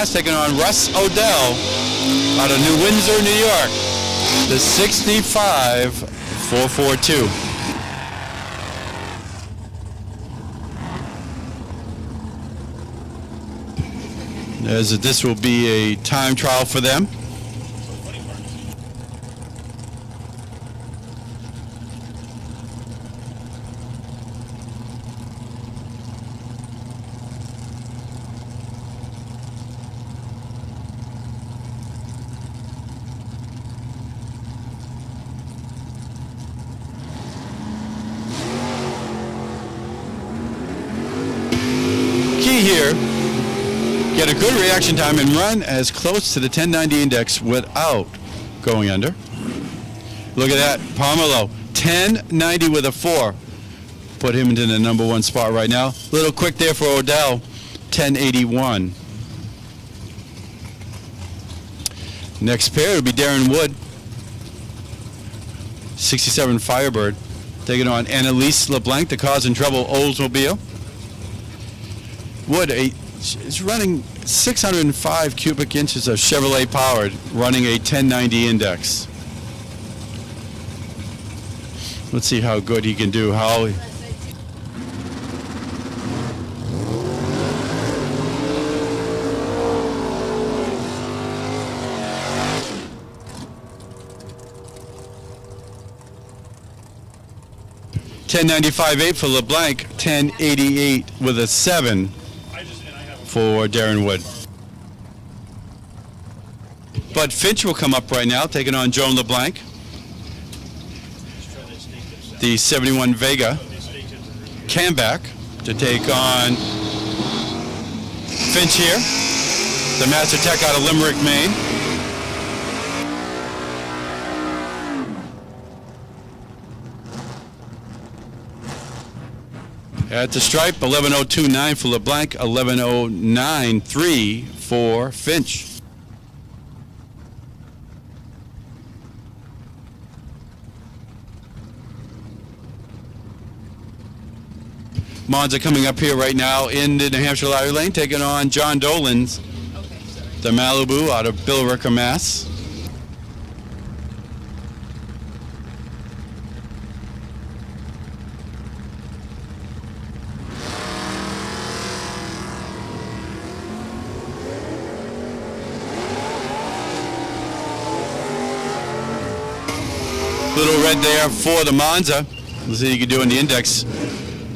Mass, taking on Russ Odell out of New Windsor, New York. The 65-442. As this will be a time trial for them. Key here. Get a good reaction time and run as close to the 1090 index without going under. Look at that, Pomelo, 1090 with a 4. Put him into the number 1 spot right now. A little quick there for Odell, 1081. Next pair will be Darren Wood, 67 Firebird, taking on Annalise LeBlanc, the Cause and Trouble Oldsmobile. Wood, is running 605 cubic inches of Chevrolet powered, running a 1090 index. Let's see how good he can do. How $10.95.8 for LeBlanc, $10.88 with a 7 for Darren Wood. Bud Finch will come up right now, taking on Joan LeBlanc. The 71 Vega. Camback to take on Finch here. The Master Tech out of Limerick, Maine. At the stripe, 11.02.9 for LeBlanc, 11.09.3 for Finch. Monza coming up here right now in the New Hampshire Lottery Lane, taking on John Dolan's, the Malibu out of Billerica, Mass. Little red there for the Monza. Let's see what you can do in the index.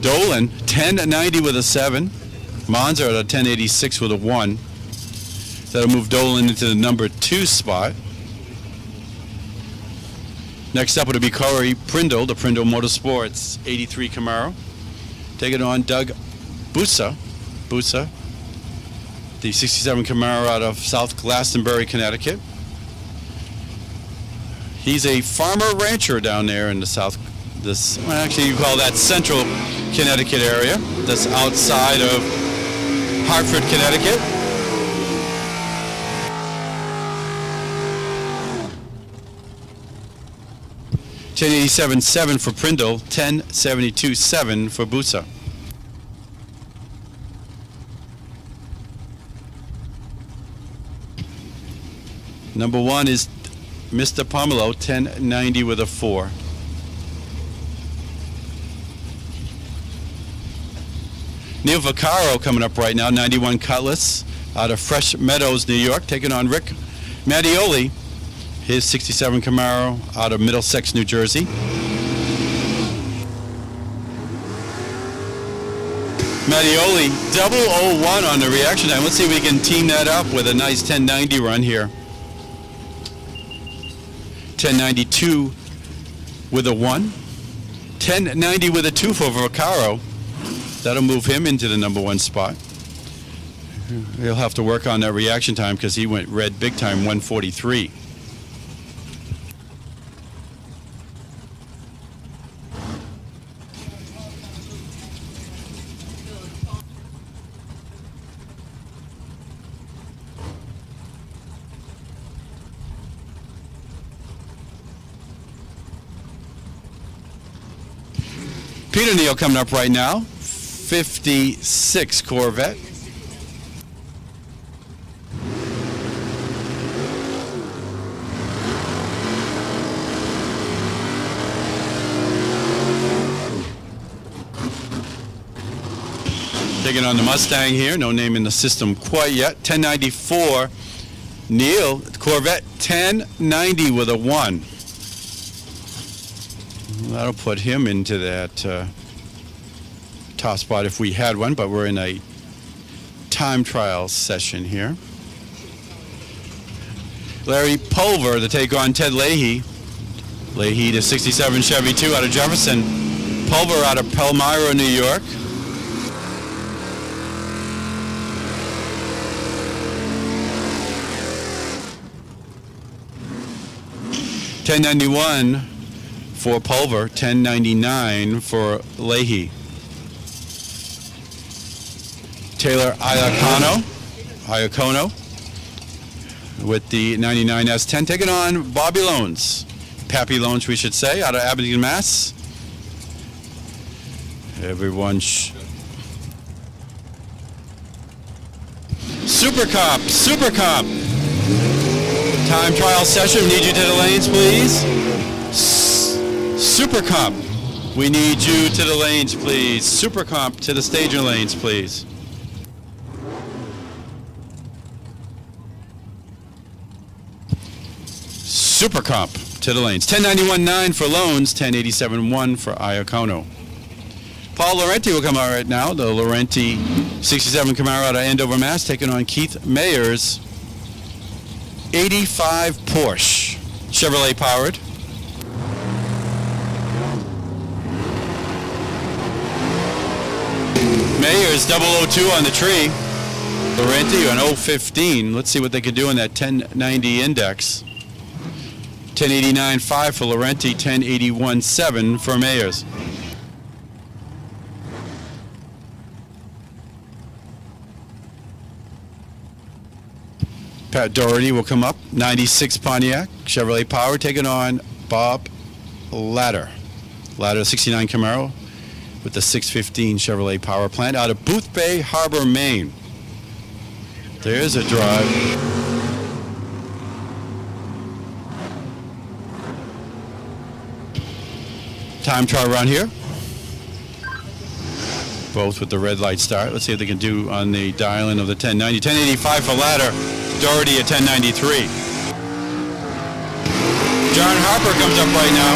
Dolan, 1090 with a 7. Monza at a 1086 with a 1. That'll move Dolan into the number 2 spot. Next up would be Corey Prindle, the Prindle Motorsports 83 Camaro. Taking on Doug Busa, the 67 Camaro out of South Glastonbury, Connecticut. He's a farmer rancher down there in the south, well, actually you call that central Connecticut area. That's outside of Hartford, Connecticut. $10.87.7 for Prindle, $10.72.7 for Busa. Number 1 is Mr. Pomelo, 1090 with a 4. Neil Vaccaro coming up right now, 91 Cutlass out of Fresh Meadows, New York, taking on Rick Mattioli, his 67 Camaro out of Middlesex, New Jersey. Mattioli, 001 on the reaction time. Let's see if we can team that up with a nice 1090 run here. 1092 with a 1. 1090 with a 2 for Vaccaro. That'll move him into the number 1 spot. He'll have to work on that reaction time because he went red big time, 143. Peter Neal coming up right now, 56 Corvette. Taking on the Mustang here. No name in the system quite yet. 1094. Neil, Corvette 1090 with a 1. That'll put him into that top spot if we had one, but we're in a time trial session here. Larry Pulver to take on Ted Leahy. Leahy to 67 Chevy 2 out of Jefferson. Pulver out of Palmyra, New York. $10.91 for Pulver, $10.99 for Leahy. Taylor Iacono with the 99 S10, taking on Bobby Loans. Pappy Loans, we should say, out of Abington, Mass. Everyone Super Comp. Time trial session. We need you to the lanes, please. Super Comp. We need you to the lanes, please. Super Comp to the staging lanes, please. Super Comp to the lanes. 1091.9 for Loans, 1087.1 for Iacono. Paul Laurenti will come out right now. The Laurenti 67 Camaro out of Andover, Mass, taking on Keith Mayer's 85 Porsche, Chevrolet powered. Mayer's 002 on the tree. Laurenti on 015. Let's see what they can do in that 1090 index. 1089.5 for Laurenti, 1081.7 for Mayer's. Pat Doherty will come up, 96 Pontiac, Chevrolet Power, taking on Bob Ladder. Ladder 69 Camaro with the 615 Chevrolet Power Plant out of Boothbay Harbor, Maine. There's a drive. Time trial around here. Both with the red light start. Let's see if they can do on the dial-in of the 1090. 1085 for Ladder. Doherty at 1093. John Harper comes up right now.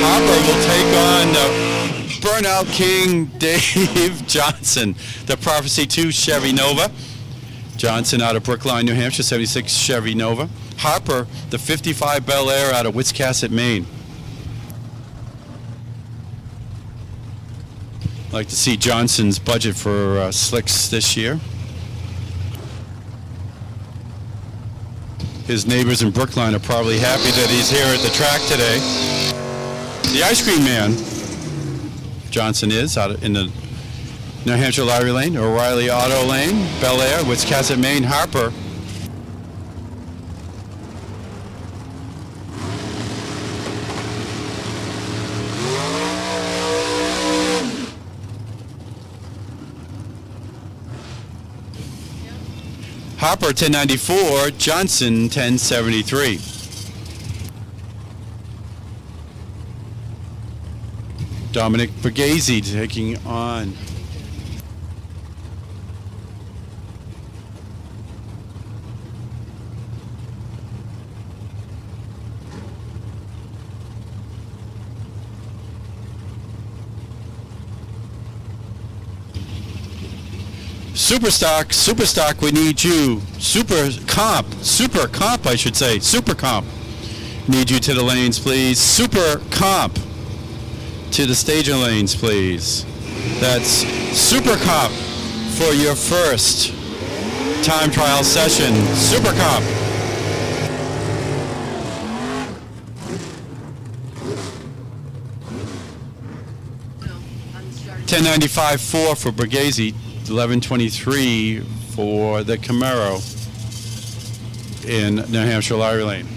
Harper will take on the Burnout King Dave Johnson, the Prophecy 2 Chevy Nova. Johnson out of Brookline, New Hampshire, 76 Chevy Nova. Harper, the 55 Bel Air out of Wiscasset, Maine. I'd like to see Johnson's budget for slicks this year. His neighbors in Brookline are probably happy that he's here at the track today. The Ice Cream Man, Johnson is, out in the New Hampshire Lottery Lane, O'Reilly Auto Lane, Bel Air, Wiscasset, Maine. Harper. Harper 1094, Johnson 1073. Dominic Borghese taking on Superstock, we need you. Super Comp, I should say. Super Comp. Need you to the lanes, please. Super Comp to the staging lanes, please. That's Super Comp for your first time trial session. Super Comp. $10.95.4 for Borghese. 1123 for the Camaro in New Hampshire Lottery Lane.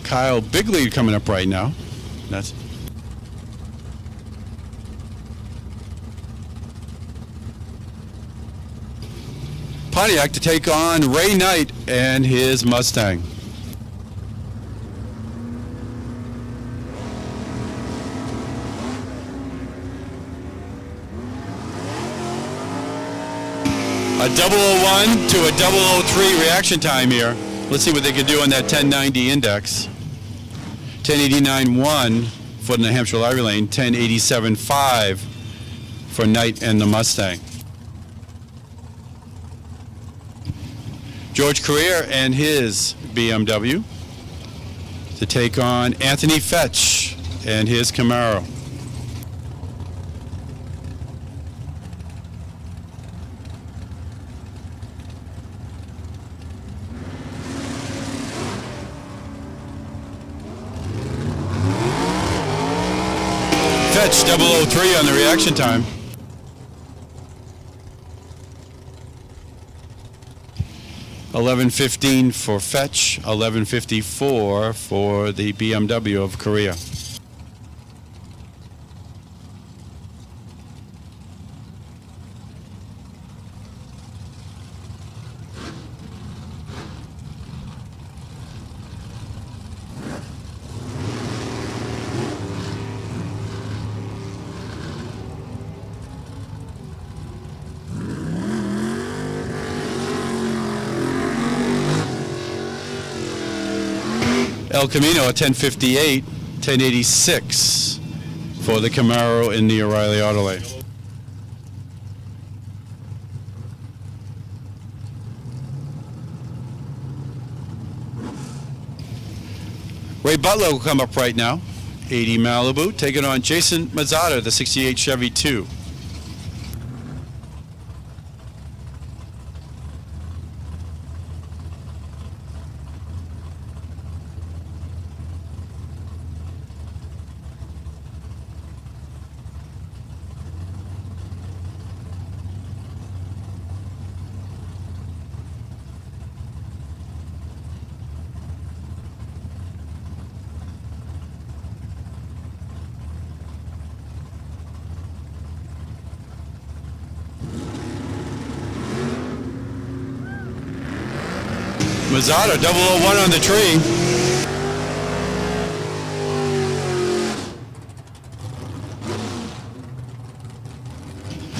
Kyle Bigley coming up right now. That's Pontiac to take on Ray Knight and his Mustang. A 001 to a 003 reaction time here. Let's see what they can do on that 1090 index. 1089.1 for the New Hampshire Library Lane, 1087.5 for Knight and the Mustang. George Carrier and his BMW to take on Anthony Fetch and his Camaro. Fetch 003 on the reaction time. $11.15 for Fetch, $11.54 for the BMW of Korea. El Camino at 1058, 1086 for the Camaro in the O'Reilly Auto Lane. Ray Butler will come up right now, 80 Malibu, taking on Jason Mazzata, the 68 Chevy 2. Mazzata, 001 on the tree.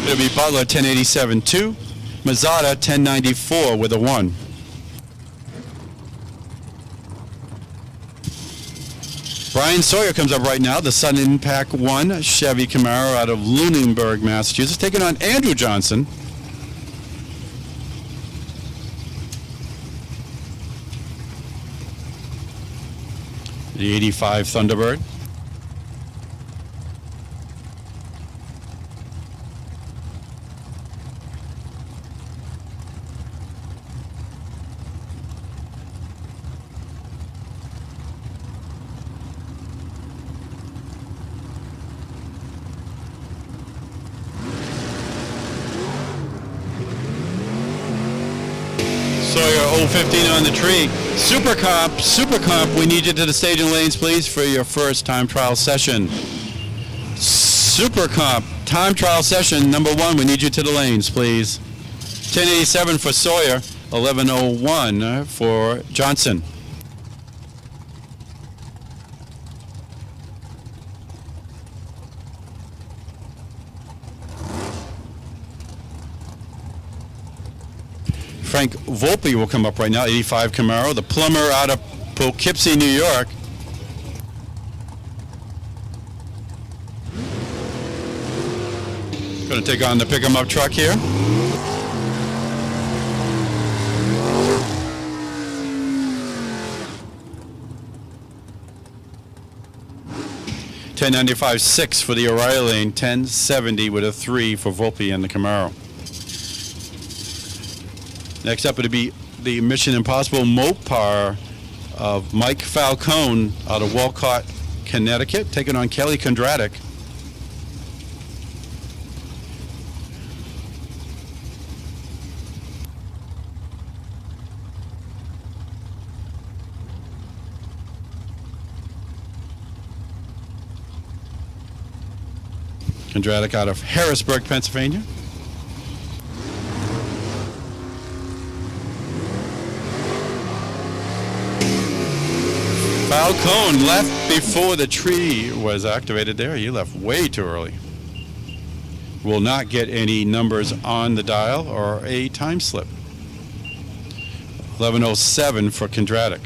It'll be Butler 1087.2, Mazzata 1094 with a 1. Brian Sawyer comes up right now, the Sun Impact 1 Chevy Camaro out of Lunenburg, Massachusetts, taking on Andrew Johnson. The 85 Thunderbird. Sawyer 015 on the tree. Super Comp, we need you to the staging lanes, please, for your first time trial session. Super Comp, time trial session number 1, we need you to the lanes, please. 1087 for Sawyer, 1101 for Johnson. Frank Volpe will come up right now, 85 Camaro, the plumber out of Poughkeepsie, New York. Going to take on the pick-em-up truck here. $1095.6 for the O'Reilly Lane, $1070 with a 3 for Volpe and the Camaro. Next up, it'll be the Mission Impossible Mopar of Mike Falcone out of Walcott, Connecticut, taking on Kelly Kondratic. Kondratic out of Harrisburg, Pennsylvania. Foul cone left before the tree was activated there. You left way too early. Will not get any numbers on the dial or a time slip. 11:07 for Kondratic.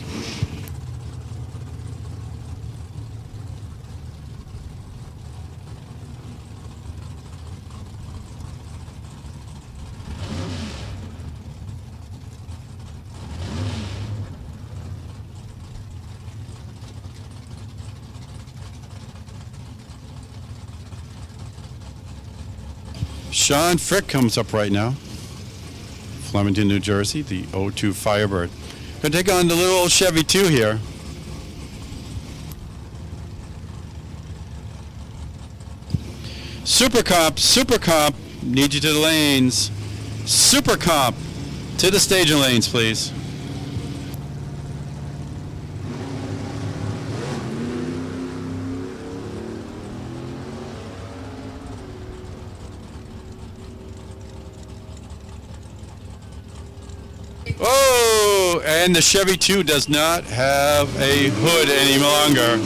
Sean Frick comes up right now. Flemington, New Jersey, the 02 Firebird. Going to take on the little old Chevy 2 here. Super Comp, need you to the lanes. Super Comp, to the staging lanes, please. Oh, and the Chevy 2 does not have a hood any longer.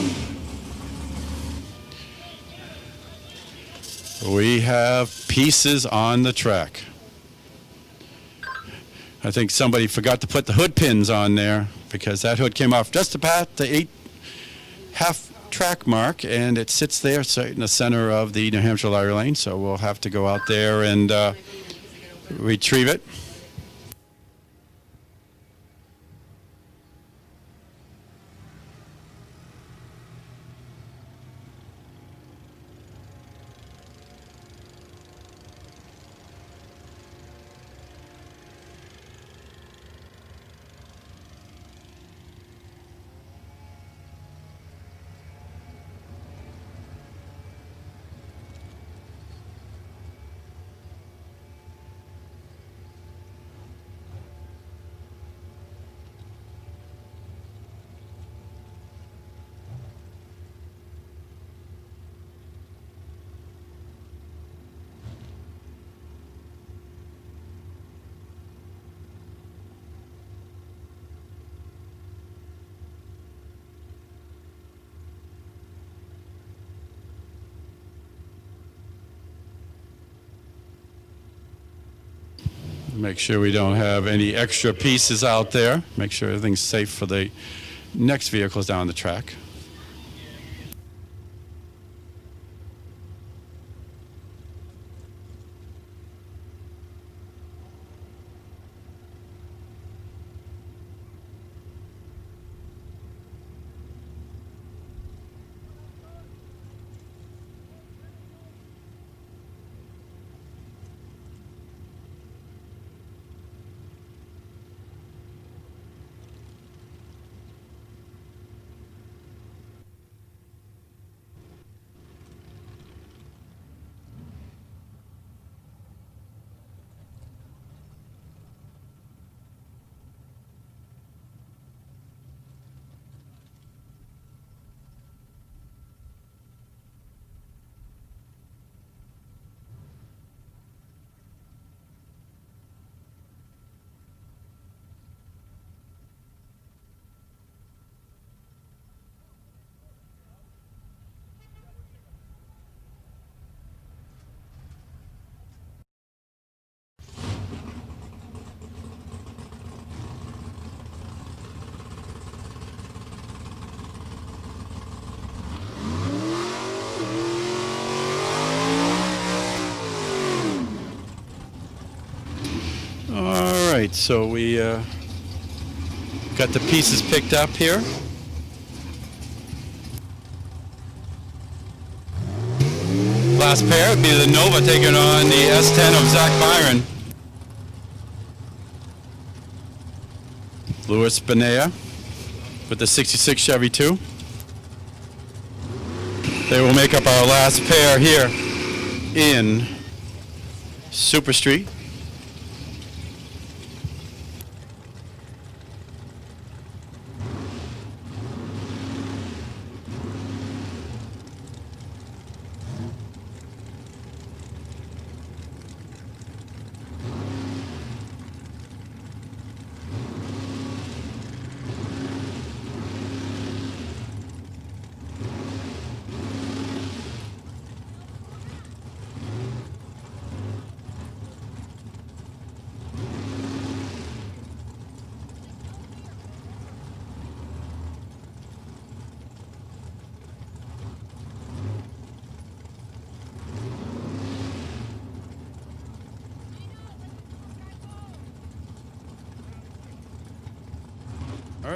We have pieces on the track. I think somebody forgot to put the hood pins on there because that hood came off just about the 8.5 track mark, and it sits there in the center of the New Hampshire lottery lane, so we'll have to go out there and retrieve it. Make sure we don't have any extra pieces out there. Make sure everything's safe for the next vehicles down the track. All right, so we got the pieces picked up here. Last pair would be the Nova taking on the S10 of Zach Byron. Louis Benea with the 66 Chevy 2. They will make up our last pair here in Super Street.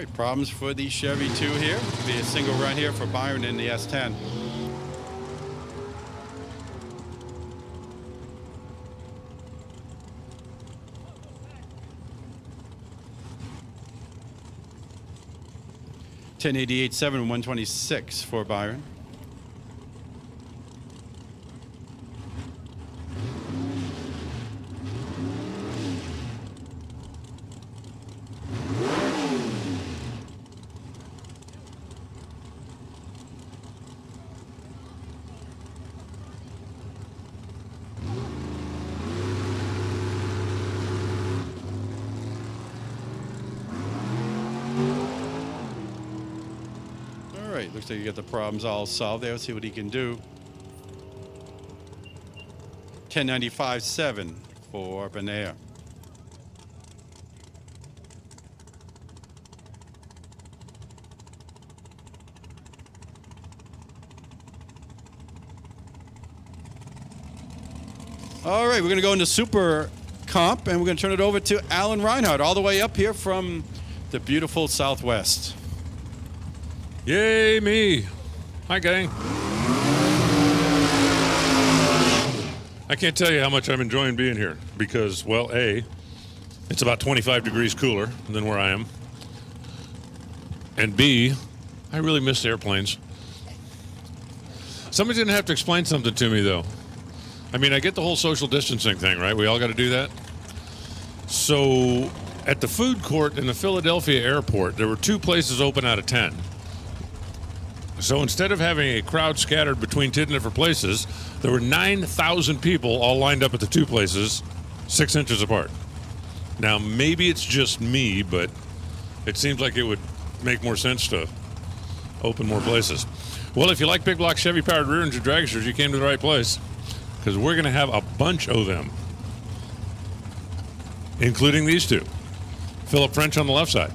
right, problems for the Chevy 2 here. Be a single run here for Byron in the S10. $10.88.7 and 126 for Byron. Looks like you got the problems all solved there. Let's see what he can do. 10.95.7 for Benair. All right, we're going to go into Super Comp, and we're going to turn it over to Alan Reinhardt, all the way up here from the beautiful Southwest. Yay, me. Hi, gang. I can't tell you how much I'm enjoying being here because, well, A, it's about 25 degrees cooler than where I am. And B, I really miss airplanes. Somebody's going to have to explain something to me, though. I mean, I get the whole social distancing thing, right? We all got to do that. So at the food court in the Philadelphia airport, there were 2 places open out of 10. So instead of having a crowd scattered between 10 different places, there were 9,000 people all lined up at the 2 places, 6 inches apart. Now, maybe it's just me, but it seems like it would make more sense to open more places. Well, if you like big block Chevy-powered rear-engine dragsters, you came to the right place because we're going to have a bunch of them, including these 2. Philip French on the left side.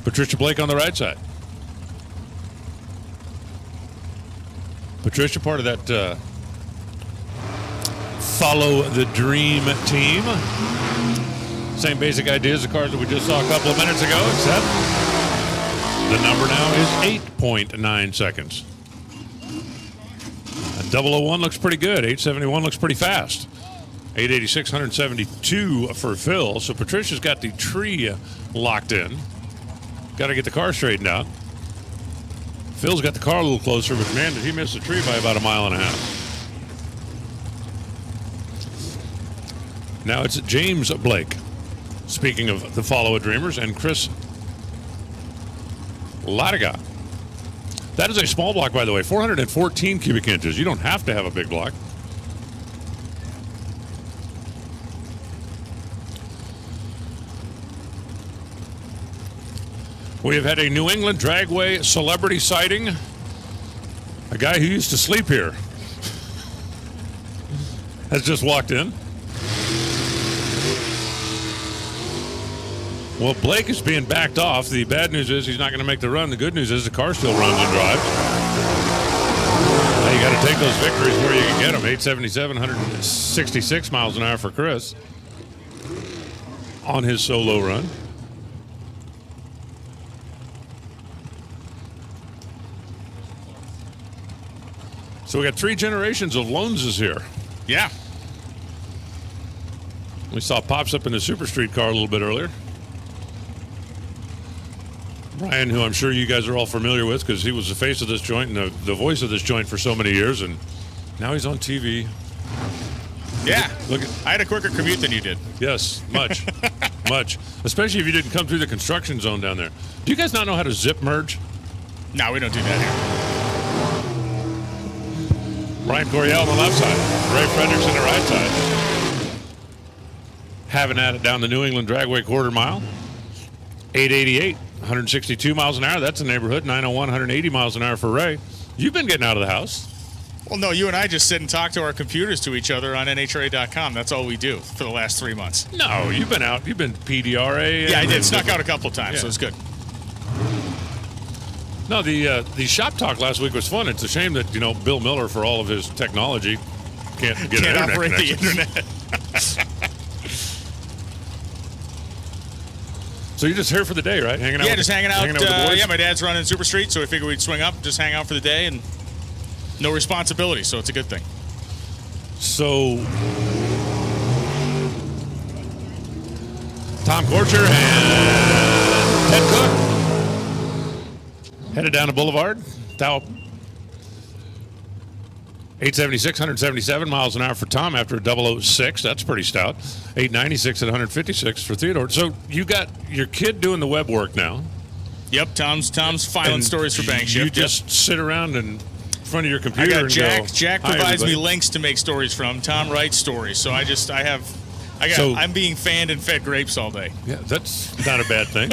Patricia Blake on the right side. Patricia, part of that Follow the Dream team. Same basic idea as the cars that we just saw a couple of minutes ago, except the number now is 8.9 seconds. A 001 looks pretty good. 871 looks pretty fast. 886, 172 for Phil. So Patricia's got the tree locked in. Got to get the car straightened out. Phil's got the car a little closer, but man, did he miss the tree by about 1.5 miles. Now it's James Blake, speaking of the Follow a Dreamers, and Chris Latiga. That is a small block, by the way, 414 cubic inches. You don't have to have a big block. We have had a New England Dragway celebrity sighting. A guy who used to sleep here has just walked in. Well, Blake is being backed off. The bad news is he's not going to make the run. The good news is the car still runs and drives. Now you got to take those victories where you can get them. 877, 166 miles an hour for Chris on his solo run. So we got 3 generations of Loneses here. Yeah. We saw Pops up in the Super Street car a little bit earlier. Brian, who I'm sure you guys are all familiar with because he was the face of this joint and the voice of this joint for so many years, and now he's on TV. Yeah. Look, I had a quicker commute than you did. Yes, much. Much. Especially if you didn't come through the construction zone down there. Do you guys not know how to zip merge? No, we don't do that here. Brian Coryell on the left side. Ray Fredericks on the right side. Having at it down the New England Dragway quarter mile. 888, 162 miles an hour. That's the neighborhood. 901, 180 miles an hour for Ray. You've been getting out of the house. Well, no, you and I just sit and talk to our computers to each other on NHRA.com. That's all we do for the last 3 months. No, you've been out. You've been PDRA. Yeah, I did. Snuck out a couple times, so it's good. No, the shop talk last week was fun. It's a shame that, Bill Miller, for all of his technology, can't get an internet operate connection. the internet. So you're just here for the day, right? Hanging out. Yeah, with just the, hanging out. with the boys? Yeah, my dad's running Super Street, so we figured we'd swing up, just hang out for the day, and no responsibility, so it's a good thing. So Tom Korcher and Ted Cook headed down to Boulevard. Dow 876, 177 miles an hour for Tom after a 006. That's pretty stout. 896 at 156 for Theodore. So you got your kid doing the web work now. Yep, Tom's filing And stories for Bank You Shift. just sit around in front of your I computer got and Jack. go, Jack "Hi, provides me everybody." links to make stories from. Tom writes stories, so So- I'm being fanned and fed grapes all day. Yeah, that's not a bad thing.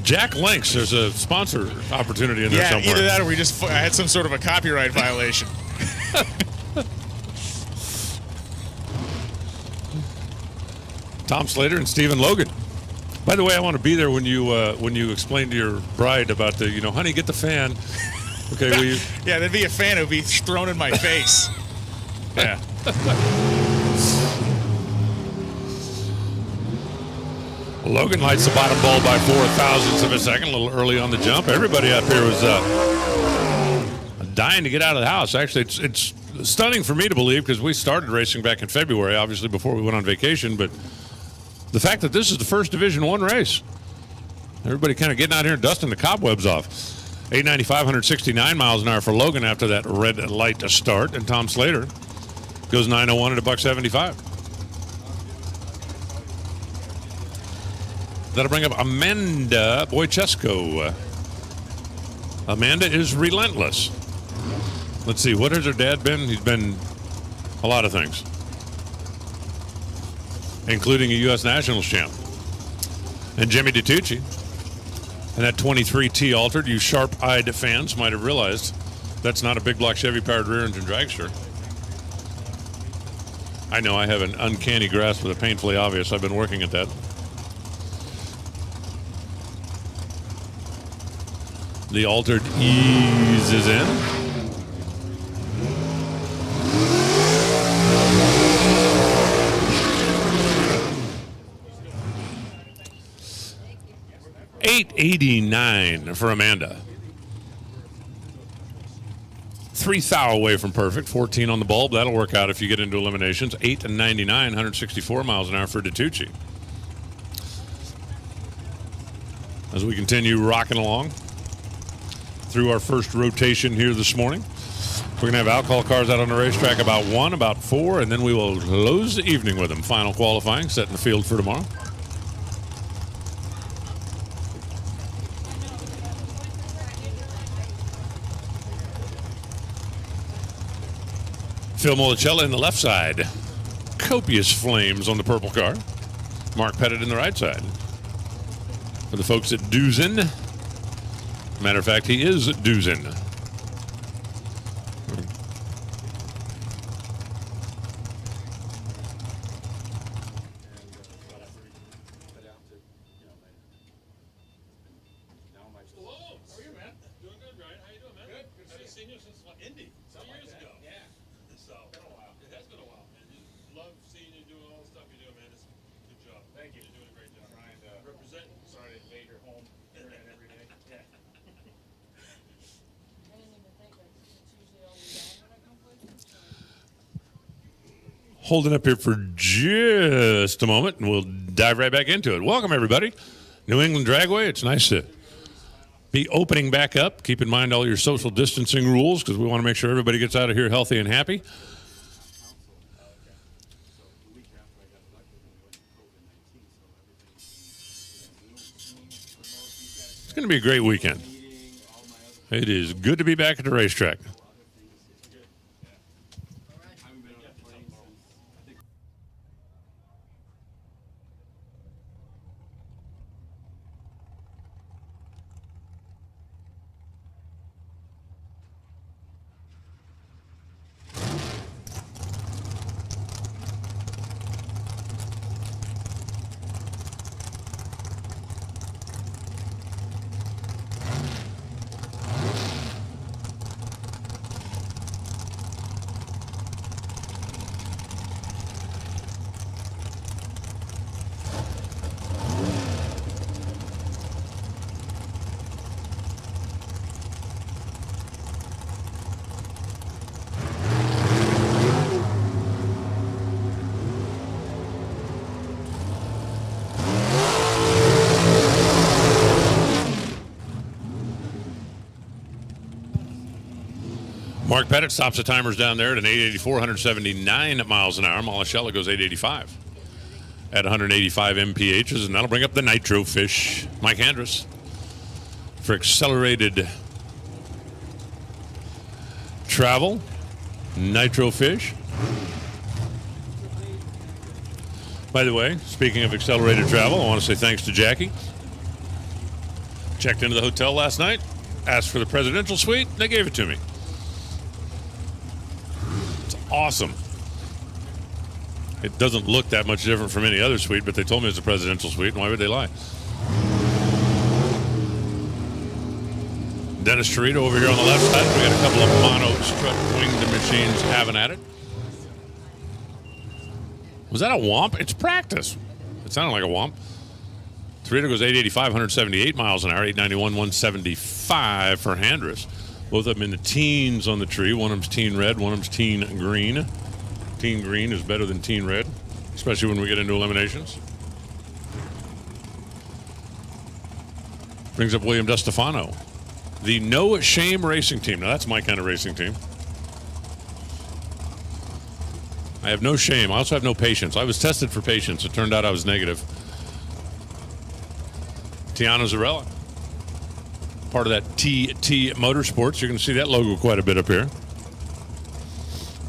Jack Links, there's a sponsor opportunity in there Yeah, somewhere. either that or I had some sort of a copyright violation. Tom Slater and Stephen Logan. By the way, I want to be there when you explain to your bride about the, honey, get the fan. Okay, will you? Yeah, there'd be a fan who'd be thrown in my face. Yeah. Logan lights the bottom ball by 0.04 of a second, a little early on the jump. Everybody up here was dying to get out of the house. Actually, it's stunning for me to believe because we started racing back in February, obviously before we went on vacation, but the fact that this is the first Division I race. Everybody kind of getting out here and dusting the cobwebs off. 895, 169 miles an hour for Logan after that red light to start, and Tom Slater goes 901 at $1.75. That'll bring up Amanda Wojciesko. Amanda is relentless. Let's see, what has her dad been? He's been a lot of things, including a U.S. Nationals champ. And Jimmy DiTucci. And that 23T altered, you sharp-eyed fans might have realized that's not a big block Chevy-powered rear-engine dragster. I know I have an uncanny grasp of the painfully obvious. I've been working at that. The altered eases in. $889 for Amanda. 3 thou away from perfect. 14 on the bulb. That'll work out if you get into eliminations. 899, 164 miles an hour for DiTucci. As we continue rocking along through our first rotation here this morning. We're going to have alcohol cars out on the racetrack about 1, about 4, and then we will close the evening with them. Final qualifying, setting the field for tomorrow. Phil Molicella in the left side. Copious flames on the purple car. Mark Pettit in the right side. For the folks at Duzen. Matter of fact, he is Duzen. Holding up here for just a moment, and we'll dive right back into it. Welcome, everybody. New England Dragway. It's nice to be opening back up. Keep in mind all your social distancing rules because we want to make sure everybody gets out of here healthy and happy. It's going to be a great weekend. It is good to be back at the racetrack. Mark Pettit stops the timers down there at an 884, 179 miles an hour. Malashella goes 885 at 185 mphs, and that'll bring up the Nitro Fish. Mike Andrus for accelerated travel. Nitro Fish. By the way, speaking of accelerated travel, I want to say thanks to Jackie. Checked into the hotel last night, asked for the presidential suite, they gave it to me. It's awesome. It doesn't look that much different from any other suite, but they told me it's a presidential suite, and why would they lie? Dennis Torito over here on the left side. We got a couple of mono strut winged machines having at it. Was that a womp? It's practice. It sounded like a womp. Torito goes 885, 178 miles an hour, 891, 175 for Handress. Both of them in the teens on the tree. One of them's teen red, one of them's teen green. Teen green is better than teen red, especially when we get into eliminations. Brings up William DeStefano. The No Shame Racing Team. Now, that's my kind of racing team. I have no shame. I also have no patience. I was tested for patience. It turned out I was negative. Tiana Zarella, part of that TT Motorsports. You're going to see that logo quite a bit up here.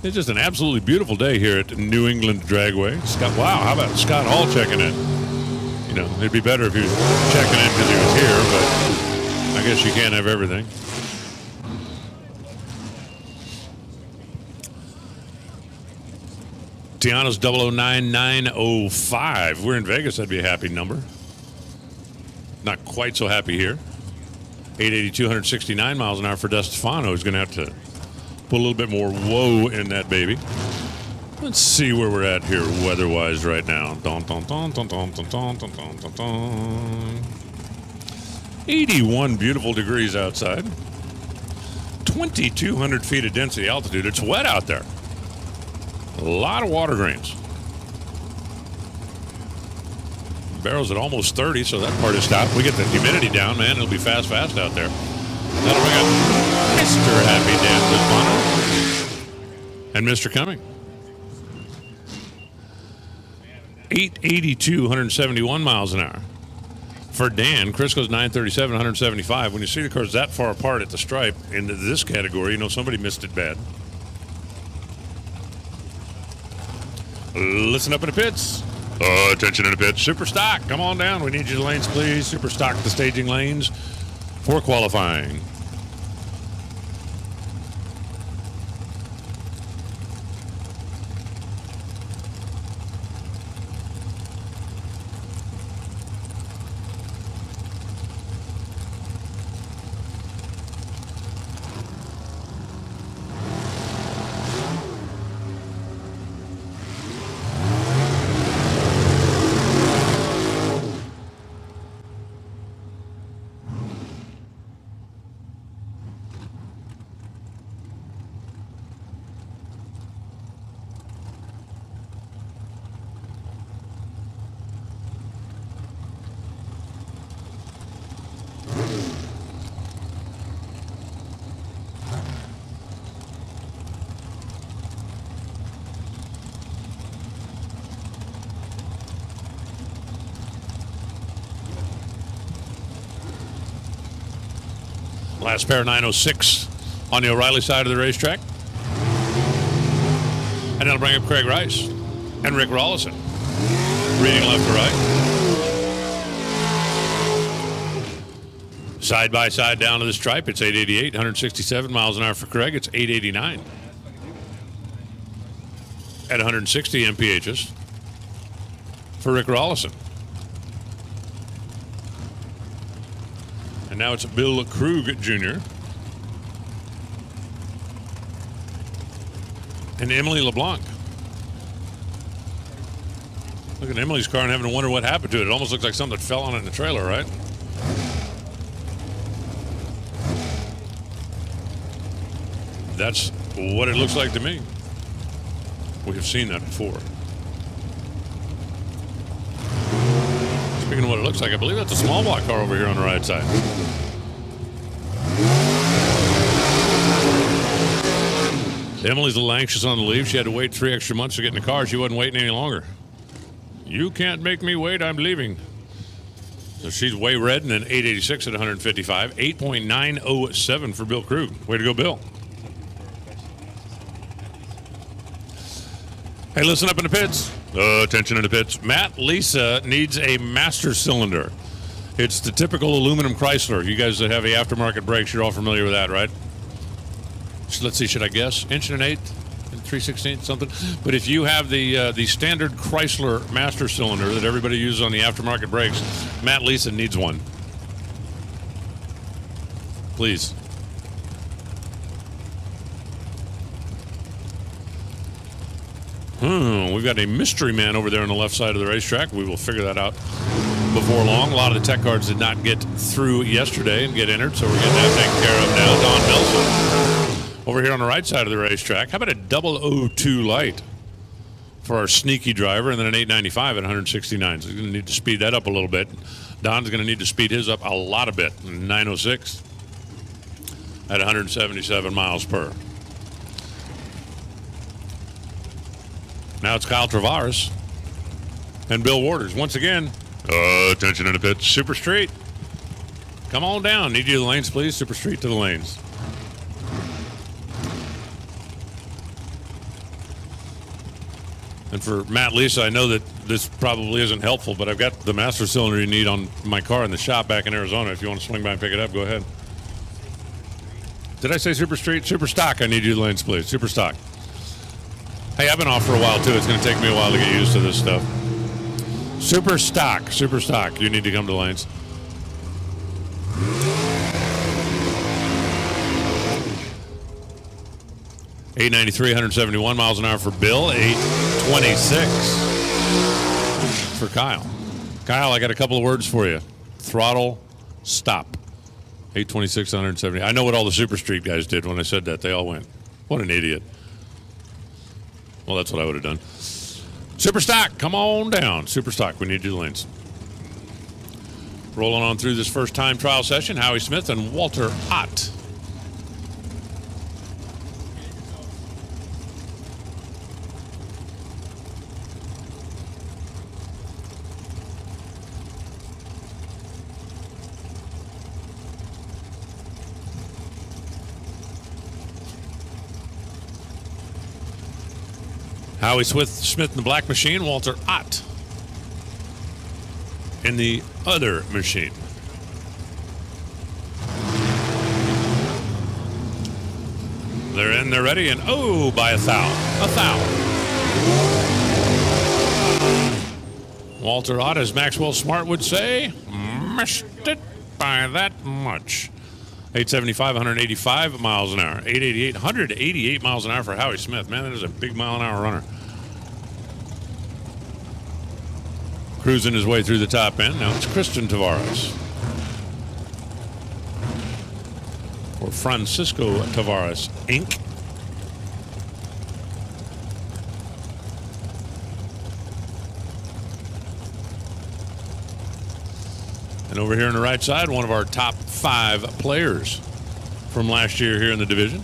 It's just an absolutely beautiful day here at New England Dragway. Scott, wow, how about Scott Hall checking in? You know, it'd be better if he was checking in because he was here, but I guess you can't have everything. Tiana's 009905. We're in Vegas. That'd be a happy number. Not quite so happy here. 882, 169 miles an hour for DeStefano. He's going to have to put a little bit more whoa in that baby. Let's see where we're at here weather-wise right now. 81 beautiful degrees outside. 2,200 feet of density altitude. It's wet out there. A lot of water grains. Barrel's at almost 30, so that part is stopped. We get the humidity down, man. It'll be fast out there. That'll bring up Mr. Happy Dan Bisbano and Mr. Cumming. 882, 171 miles an hour. For Dan, Chris goes 937, 175. When you see the cars that far apart at the stripe into this category, you know somebody missed it bad. Listen up in the pits. Attention in the pits. Super stock, come on down. We need you to lanes, please. Super stock the staging lanes for qualifying. Last pair 906 on the O'Reilly side of the racetrack. And that'll bring up Craig Rice and Rick Rollison. Reading left to right. Side by side down to the stripe. It's 888, 167 miles an hour for Craig. It's 889 at 160 mphs for Rick Rollison. And now it's Bill Krug Jr. and Emily LeBlanc. Look at Emily's car and having to wonder what happened to it. It almost looks like something that fell on it in the trailer, right? That's what it looks like to me. We have seen that before. Speaking of what it looks like, I believe that's a small block car over here on the right side. Emily's a little anxious on the leave. She had to wait 3 extra months to get in the car. She wasn't waiting any longer. You can't make me wait. I'm leaving. So she's way red and an 886 at 155. 8.907 for Bill Krug. Way to go, Bill. Hey, listen up in the pits. Attention in the pits. Matt Lisa needs a master cylinder. It's the typical aluminum Chrysler. You guys that have the aftermarket brakes, you're all familiar with that, right? So let's see, should I guess? 1 1/8 and 3/16 something. But if you have the standard Chrysler master cylinder that everybody uses on the aftermarket brakes, Matt Leeson needs one. Please. We've got a mystery man over there on the left side of the racetrack. We will figure that out before long. A lot of the tech cards did not get through yesterday and get entered, so we're getting that taken care of now. Don Nelson over here on the right side of the racetrack. How about a 002 light for our sneaky driver, and then an 895 at 169. So he's going to need to speed that up a little bit. Don's going to need to speed his up a lot a bit. 906 at 177 miles per. Now it's Kyle Travaris and Bill Waters. Once again, attention in the pits. Super Street. Come on down. Need you to the lanes, please. Super Street to the lanes. And for Matt Lisa, I know that this probably isn't helpful, but I've got the master cylinder you need on my car in the shop back in Arizona. If you want to swing by and pick it up, go ahead. Did I say Super Street? Super Stock. I need you to the lanes, please. Super Stock. Hey, I've been off for a while, too. It's going to take me a while to get used to this stuff. Super Stock. Super Stock. You need to come to the lanes. $893, 171 miles an hour for Bill. 826 for Kyle. Kyle, I got a couple of words for you. Throttle, stop. 826, 170. I know what all the Super Street guys did when I said that. They all went, what an idiot. Well, that's what I would have done. Super Stock, come on down. Super Stock, we need you to the lanes. Rolling on through this first time trial session, Howie Smith and Walter Ott. Howie Smith in the black machine, Walter Ott in the other machine. They're in, they're ready, and by a foul. A foul. Walter Ott, as Maxwell Smart would say, missed it by that much. 875, 185 miles an hour. 888, 188 miles an hour for Howie Smith. Man, that is a big mile-an-hour runner. Cruising his way through the top end. Now it's Christian Tavares. Or Francisco Tavares, Inc. And over here on the right side, one of our top 5 players from last year here in the division.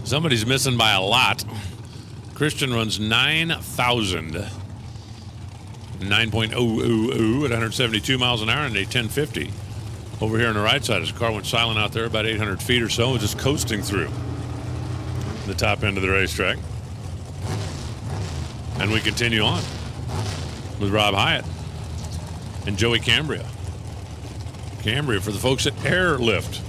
Somebody's missing by a lot. Christian runs 9,000. 9.000 at 172 miles an hour and a 1050. Over here on the right side, his car went silent out there about 800 feet or so, just coasting through the top end of the racetrack. And we continue on with Rob Hyatt and Joey Cambria. Cambria for the folks at Airlift.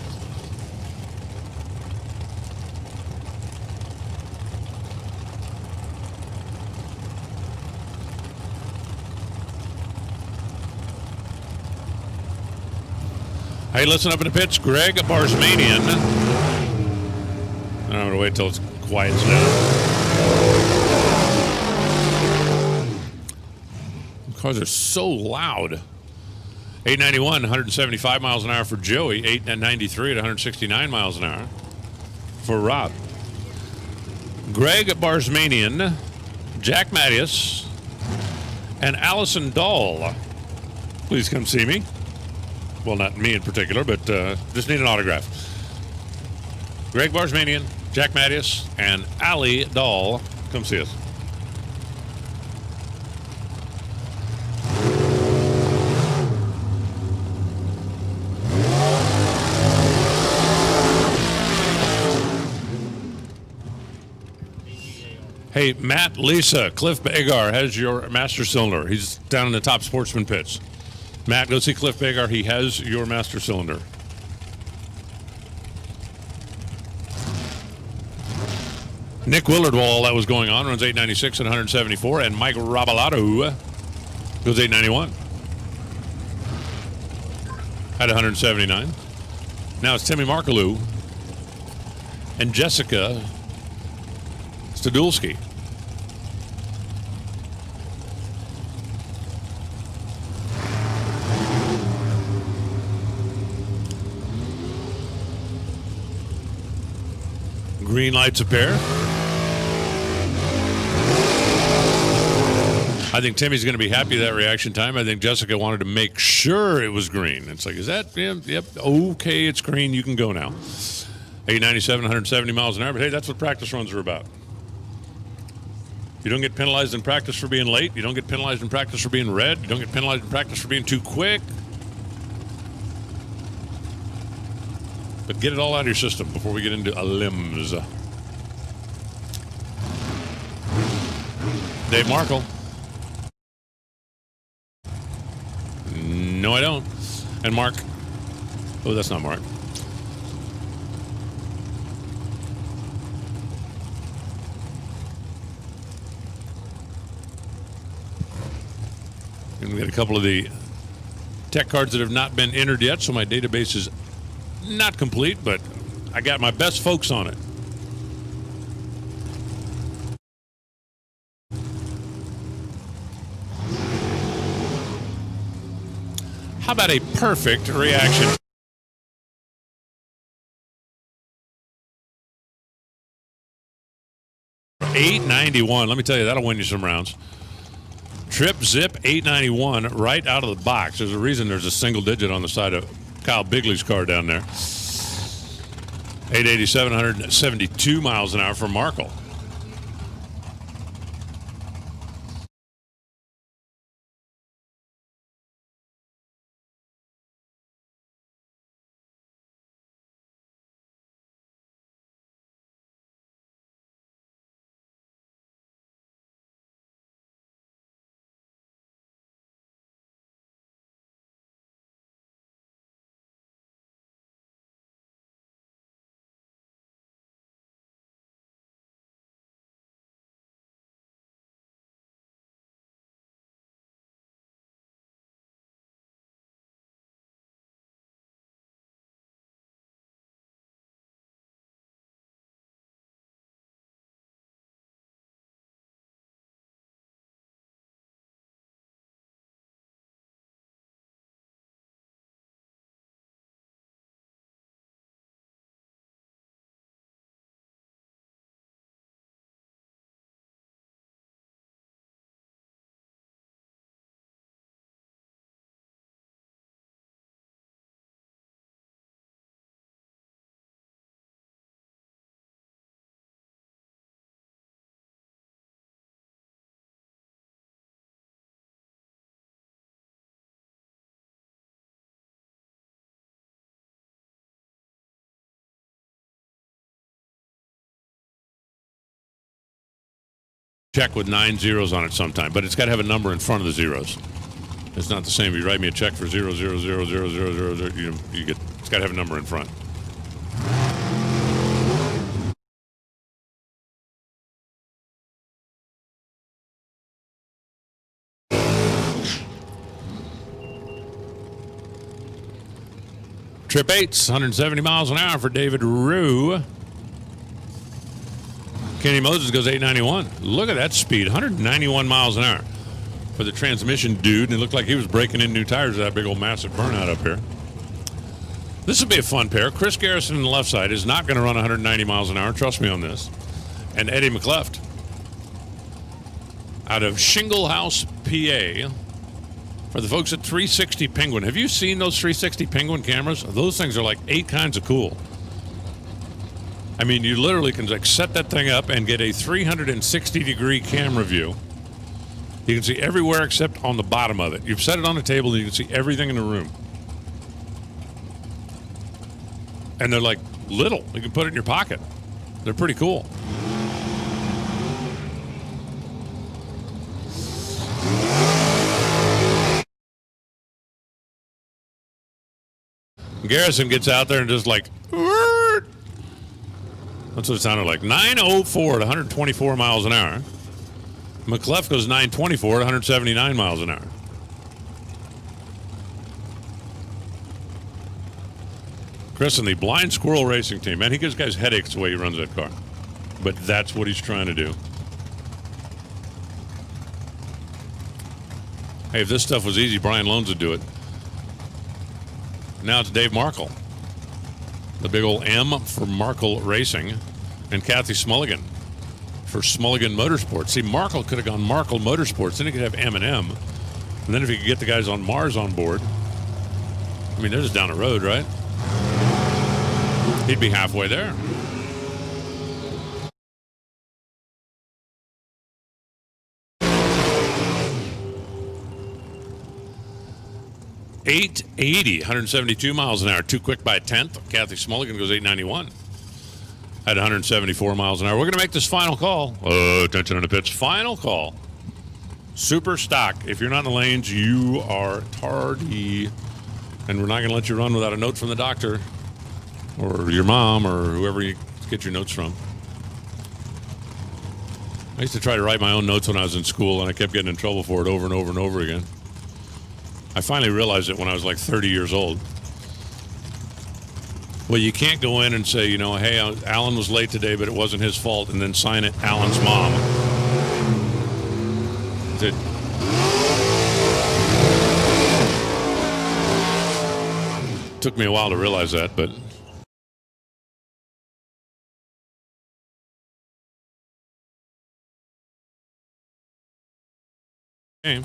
Hey, listen up in the pits. Greg Barsmanian. I'm going to wait till it quiets down. The cars are so loud. 891, 175 miles an hour for Joey. 893 at 169 miles an hour for Rob. Greg Barsmanian, Jack Mattias, and Allison Dahl. Please come see me. Well, not me in particular, but just need an autograph. Greg Barsmanian, Jack Mattias, and Allie Dahl. Come see us. Hey, Matt, Lisa, Cliff Bagar has your master cylinder. He's down in the top sportsman pits. Matt, go see Cliff Bagar. He has your master cylinder. Nick Willard, while all that was going on, runs 896 and 174. And Mike Rabalato goes 891. Had 179. Now it's Timmy Markaloo and Jessica Stadulski. Green lights a pair. I think Timmy's going to be happy with that reaction time. I think Jessica wanted to make sure it was green. It's like, is that, yeah, yep, okay, it's green, you can go now. 897, 170 miles an hour, but hey, that's what practice runs are about. You don't get penalized in practice for being late. You don't get penalized in practice for being red. You don't get penalized in practice for being too quick. But get it all out of your system before we get into limbs. Dave Markle. No, I don't. And Mark. Oh, that's not Mark. And we got a couple of the tech cards that have not been entered yet, so my database is not complete, but I got my best folks on it. How about a perfect reaction? $891. Let me tell you, that'll win you some rounds. Trip Zip 891 right out of the box. There's a reason there's a single digit on the side of Kyle Bigley's car down there. 887, 172 miles an hour for Markle. Check with 9 zeros on it sometime, but it's got to have a number in front of the zeros. It's not the same. If you write me a check for 0000000, you get. It's got to have a number in front. Trip 8's 170 miles an hour for David Rue. Kenny Moses goes 891. Look at that speed, 191 miles an hour for the transmission dude. And it looked like he was breaking in new tires with that big old massive burnout up here. This will be a fun pair. Chris Garrison on the left side is not going to run 190 miles an hour. Trust me on this. and Eddie McCleft out of Shingle House, PA. For the folks at 360 Penguin. Have you seen those 360 Penguin cameras? Those things are like 8 kinds of cool. I mean, you literally can like set that thing up and get a 360-degree camera view. You can see everywhere except on the bottom of it. You've set it on the table and you can see everything in the room. And they're like little. You can put it in your pocket. They're pretty cool. Garrison gets out there and just like, that's what it sounded like. 904 at 124 miles an hour. McCleft goes 924 at 179 miles an hour. Chris and the Blind Squirrel Racing Team. Man, he gives guys headaches the way he runs that car. But that's what he's trying to do. Hey, if this stuff was easy, Brian Lones would do it. Now it's Dave Markle. The big old M for Markle Racing. And Kathy Smulligan for Smulligan Motorsports. See, Markle could have gone Markle Motorsports. Then he could have M&M. And then if he could get the guys on Mars on board. I mean, they're just down the road, right? He'd be halfway there. .880, 172 miles an hour. Too quick by a tenth. Kathy Smulligan goes 891 at 174 miles an hour. We're going to make this final call. Attention on the pitch. Final call. Super stock. If you're not in the lanes, you are tardy. And we're not going to let you run without a note from the doctor or your mom or whoever you get your notes from. I used to try to write my own notes when I was in school, and I kept getting in trouble for it over and over and over again. I finally realized it when I was like 30 years old. Well, you can't go in and say, you know, hey, Alan was late today, but it wasn't his fault, and then sign it Alan's mom. It took me a while to realize that, but game.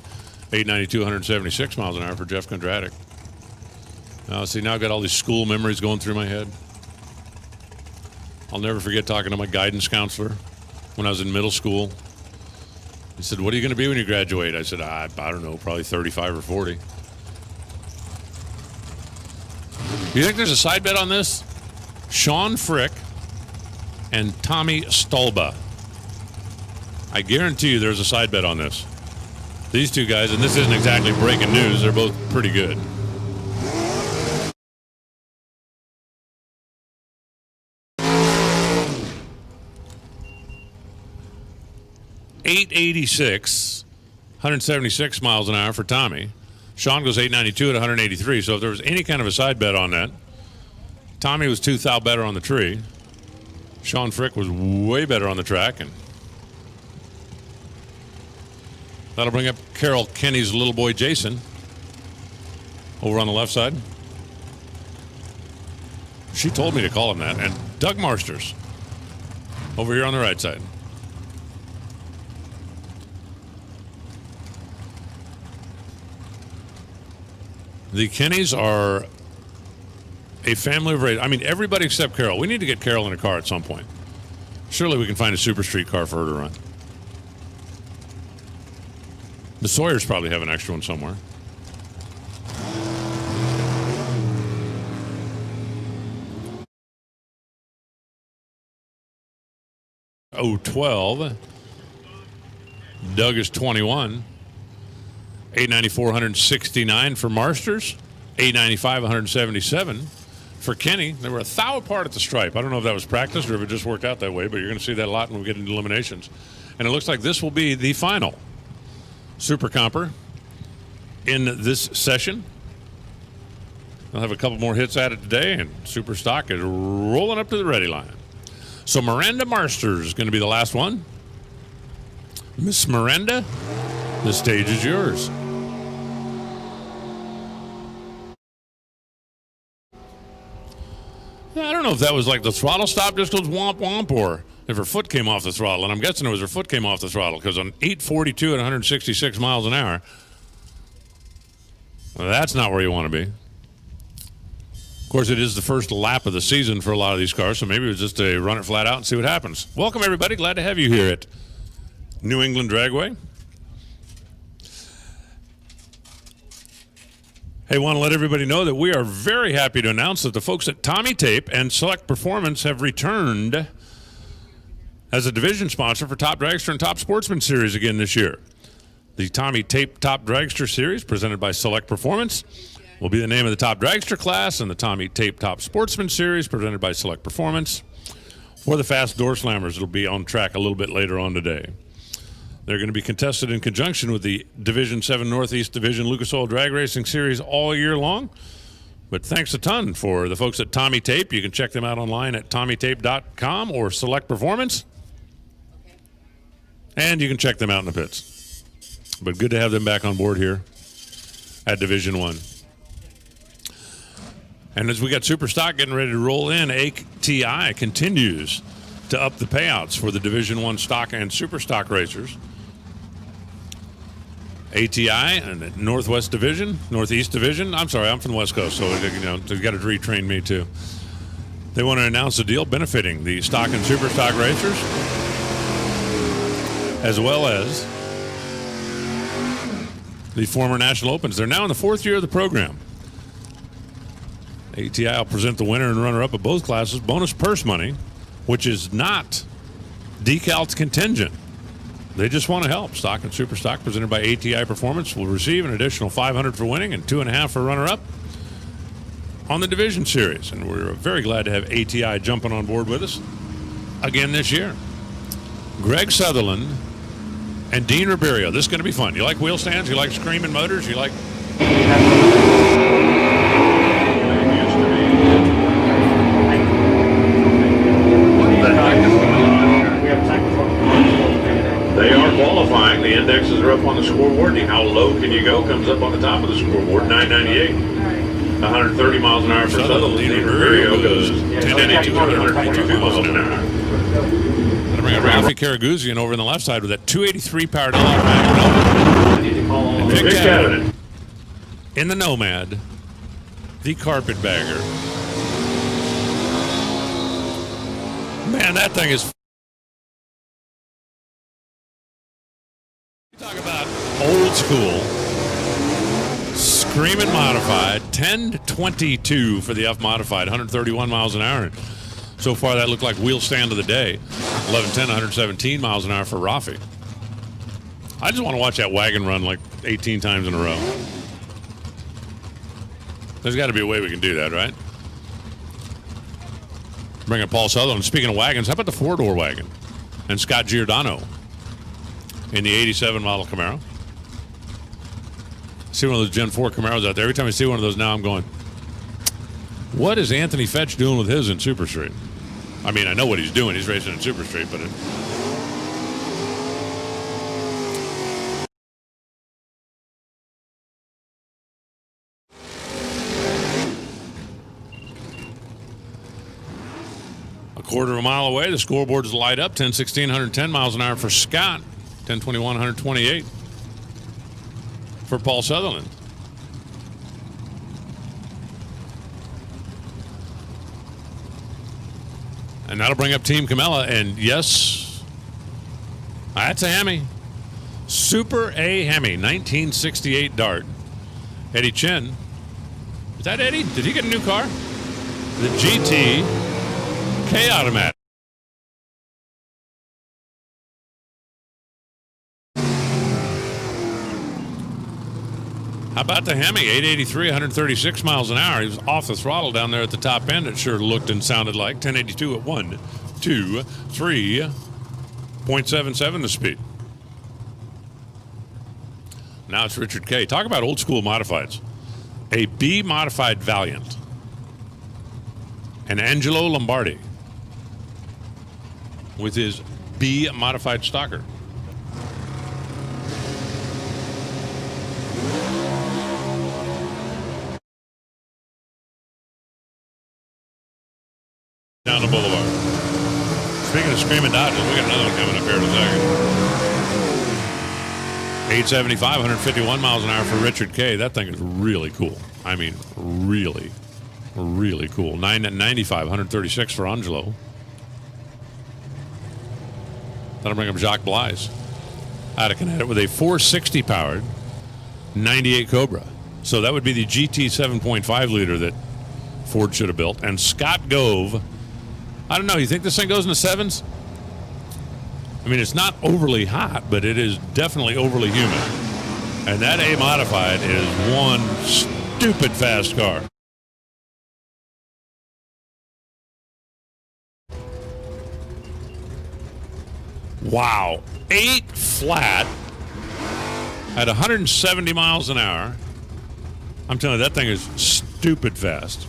892, 176 miles an hour for Jeff Kondratik. See, now I've got all these school memories going through my head. I'll never forget talking to my guidance counselor when I was in middle school. He said, what are you going to be when you graduate? I said, I don't know, probably 35 or 40. You think there's a side bet on this? Sean Frick and Tommy Stolba. I guarantee you there's a side bet on this. These two guys, and this isn't exactly breaking news, they're both pretty good. .886, 176 miles an hour for Tommy. Sean goes 892 at 183. So if there was any kind of a side bet on that, Tommy was 2 thou better on the tree. Sean Frick was way better on the track, and that'll bring up Carol Kenny's little boy Jason over on the left side. She told me to call him that. And Doug Marsters over here on the right side. The Kennys are a family of racers. I mean, everybody except Carol. We need to get Carol in a car at some point. Surely we can find a super street car for her to run. The Sawyers probably have an extra one somewhere. Oh, 12. Doug is 21. 894, 169 for Marsters. 895, 177 for Kenny. They were a thou apart at the stripe. I don't know if that was practiced or if it just worked out that way, but you're going to see that a lot when we get into eliminations. And it looks like this will be the final Super Comper in this session. I'll have a couple more hits at it today, and Super Stock is rolling up to the ready line. So Miranda Marsters is going to be the last one. Miss Miranda, the stage is yours. I don't know if that was like the throttle stop just goes womp womp, or if her foot came off the throttle, and I'm guessing it was her foot came off the throttle, because on 842 at 166 miles an hour, well, that's not where you want to be. Of course, it is the first lap of the season for a lot of these cars, so maybe it was just a run it flat out and see what happens. Welcome, everybody. Glad to have you here at New England Dragway. Hey, want to let everybody know that we are very happy to announce that the folks at Tommy Tape and Select Performance have returned as a division sponsor for Top Dragster and Top Sportsman Series again this year. The Tommy Tape Top Dragster Series, presented by Select Performance, will be the name of the Top Dragster class, and the Tommy Tape Top Sportsman Series, presented by Select Performance, or the Fast Door Slammers. It'll be on track a little bit later on today. They're going to be contested in conjunction with the Division 7 Northeast Division Lucas Oil Drag Racing Series all year long. But thanks a ton for the folks at Tommy Tape. You can check them out online at TommyTape.com or Select Performance. And you can check them out in the pits. But good to have them back on board here at Division 1. And as we got Super Stock getting ready to roll in, ATI continues to up the payouts for the Division 1 stock and Super Stock racers. ATI and the Northwest Division, Northeast Division. I'm sorry, I'm from the West Coast, so they've got to retrain me too. They want to announce a deal benefiting the stock and Super Stock racers, as well as the former National Opens. They're now in the 4th year of the program. ATI will present the winner and runner-up of both classes bonus purse money, which is not decal contingent. They just want to help. Stock and Super Stock, presented by ATI Performance, will receive an additional $500 for winning and $2.5 for runner-up on the Division Series. And we're very glad to have ATI jumping on board with us again this year. Greg Sutherland and Dean Ribeiro. This is going to be fun. You like wheel stands? You like screaming motors? You like... They are qualifying. The indexes are up on the scoreboard. How low can you go comes up on the top of the scoreboard. 998. 130 miles an hour for Sutherland. Dean Ribeiro goes 1092, 122 miles an hour. Gonna bring a Ralphie Karaguzian over on the left side with that 283 powered automatic Nomad. Big cabinet. In the Nomad, the carpetbagger. Man, that thing is... Talk about old school, screaming modified, 1022 for the F modified, 131 miles an hour. So far, that looked like wheel stand of the day. 1110, 117 miles an hour for Rafi. I just want to watch that wagon run like 18 times in a row. There's got to be a way we can do that, right? Bring up Paul Sutherland. Speaking of wagons, how about the four-door wagon? And Scott Giordano in the 87 model Camaro. See one of those Gen 4 Camaros out there. Every time I see one of those now, I'm going, what is Anthony Fetch doing with his in Super Street? I mean, I know what he's doing. He's racing in Super Street, but a quarter of a mile away, the scoreboards light up. 1016, 110 miles an hour for Scott. 1021, 128 for Paul Sutherland. And that'll bring up Team Camella. And yes, that's a Hemi. Super A Hemi, 1968 Dart. Eddie Chen. Is that Eddie? Did he get a new car? The GT K Automatic. How about the Hemi? 883, 136 miles an hour. He was off the throttle down there at the top end. It sure looked and sounded like 1082 at 1, 2, 3.77 the speed. Now it's Richard K. Talk about old school modifieds. A B modified Valiant. And Angelo Lombardi with his B modified Stalker. Down the boulevard. Speaking of screaming Dodges, we got another one coming up here in a second. 875, 151 miles an hour for Richard K. That thing is really cool. I mean, really, really cool. 995, 136 for Angelo. That'll bring up Jacques Blaise out of Connecticut with a 460 powered 98 Cobra. So that would be the GT 7.5 liter that Ford should have built. And Scott Gove, I don't know, you think this thing goes in the sevens? I mean, it's not overly hot, but it is definitely overly humid. And that A modified is one stupid fast car. Wow. 8 flat at 170 miles an hour. I'm telling you, that thing is stupid fast.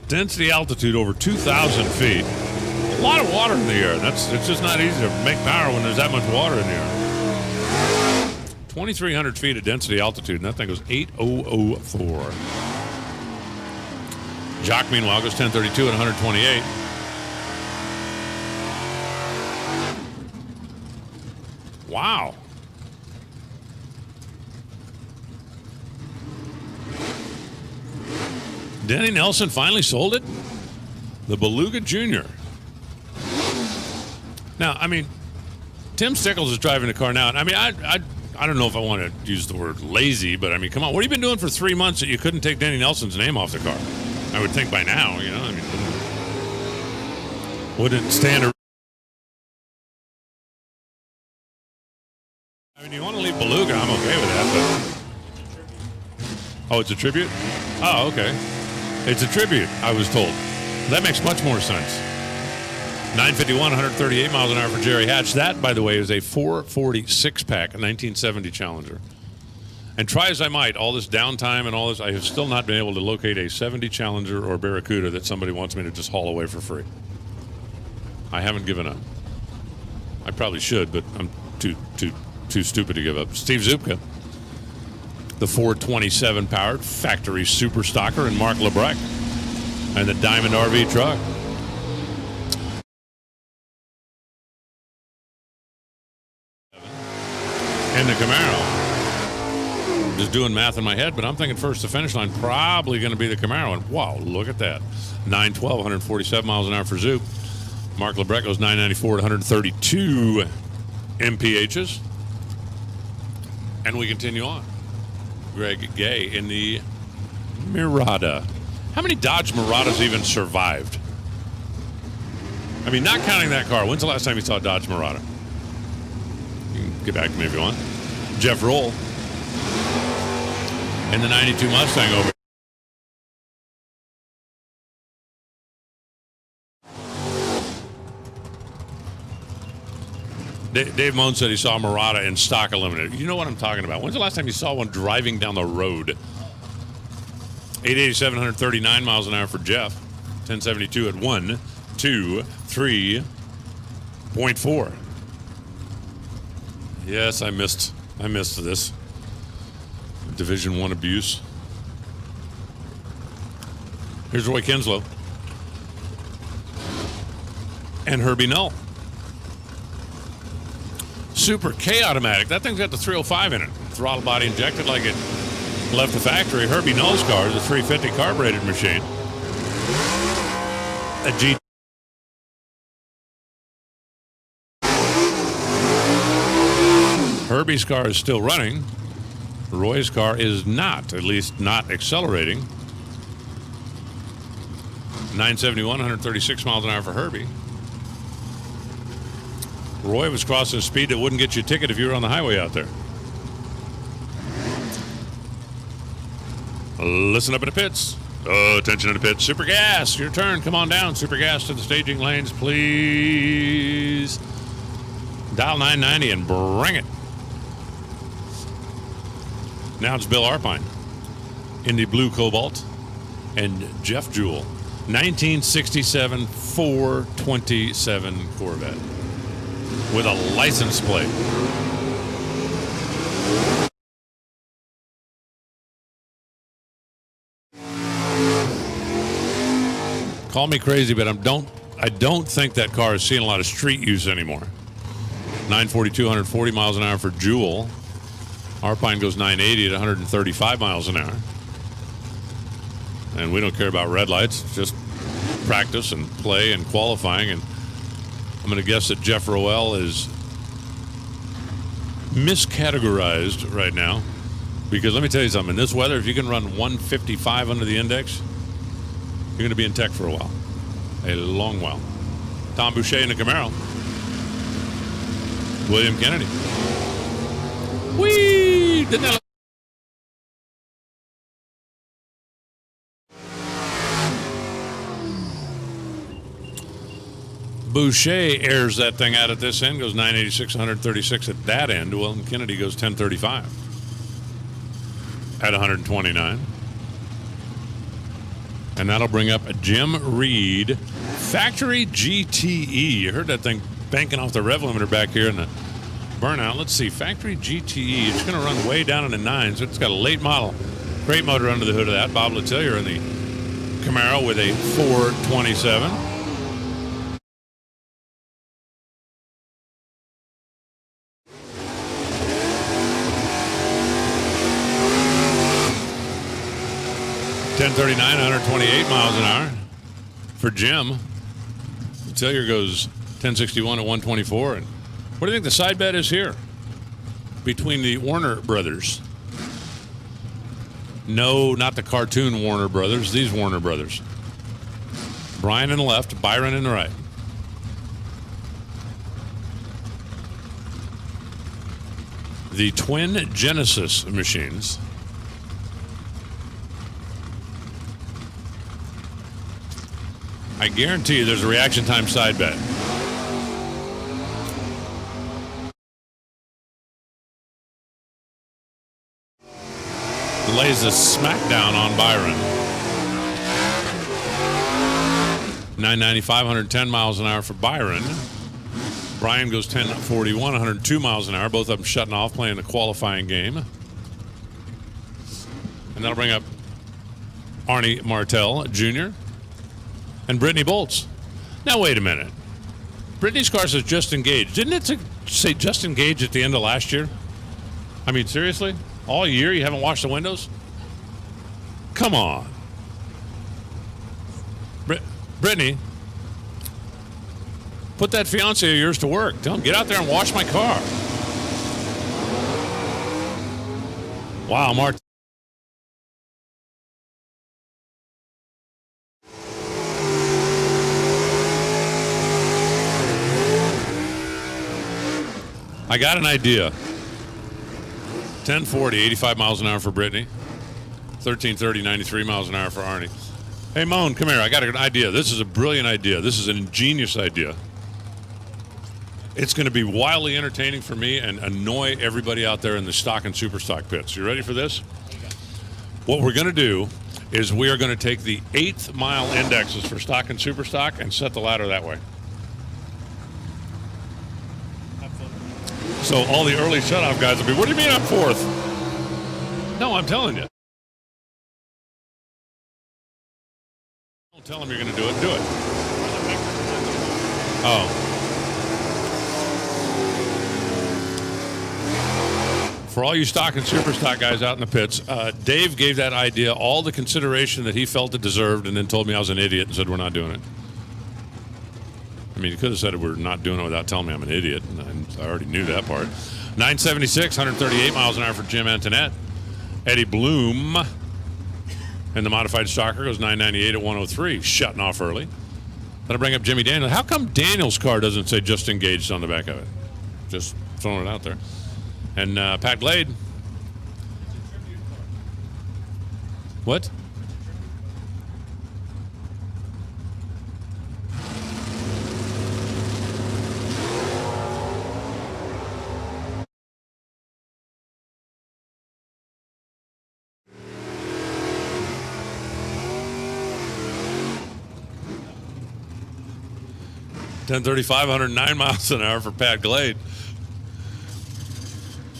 Density altitude over 2,000 feet. A lot of water in the air. It's just not easy to make power when there's that much water in the air. 2,300 feet of density altitude, and that thing goes 8,004. Jock, meanwhile, goes 1032 at 128. Wow. Denny Nelson finally sold it? The Beluga Jr. Now, I mean, Tim Stickles is driving the car now. I mean, I don't know if I want to use the word lazy, but I mean, come on. What have you been doing for 3 months that you couldn't take Denny Nelson's name off the car? I would think by now, you know. I mean, wouldn't stand a... I mean, you want to leave Beluga, I'm okay with that, but... Oh, it's a tribute? Oh, okay. It's a tribute, I was told. That makes much more sense. 951, 138 miles an hour for Jerry Hatch. That, by the way, is a 446 pack, a 1970 Challenger. And try as I might, all this downtime and all this, I have still not been able to locate a 70 Challenger or Barracuda that somebody wants me to just haul away for free. I haven't given up. I probably should, but I'm too stupid to give up. Steve Zupka, the 427 powered factory super stocker, and Mark Lebrecht, and the Diamond RV truck. And the Camaro. Just doing math in my head, but I'm thinking first to finish line probably going to be the Camaro. And wow, look at that. 912, 147 miles an hour for Zoop. Mark Lebrecht goes 994 to 132 MPHs. And we continue on. Greg Gay in the Mirada. How many Dodge Miradas even survived? I mean, not counting that car. When's the last time you saw a Dodge Mirada? You can get back to me if you want. Jeff Roll in the 92 Mustang over. Dave Moan said he saw a Mirada in stock eliminated. You know what I'm talking about. When's the last time you saw one driving down the road? 887, 139 miles an hour for Jeff. 1072 at 1, 2, 3.4. Yes, I missed this. Division 1 abuse. Here's Roy Kinslow. And Herbie Null. Super K automatic. That thing's got the 305 in it. Throttle body injected like it left the factory. Herbie Null's car is a 350 carbureted machine. A G. Herbie's car is still running. Roy's car is not, at least not accelerating. 971, 136 miles an hour for Herbie. Roy was crossing a speed that wouldn't get you a ticket if you were on the highway out there. Listen up in the pits. Oh, attention in the pits. Super Gas, your turn. Come on down. Super Gas to the staging lanes, please. Dial 990 and bring it. Now it's Bill Arpine in the blue Cobalt and Jeff Jewell. 1967 427 Corvette with a license plate. Call me crazy, but I don't think that car is seeing a lot of street use anymore. 942, 140 miles an hour for Jewel. Arpine goes 980 at 135 miles an hour. And we don't care about red lights, just practice and play and qualifying. And I'm going to guess that Jeff Rowell is miscategorized right now. Because let me tell you something, in this weather, if you can run 155 under the index, you're going to be in tech for a while. A long while. Tom Boucher in the Camaro. William Kennedy. Whee! Didn't that Boucher airs that thing out at this end, goes 986, 136 at that end. William Kennedy goes 1035 at 129. And that'll bring up a Jim Reed Factory GTE. You heard that thing banking off the rev limiter back here in the burnout. Let's see, Factory GTE. It's going to run way down in the nines. It's got a late model crate motor under the hood of that. Bob Letellier in the Camaro with a 427. .139, 128 miles an hour for Jim. Letellier goes 1061 at 124. And what do you think the side bet is here between the Warner brothers? No, not the cartoon Warner brothers. These Warner brothers. Brian in the left, Byron in the right. The twin Genesis machines. I guarantee you there's a reaction time side bet. Lays a smackdown on Byron. 995, 110 miles an hour for Byron. Brian goes 1041, 102 miles an hour. Both of them shutting off, playing a qualifying game. And that'll bring up Arnie Martell Jr. and Brittany Bolts. Now, wait a minute. Brittany's car says just engaged. Didn't it say just engaged at the end of last year? I mean, seriously? All year you haven't washed the windows? Come on. Brittany, put that fiance of yours to work. Tell him, get out there and wash my car. Wow, Mark. I got an idea. 1040, 85 miles an hour for Brittany. 1330, 93 miles an hour for Arnie. Hey, Moan, come here. I got an idea. This is a brilliant idea. This is an ingenious idea. It's going to be wildly entertaining for me and annoy everybody out there in the stock and super stock pits. You ready for this? What we're going to do is we are going to take the 8th mile indexes for stock and super stock and set the ladder that way. So all the early shutoff guys will be, what do you mean I'm 4th? No, I'm telling you. Don't tell them you're going to do it. Do it. Oh. For all you stock and super stock guys out in the pits, Dave gave that idea all the consideration that he felt it deserved and then told me I was an idiot and said we're not doing it. I mean, he could have said we're not doing it without telling me I'm an idiot, and I already knew that part. 976, 138 miles an hour for Jim Antoinette. Eddie Bloom in the modified stalker goes 998 at 103, shutting off early. That'll bring up Jimmy Daniels. How come Daniels' car doesn't say just engaged on the back of it? Just throwing it out there. And Pat Glade. What? .135, 109 miles an hour for Pat Glade.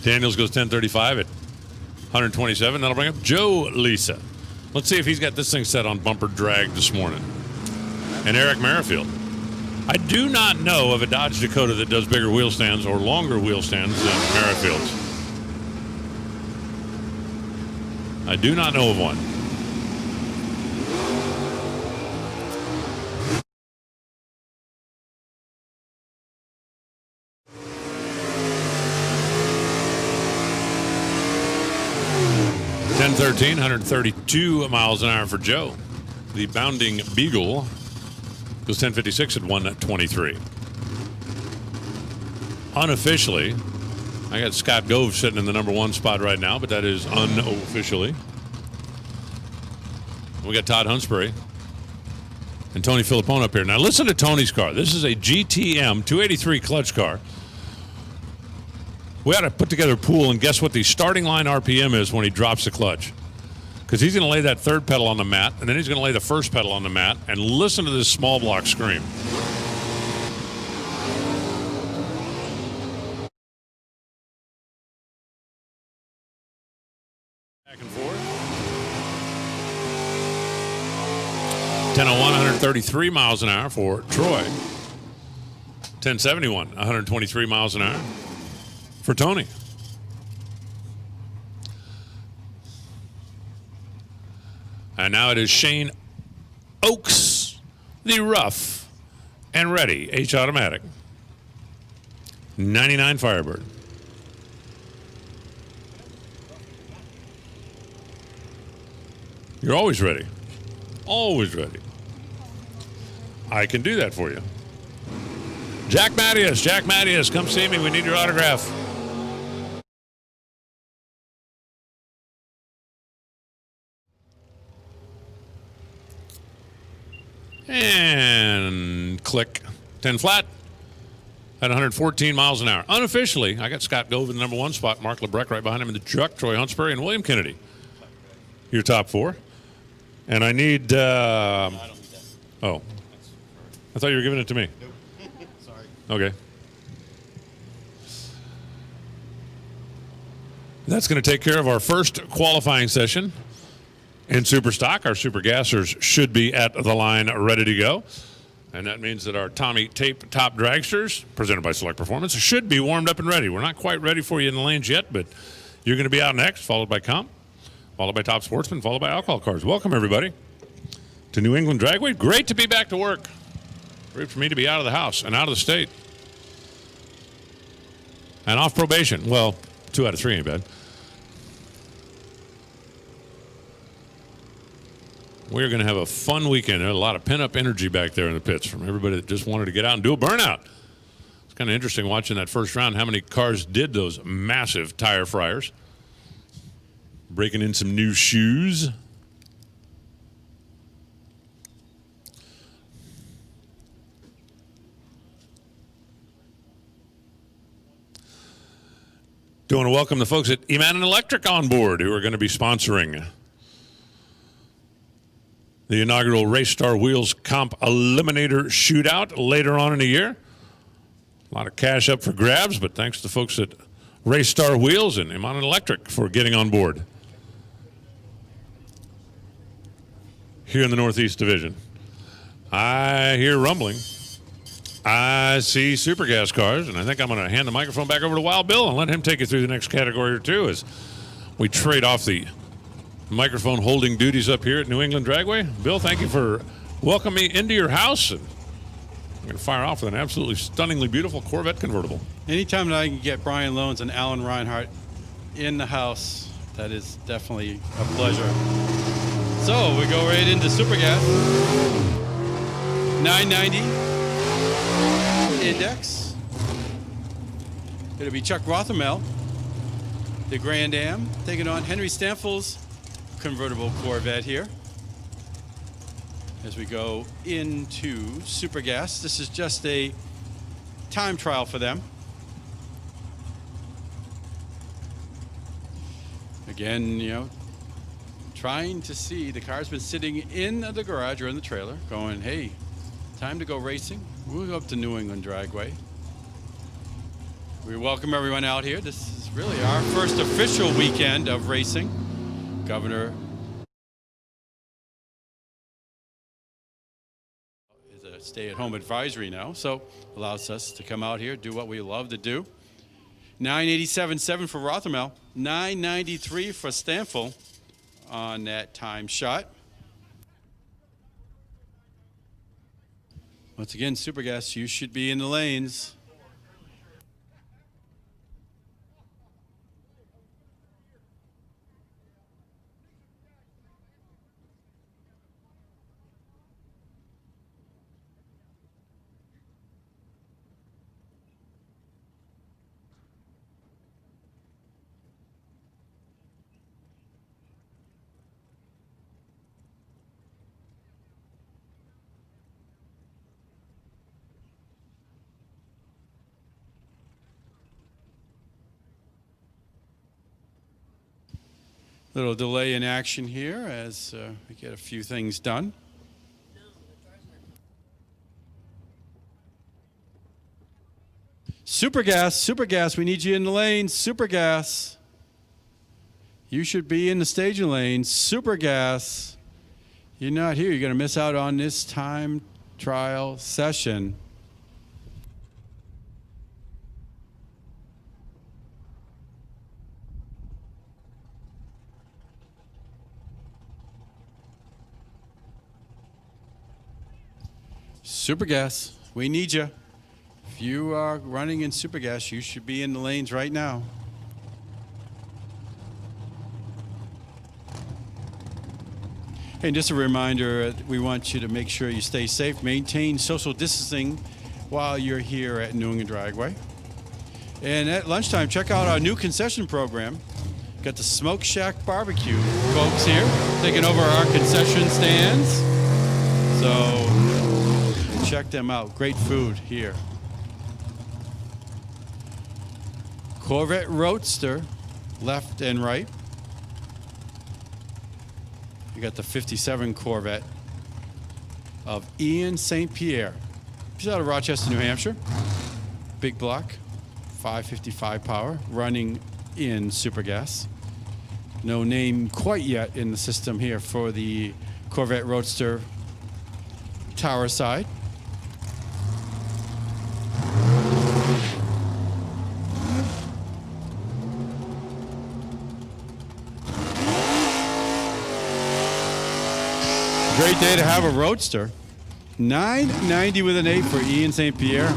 Daniels goes 1035 at 127. That'll bring up Joe Lisa. Let's see if he's got this thing set on bumper drag this morning. And Eric Merrifield. I do not know of a Dodge Dakota that does bigger wheel stands or longer wheel stands than Merrifield's. I do not know of one. .13, 132 miles an hour for Joe. The Bounding Beagle goes 1056 at 123. Unofficially, I got Scott Gove sitting in the number 1 spot right now, but that is unofficially. We got Todd Hunsbury and Tony Filippone up here. Now listen to Tony's car. This is a GTM 283 clutch car. We ought to put together a pool and guess what the starting line RPM is when he drops the clutch. Because he's going to lay that third pedal on the mat, and then he's going to lay the first pedal on the mat, and listen to this small block scream. Back and forth. 10:01, 133 miles an hour for Troy. 10:71, 123 miles an hour for Tony. And now it is Shane Oakes, the rough and ready H automatic 99 Firebird. You're always ready. Always ready. I can do that for you. Jack Mattias, come see me. We need your autograph. And click. 10 flat at 114 miles an hour. Unofficially, I got Scott Gove in the number 1 spot, Mark Lebrecht right behind him in the truck, Troy Hunsbury, and William Kennedy. Your top 4. And I need... oh. I thought you were giving it to me. Nope. Sorry. Okay. That's going to take care of our first qualifying session in Super Stock. Our Super Gassers should be at the line ready to go. And that means that our Tommy Tape Top Dragsters, presented by Select Performance, should be warmed up and ready. We're not quite ready for you in the lanes yet, but you're going to be out next, followed by Comp, followed by Top Sportsman, followed by Alcohol Cars. Welcome, everybody, to New England Dragway. Great to be back to work. Great for me to be out of the house and out of the state. And off probation. Well, 2 out of 3 ain't bad. We're going to have a fun weekend. There's a lot of pent-up energy back there in the pits from everybody that just wanted to get out and do a burnout. It's kind of interesting watching that first round, how many cars did those massive tire fryers. Breaking in some new shoes. Do want to welcome the folks at Eman Electric on board who are going to be sponsoring the inaugural Race Star Wheels Comp Eliminator Shootout later on in the year. A lot of cash up for grabs, but thanks to the folks at Race Star Wheels and Eman Electric for getting on board here in the Northeast Division. I hear rumbling. I see super gas cars, and I think I'm going to hand the microphone back over to Wild Bill and let him take you through the next category or two as we trade off the microphone holding duties up here at New England Dragway. Bill, thank you for welcoming me into your house. And I'm going to fire off with an absolutely stunningly beautiful Corvette convertible. Anytime that I can get Brian Loans and Alan Reinhart in the house, that is definitely a pleasure. So we go right into Super Gas. 990 index. It'll be Chuck Rothermel, the Grand Am, taking on Henry Stanfield's convertible Corvette here. As we go into Super Gas, this is just a time trial for them. Again, you know, trying to see, the car's been sitting in the garage or in the trailer going, hey, time to go racing. We'll go up to New England Dragway. We welcome everyone out here. This is really our first official weekend of racing. Governor is a stay-at-home advisory now, so allows us to come out here, do what we love to do. 987.7 for Rothermel, 993 for Stanfield on that time shot. Once again, Supergas, you should be in the lanes. Little delay in action here as we get a few things done. Supergas, we need you in the lane. Supergas, you should be in the staging lane. Supergas, you're not here. You're going to miss out on this time trial session. Supergas, we need you. If you are running in Supergas, you should be in the lanes right now. And just a reminder, we want you to make sure you stay safe, maintain social distancing while you're here at New England Dragway. And at lunchtime, check out our new concession program. Got the Smoke Shack Barbecue folks here taking over our concession stands. So check them out. Great food here. Corvette Roadster, left and right. You got the 57 Corvette of Ian St. Pierre. He's out of Rochester, New Hampshire. Big block, 555 power, running in Supergas. No name quite yet in the system here for the Corvette Roadster tower side. Great day to have a Roadster. 990 with an 8 for Ian St. Pierre.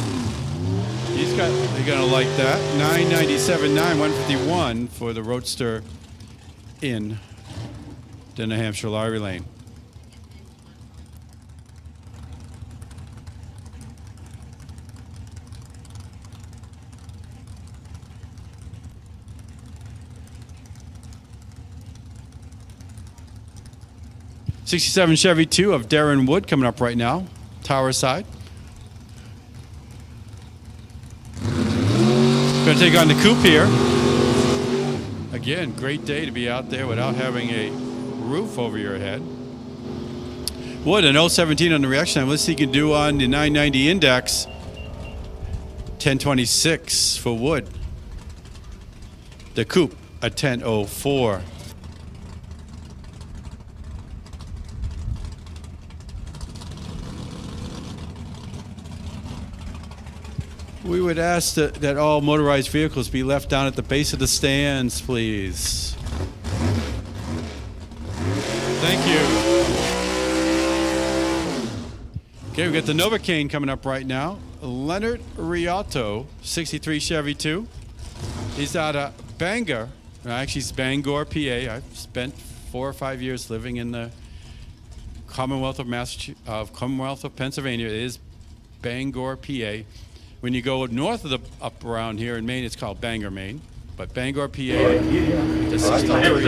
They're gonna like that. 997.9, 151 for the Roadster in the New Hampshire Lottery Lane. '67 Chevy 2 of Darren Wood coming up right now, tower side. Going to take on the coupe here. Again, great day to be out there without having a roof over your head. Wood, an 017 on the reaction time. Let's see what he can do on the 990 index. 1026 for Wood. The coupe, a 1004. We would ask that all motorized vehicles be left down at the base of the stands, please. Thank you. Okay, we got the Novocaine coming up right now. Leonard Rialto, 63 Chevy 2. He's out of Bangor. Actually, he's Bangor, PA. I've spent 4 or 5 years living in the Commonwealth of Pennsylvania. It is Bangor, PA. When you go north of up around here in Maine, it's called Bangor, Maine. But Bangor, PA, the 63.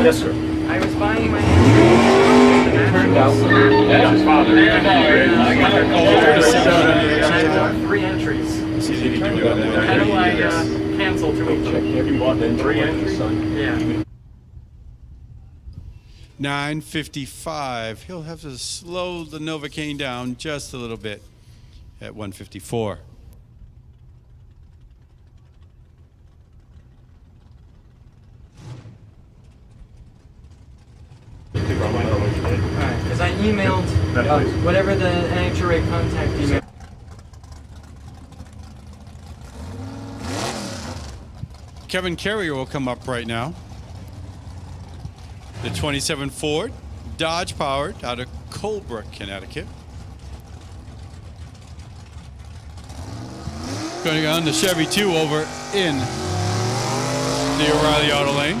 Yes, sir. I was buying my Turned out. That's his father. I bought 3 entries. How do I cancel 2 of them? You bought then 3 entries, son. Yeah. 955. He'll have to slow the Novocaine down just a little bit at 154. Because I emailed whatever the NHRA contact email. Kevin Carrier will come up right now. The 27 Ford, Dodge powered, out of Colebrook, Connecticut. Going on the Chevy 2 over in the O'Reilly Auto Lane.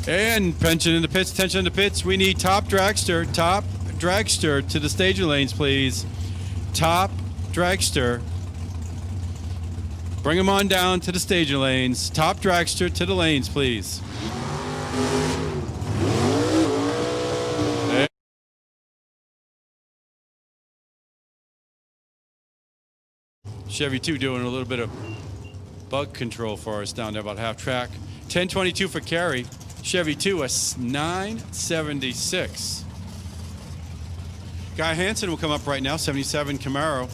And pension in the pits, tension in the pits. We need top dragster to the staging lanes, please. Top dragster. Bring them on down to the staging lanes. Top dragster to the lanes, please. Chevy 2 doing a little bit of bug control for us down there about half track. 1022 for Carey. Chevy 2, a 976. Guy Hansen will come up right now, 77 Camaro,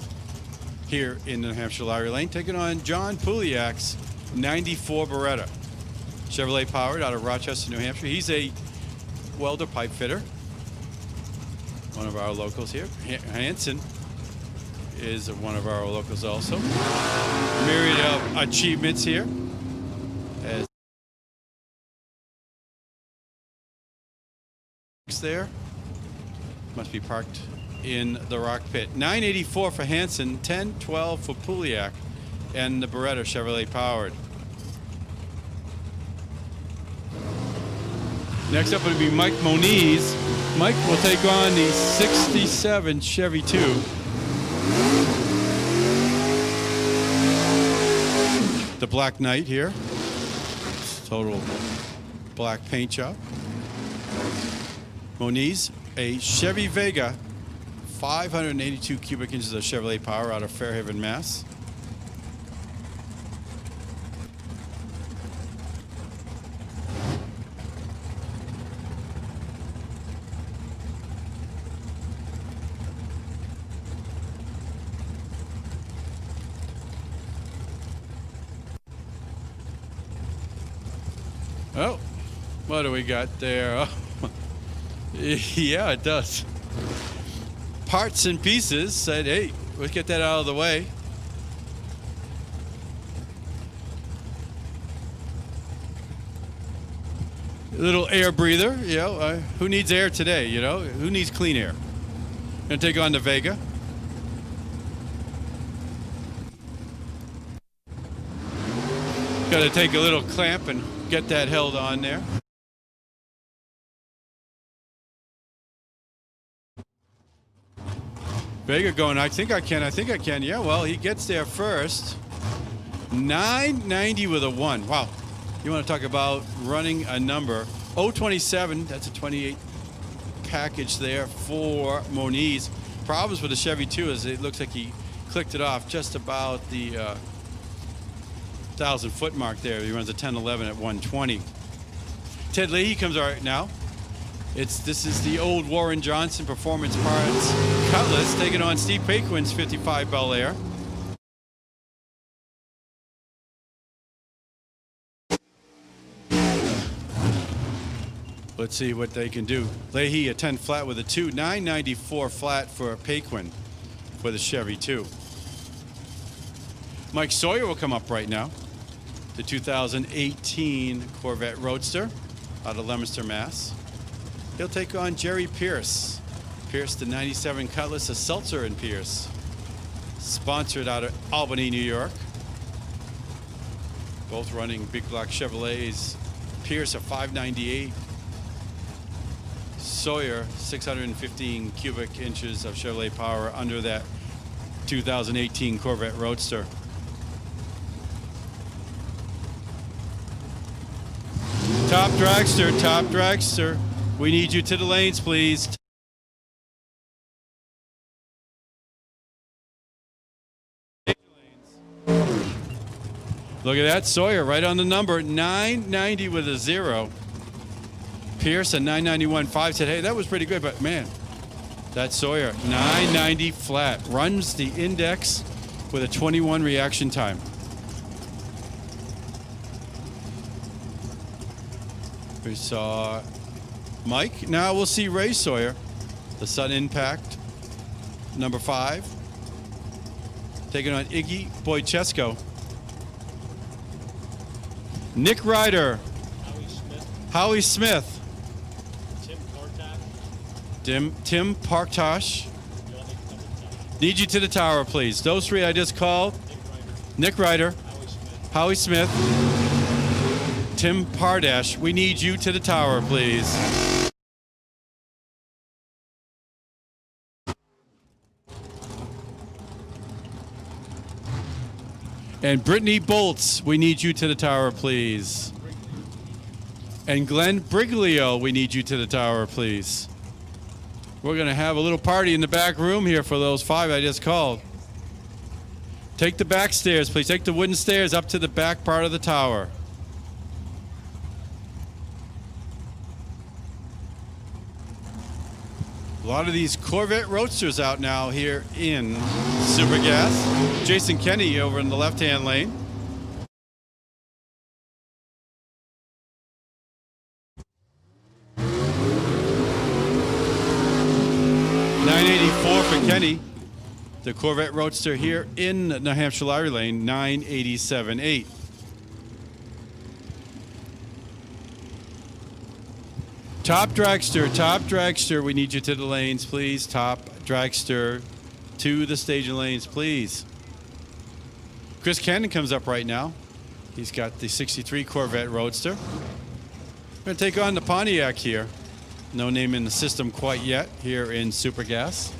here in New Hampshire Lottery Lane, taking on John Puliak's 94 Beretta. Chevrolet powered out of Rochester, New Hampshire. He's a welder pipe fitter, one of our locals here. Hansen is one of our locals also. Myriad of achievements here. As there must be parked in the rock pit. 984 for Hansen, 1012 for Puliak, and the Beretta Chevrolet powered. Next up would be Mike Moniz. Mike will take on the 67 Chevy 2. The Black Knight here. Total black paint job. Moniz, a Chevy Vega, 582 cubic inches of Chevrolet power out of Fairhaven, Mass. Oh, what do we got there? Yeah, it does. Parts and Pieces said, hey, let's get that out of the way. A little air breather, you know, who needs air today, you know? Who needs clean air? Gonna take on the Vega. Gotta take a little clamp and get that held on there. Vega going, I think I can. Yeah, well, he gets there first. 990 with a 1. Wow. You want to talk about running a number. 027, that's a 28 package there for Moniz. Problems with the Chevy 2 is it looks like he clicked it off just about the 1,000-foot mark there. He runs a 1011 at 120. Ted Leahy comes right now. This is the old Warren Johnson Performance Parts Cutlass taking on Steve Paquin's 55 Bel Air. Let's see what they can do. Leahy a 10 flat with a 2, 994 flat for Paquin for the Chevy 2. Mike Sawyer will come up right now. The 2018 Corvette Roadster out of Leominster, Mass. He'll take on Jerry Pierce. Pierce, the 97 Cutlass, a Seltzer and Pierce. Sponsored out of Albany, New York. Both running big block Chevrolets. Pierce, a 598. Sawyer, 615 cubic inches of Chevrolet power under that 2018 Corvette Roadster. Top dragster. We need you to the lanes, please. Look at that, Sawyer right on the number, 990 with a 0. Pierce, a 991.5 said, hey, that was pretty good, but man, that Sawyer, 990 flat, runs the index with a 21 reaction time. We saw Mike. Now we'll see Ray Sawyer, the Sun Impact, number 5, taking on Iggy Boychesko. Nick Ryder. Howie Smith. Tim Parktosh. Need you to the tower, please. Those 3 I just called. Nick Ryder. Howie Smith. Tim Pardash. We need you to the tower, please. And Brittany Bolts, we need you to the tower, please. And Glenn Briglio, we need you to the tower, please. We're going to have a little party in the back room here for those 5 I just called. Take the back stairs, please. Take the wooden stairs up to the back part of the tower. A lot of these Corvette Roadsters out now here in Supergas. Jason Kenny over in the left-hand lane. $984 for Kenny. The Corvette Roadster here in New Hampshire Lottery Lane, $987.8. Top Dragster, we need you to the lanes, please. Top Dragster to the staging lanes, please. Chris Cannon comes up right now. He's got the 63 Corvette Roadster. We're going to take on the Pontiac here. No name in the system quite yet here in Supergas.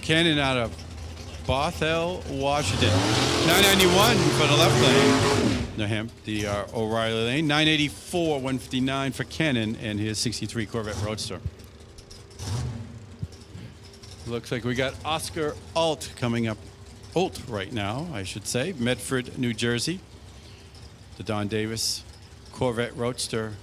Cannon out of Bothell, Washington. 991 for the left lane. The O'Reilly lane. 984, 159 for Cannon and his 63 Corvette Roadster. Looks like we got Oscar Alt coming up. Alt right now, I should say. Medford, New Jersey. The Don Davis Corvette Roadster.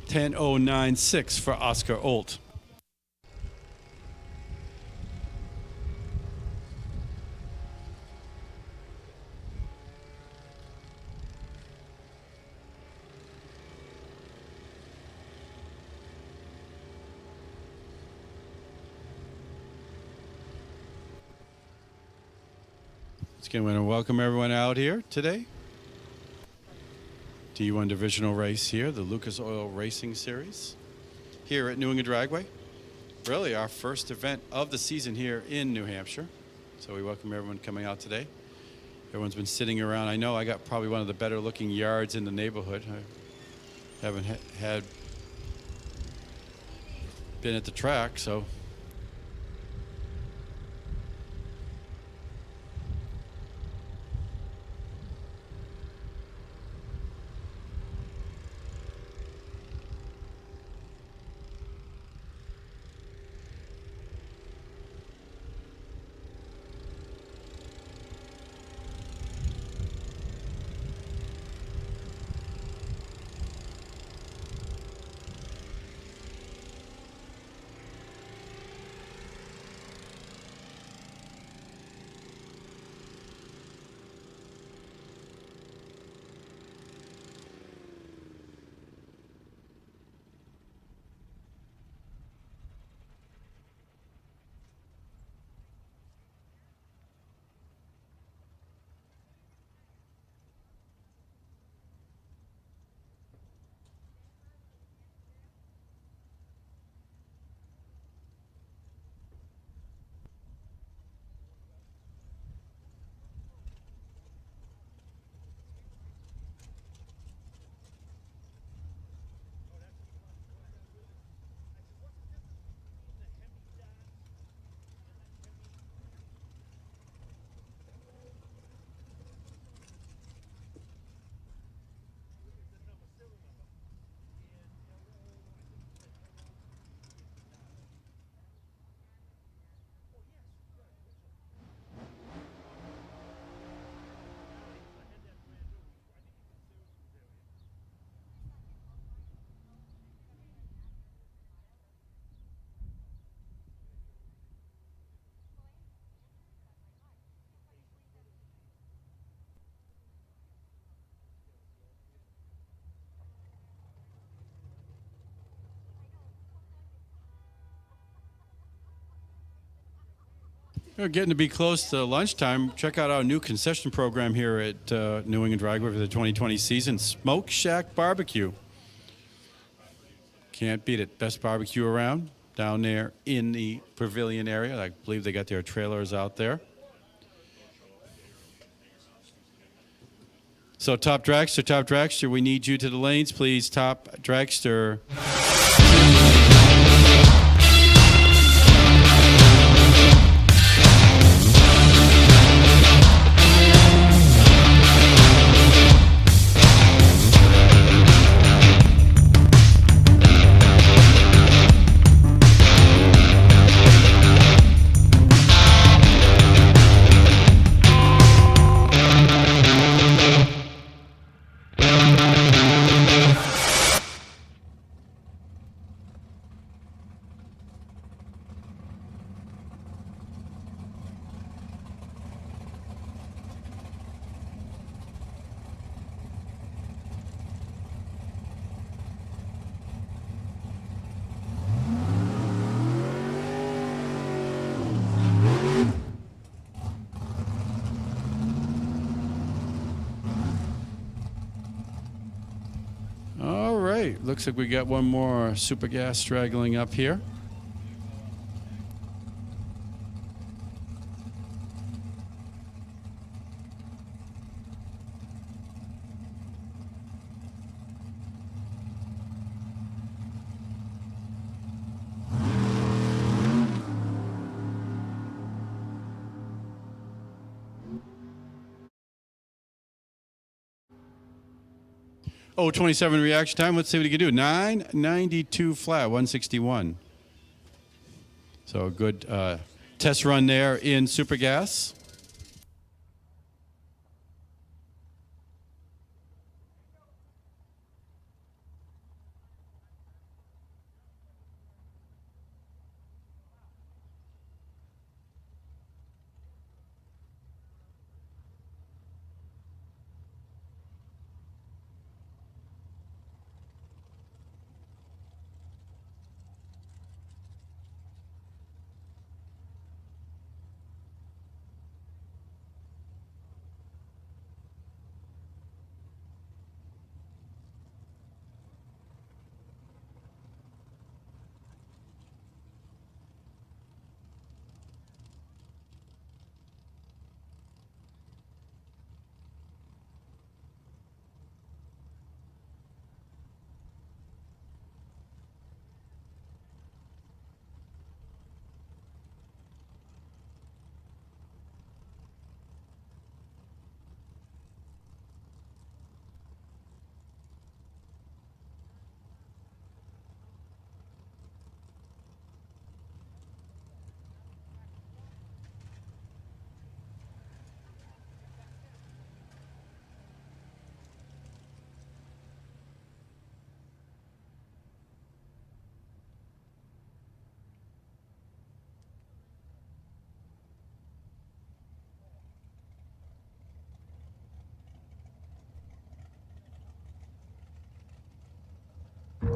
$10,096 for Oscar Alt. Again, we want to welcome everyone out here today. D1 divisional race here, the Lucas Oil Racing Series here at New England Dragway. Really our first event of the season here in New Hampshire. So we welcome everyone coming out today. Everyone's been sitting around. I know I got probably one of the better looking yards in the neighborhood. I haven't had been at the track, so. We're getting to be close to lunchtime. Check out our new concession program here at New England Dragway for the 2020 season, Smoke Shack Barbecue. Can't beat it. Best barbecue around down there in the pavilion area. I believe they got their trailers out there. So Top Dragster, we need you to the lanes, please. Top Dragster. All right, looks like we got one more super gas straggling up here. Oh, 27 reaction time. Let's see what he can do. 992 flat, 161. So a good test run there in super gas.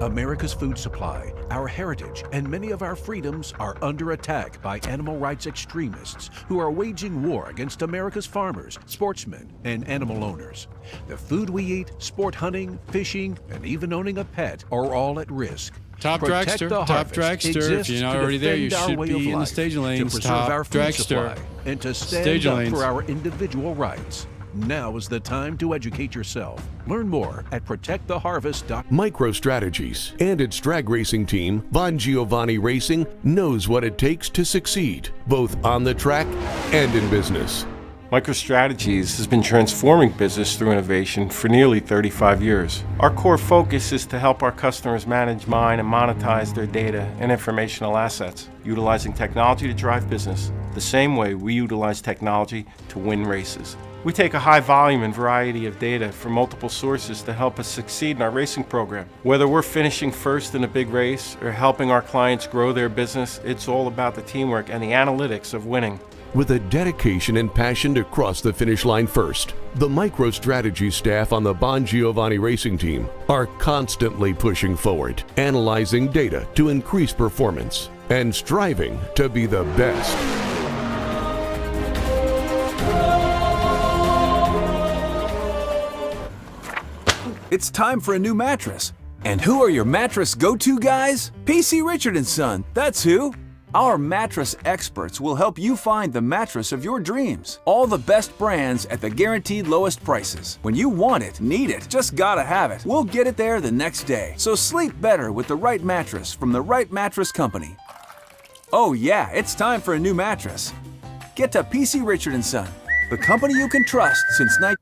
America's food supply, our heritage, and many of our freedoms are under attack by animal rights extremists who are waging war against America's farmers, sportsmen, and animal owners. The food we eat, sport hunting, fishing, and even owning a pet are all at risk. Top Dragster. If you're not already there, you should be in the staging lanes. To preserve our food Dragster. supply and to stand Stage up lanes. for our individual rights. Now is the time to educate yourself. Learn more at protecttheharvest.com. MicroStrategies and its drag racing team, Von Giovanni Racing, knows what it takes to succeed, both on the track and in business. MicroStrategies has been transforming business through innovation for nearly 35 years. Our core focus is to help our customers manage, mine, and monetize their data and informational assets, utilizing technology to drive business the same way we utilize technology to win races. We take a high volume and variety of data from multiple sources to help us succeed in our racing program. Whether we're finishing first in a big race or helping our clients grow their business, it's all about the teamwork and the analytics of winning. With a dedication and passion to cross the finish line first, the MicroStrategy staff on the Bon Giovanni Racing team are constantly pushing forward, analyzing data to increase performance, and striving to be the best. It's time for a new mattress. And who are your mattress go-to guys? PC Richard & Son, that's who. Our mattress experts will help you find the mattress of your dreams. All the best brands at the guaranteed lowest prices. When you want it, need it, just gotta have it, we'll get it there the next day. So sleep better with the right mattress from the right mattress company. Oh yeah, it's time for a new mattress. Get to PC Richard & Son, the company you can trust since 19...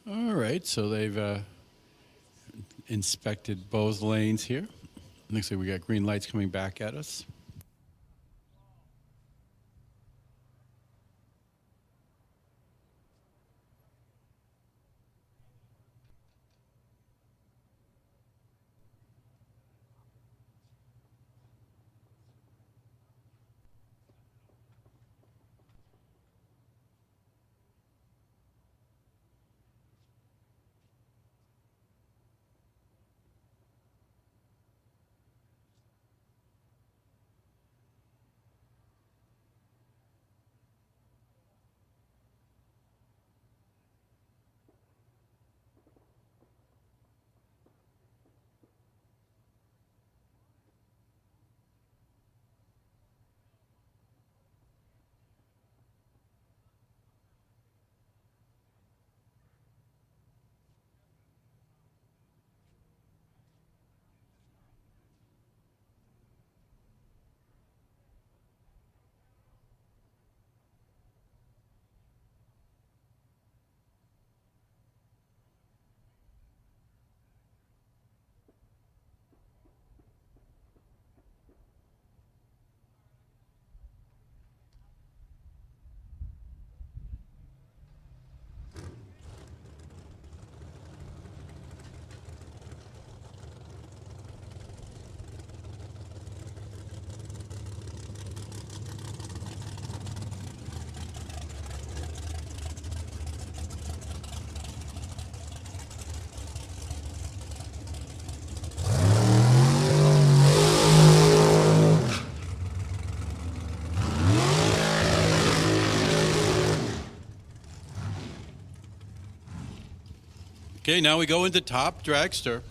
All right, so they've inspected both lanes here. Looks like we got green lights coming back at us. Okay, now we go into top dragster.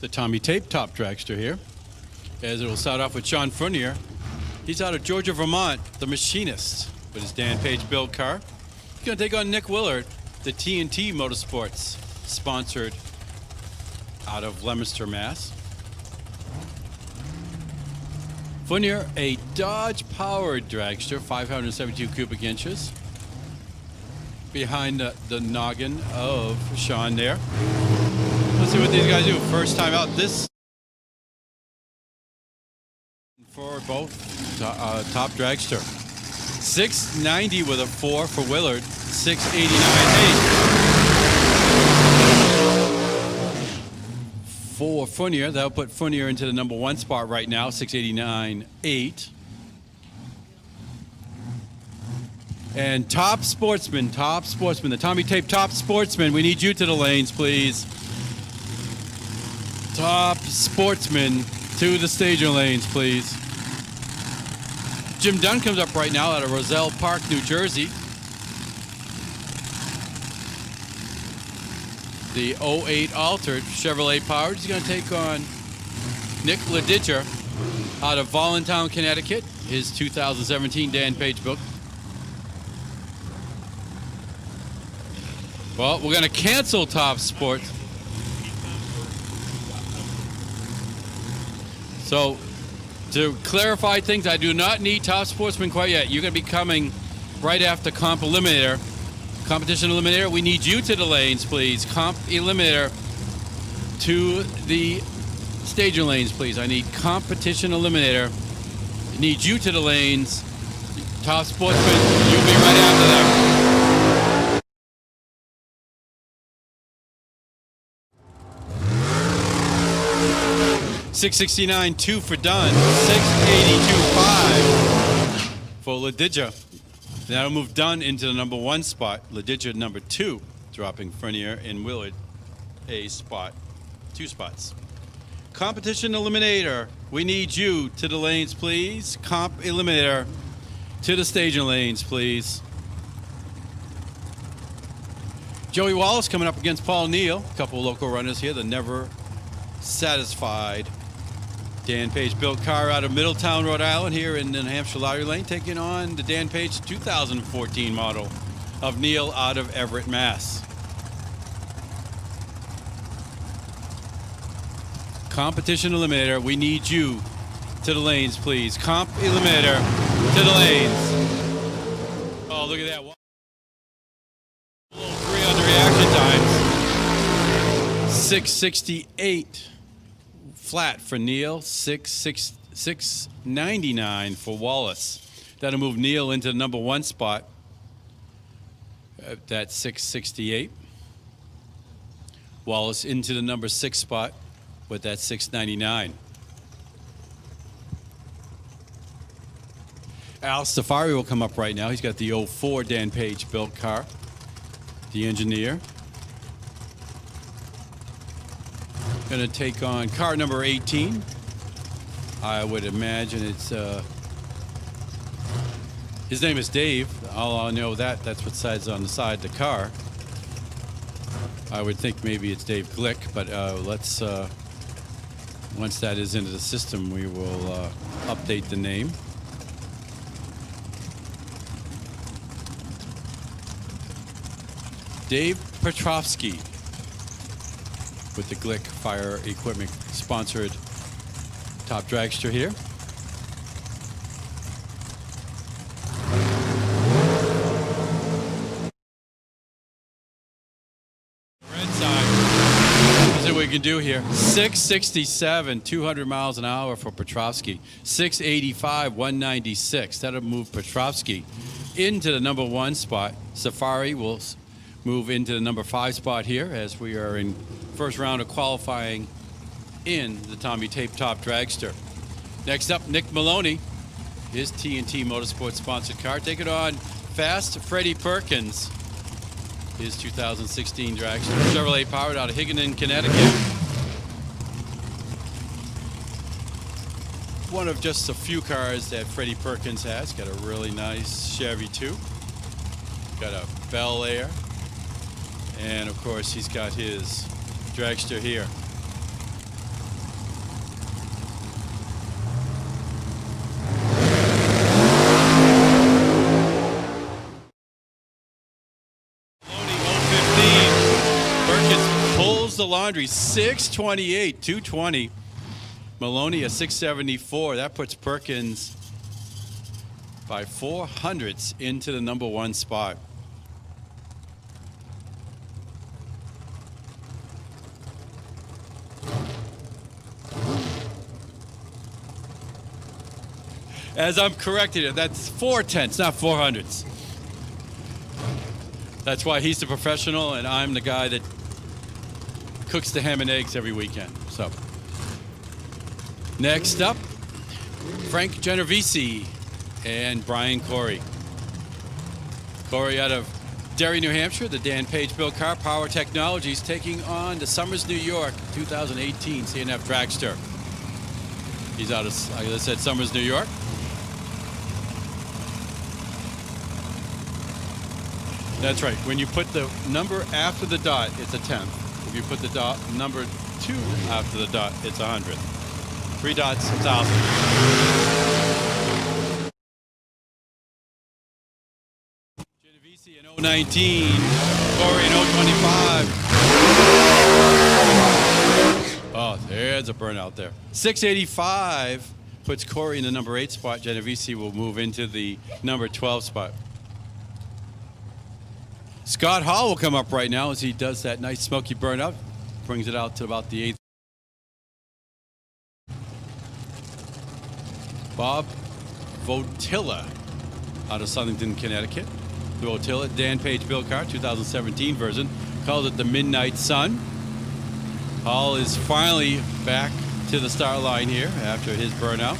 The Tommy Tape top dragster here, as it will start off with Sean Fournier. He's out of Georgia, Vermont, the machinist, with his Dan Page build car. He's going to take on Nick Willard, the TNT Motorsports, sponsored out of Leominster, Mass. Fournier, a Dodge-powered dragster, 572 cubic inches. Behind the noggin of Sean there. Let's see what these guys do. First time out this for both top dragster. 690 with a 4 for Willard. 689.8 for Fournier. That'll put Fournier into the number 1 spot right now. 689.8. And top sportsman, the Tommy Tape top sportsman. We need you to the lanes, please. Top sportsman to the staging lanes, please. Jim Dunn comes up right now out of Roselle Park, New Jersey. The 08 Altered Chevrolet powered. He's going to take on Nick LODRS out of Voluntown, Connecticut. His 2017 Dan Page book. Well, we're going to cancel top sports. So, to clarify things, I do not need top sportsman quite yet. You're going to be coming right after comp eliminator. Competition eliminator, we need you to the lanes, please. Comp eliminator to the staging lanes, please. I need competition eliminator. I need you to the lanes. Top sportsman, you'll be right after them. 669, 2 for Dunn. 682.5 for LODRS. That'll move Dunn into the number 1 spot. LODRS number 2, dropping Fournier and Willard a spot, 2 spots. Competition eliminator. We need you to the lanes, please. Comp eliminator to the staging lanes, please. Joey Wallace coming up against Paul Neal. A couple of local runners here. The Never Satisfied Dan Page built car out of Middletown, Rhode Island, here in New Hampshire Lottery Lane, taking on the Dan Page 2014 model of Neal out of Everett, Mass. Competition eliminator, we need you to the lanes, please. Comp eliminator to the lanes. Oh, look at that. 3 on the reaction times. 668 flat for Neal. 699 for Wallace. That'll move Neal into the number 1 spot. That's 668. Wallace into the number 6 spot with that 699. Al Stafari will come up right now. He's got the 04 Dan Page built car. The engineer. Going to take on car number 18. I would imagine it's his name is Dave. All I know that's what side's on the side of the car. I would think maybe it's Dave Glick, but let's once that is into the system, we will update the name. Dave Petrovsky with the Glick Fire Equipment sponsored top dragster here. Red side. Let's see what we can do here. 667, 200 miles an hour for Petrovsky. 685, 196. That'll move Petrovsky into the number 1 spot. Safari will move into the number 5 spot here as we are in first round of qualifying in the Tommy Tape Top Dragster. Next up, Nick Maloney, his TNT Motorsports sponsored car. Take it on Fast Freddie Perkins, his 2016 dragster. Chevrolet powered out of Higgin, Connecticut. one of just a few cars that Freddie Perkins has. Got a really nice Chevy too. Got a Bel Air. And of course he's got his dragster here. The laundry 628, 220. Maloney a 674. That puts Perkins by 400ths into the number 1 spot. As I'm correcting it, that's 4/10, not 400ths. That's why he's the professional and I'm the guy that cooks the ham and eggs every weekend. So, next up, Frank Genovese and Brian Corey. Corey out of Derry, New Hampshire, the Dan Page built car, Power Technologies, taking on the Summers, New York, 2018 CNF Dragster. He's out of, like I said, Summers, New York. That's right. When you put the number after the dot, it's a 10th. If you put the dot number 2 after the dot, it's 100. 3 dots, 1,000. Genovese in 019, Corey in 025. Oh, there's a burnout there. 685 puts Corey in the number 8 spot. Genovese will move into the number 12 spot. Scott Hall will come up right now as he does that nice smoky burnout. Brings it out to about the 8th. Bob Votilla out of Southington, Connecticut. The Votilla, Dan Page built car, 2017 version. Calls it the Midnight Sun. Hall is finally back to the start line here after his burnout.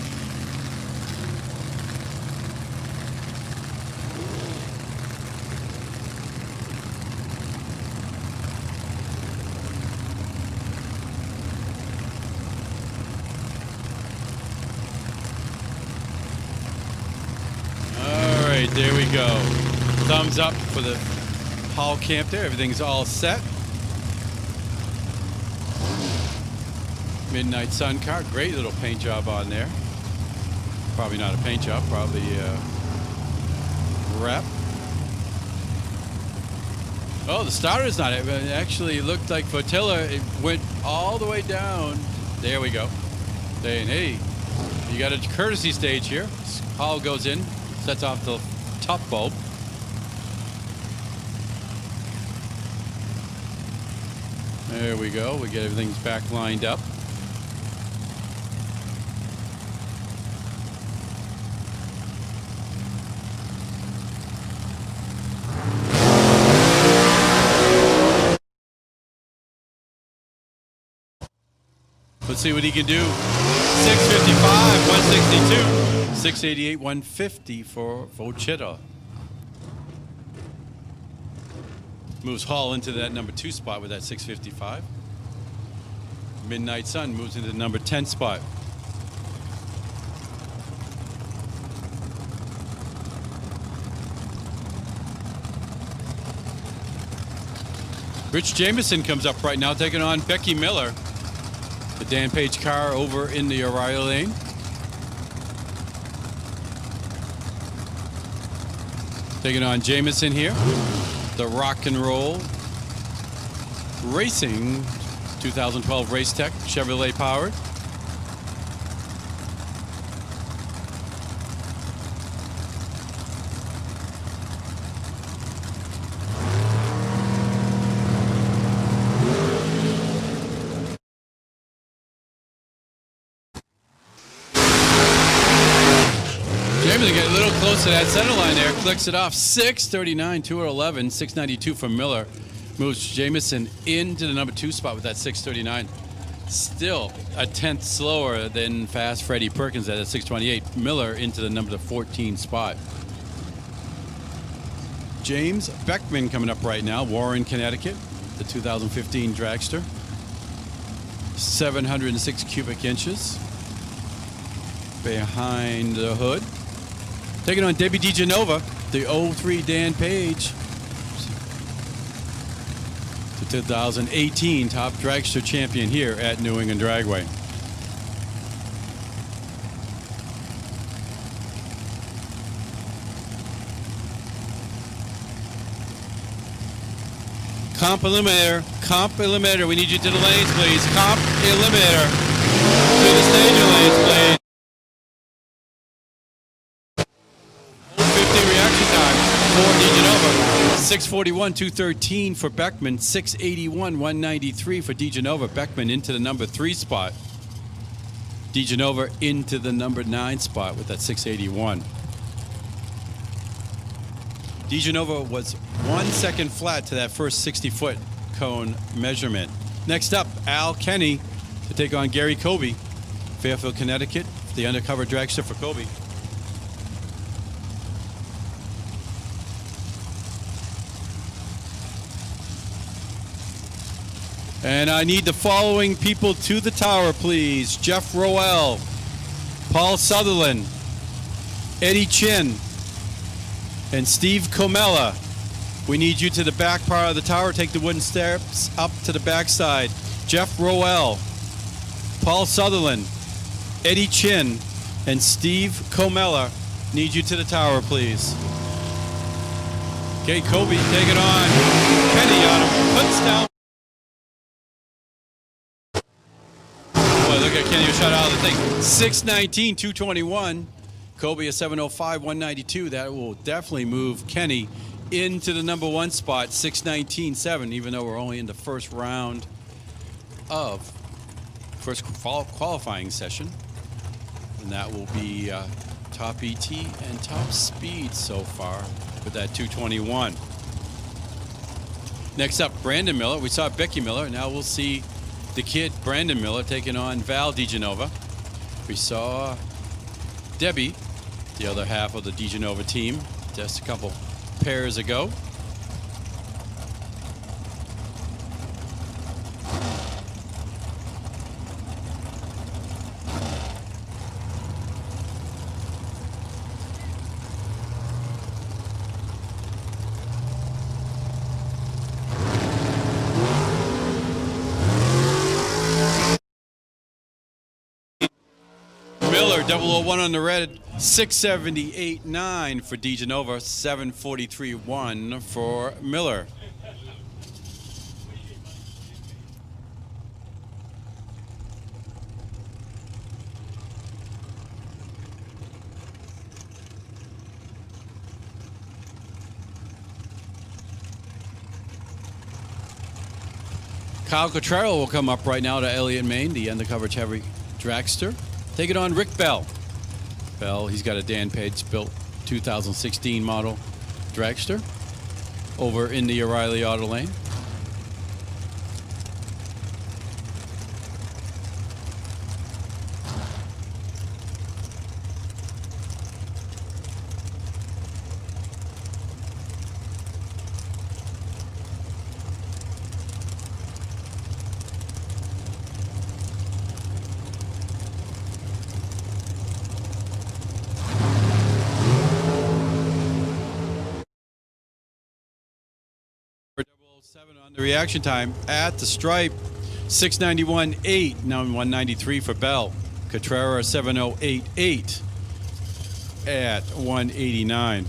There we go. Thumbs up for the Hall camp there. Everything's all set. Midnight Sun car. Great little paint job on there. Probably not a paint job. Probably a wrap. Oh, the starter's not it. It actually looked like Votilla. It went all the way down. There we go. Saying, hey, you got a courtesy stage here. Hall goes in, sets off the top bulb. There we go. We get everything's back lined up. Let's see what he can do. 655, 162. 688, 150 for Votilla. Moves Hall into that number 2 spot with that 655. Midnight Sun moves into the number 10 spot. Rich Jameson comes up right now, taking on Becky Miller. The Dan Page car over in the O'Reilly lane. Taking on Jameson here. The Rock and Roll Racing 2012 Race Tech Chevrolet powered. Jameson get a little close to that center line there. Clicks it off. 639, 211, 692 from Miller. Moves Jameson into the number 2 spot with that 639. Still a 10th slower than fast Freddie Perkins at a 628. Miller into the number 14 spot. James Beckman coming up right now. Warren, Connecticut. The 2015 Dragster. 706 cubic inches. behind the hood. Taking on Debbie DiGenova, the 03 Dan Page. The 2018 top dragster champion here at New England Dragway. Comp eliminator, we need you to the lanes, please. Comp eliminator, to the staging lanes, please. 50 reaction time for DiGenova. 641, 213 for Beckman. 681, 193 for DiGenova. Beckman into the number 3 spot. DiGenova into the number 9 spot with that 681. DiGenova was 1 second flat to that first 60-foot cone measurement. Next up, Al Kenny to take on Gary Kobe. Fairfield, Connecticut, the undercover dragster for Kobe. And I need the following people to the tower, please. Jeff Roel, Paul Sutherland, Eddie Chin, and Steve Comella. We need you to the back part of the tower. Take the wooden steps up to the backside. Jeff Roel, Paul Sutherland, Eddie Chin, and Steve Comella need you to the tower, please. Okay, Kobe, take it on. Kenny on him, puts down. Boy, look at Kenny, shot out of the thing. 619, 221. Kobe a 705, 192. That will definitely move Kenny into the number 1 spot, 619.7, even though we're only in the first round of first qualifying session. And that will be top ET and top speed so far with that 221. Next up, Brandon Miller. We saw Becky Miller. Now we'll see the kid, Brandon Miller, taking on Val DiGenova. We saw Debbie, the other half of the DiGenova team, just a couple pairs ago. Miller, 001 on the red, 678.9 for DiGenova, 743.1 for Miller. Kyle Cotrero will come up right now to Elliott, Maine, the undercover heavy dragster. Take it on Rick Bell. Bell, he's got a Dan Page built 2016 model dragster over in the O'Reilly Auto Lane. On the reaction time at the stripe, 691.8, now 193 for Bell. Cotrera 708.8 at 189.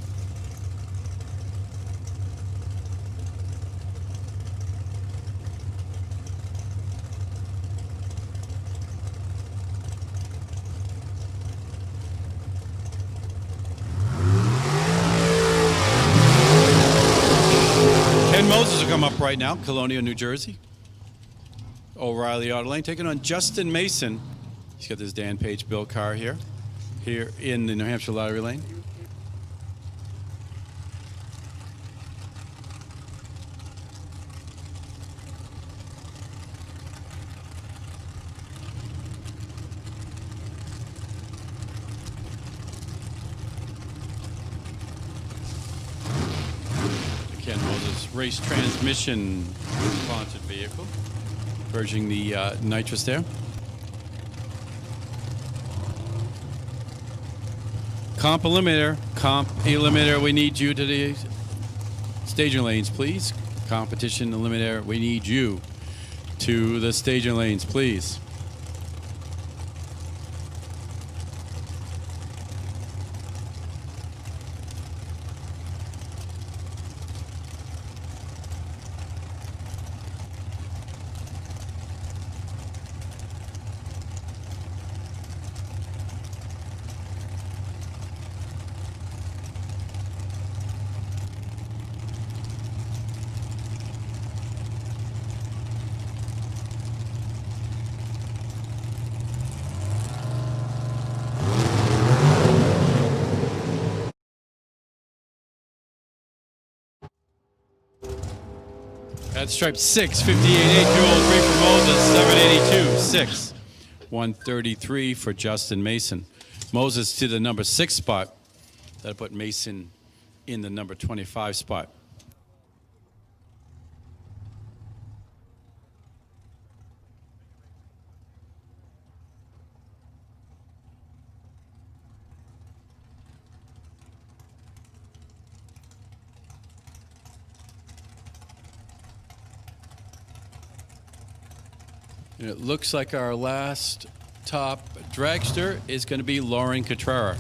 Moses will come up right now, Colonia, New Jersey. O'Reilly Auto Lane taking on Justin Mason. He's got this Dan Page built car here in the New Hampshire Lottery Lane. Ken Moses race transmission sponsored vehicle, purging the nitrous there. Comp eliminator, we need you to the staging lanes, please. Competition eliminator, we need you to the staging lanes, please. At stripe 6, 58.8, Jewel, 3 for Moses, 782, 6. 133 for Justin Mason. Moses to the number 6 spot. That'll put Mason in the number 25 spot. And it looks like our last top dragster is going to be Lauren Cotrara.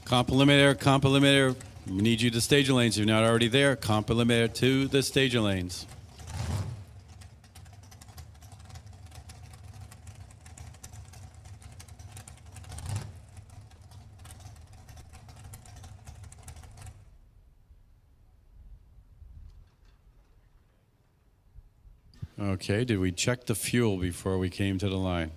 Comp eliminator, we need you to staging lanes if you're not already there. Comp eliminator to the staging lanes. Okay, did we check the fuel before we came to the line?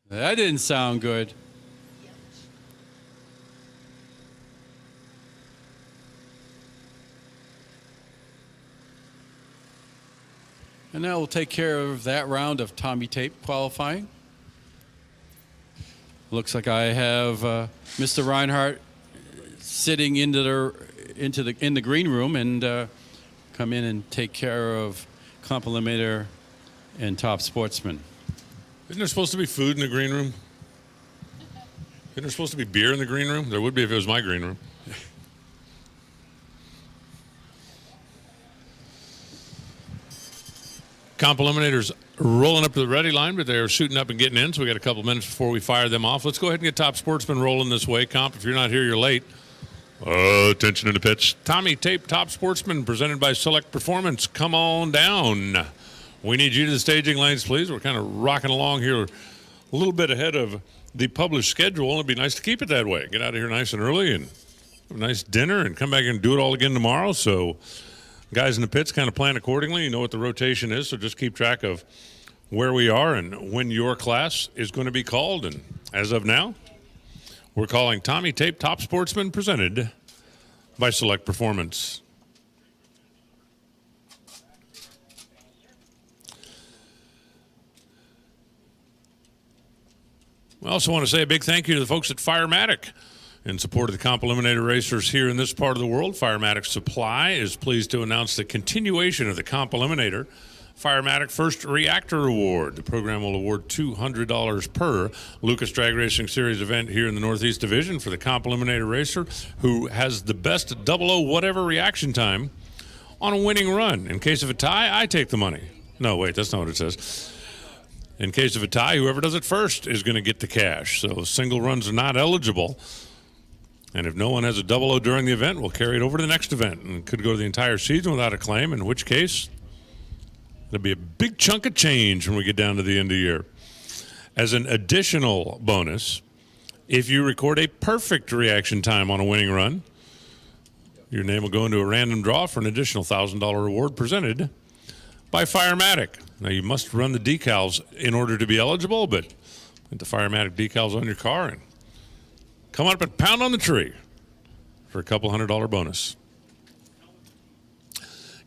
That didn't sound good. And now we'll take care of that round of Tommy tape qualifying. Looks like I have Mr. Reinhardt sitting in the green room and come in and take care of comp eliminator and top sportsman. Isn't there supposed to be food in the green room? Isn't there supposed to be beer in the green room? There would be if it was my green room. Comp eliminators rolling up to the ready line, but they're shooting up and getting in, so we got a couple minutes before we fire them off. Let's go ahead and get top sportsman rolling this way. Comp, if you're not here, you're late. Attention in the pitch. Tommy tape top sportsman presented by Select Performance. Come on down. We need you to the staging lanes, please. We're kind of rocking along here a little bit ahead of the published schedule. It'd be nice to keep it that way. Get out of here nice and early and have a nice dinner and come back and do it all again tomorrow. So guys in the pits kind of plan accordingly. You know what the rotation is, so just keep track of where we are and when your class is going to be called. And as of now, we're calling Tommy Tape Top Sportsman presented by Select Performance. We also want to say a big thank you to the folks at Firematic in support of the Comp Eliminator racers here in this part of the world. Firematic Supply is pleased to announce the continuation of the Comp Eliminator Firematic First Reactor Award. The program will award $200 per Lucas Drag Racing Series event here in the Northeast Division for the comp eliminator racer who has the best 00 whatever reaction time on a winning run. In case of a tie, I take the money. No, wait, that's not what it says. In case of a tie, whoever does it first is going to get the cash. So single runs are not eligible. And if no one has a 00 during the event, we'll carry it over to the next event and could go to the entire season without a claim, in which case it'll be a big chunk of change when we get down to the end of the year. As an additional bonus, if you record a perfect reaction time on a winning run, your name will go into a random draw for an additional $1,000 reward presented by Firematic. Now, you must run the decals in order to be eligible, but get the Firematic decals on your car and come on up and pound on the tree for a couple $100 bonus.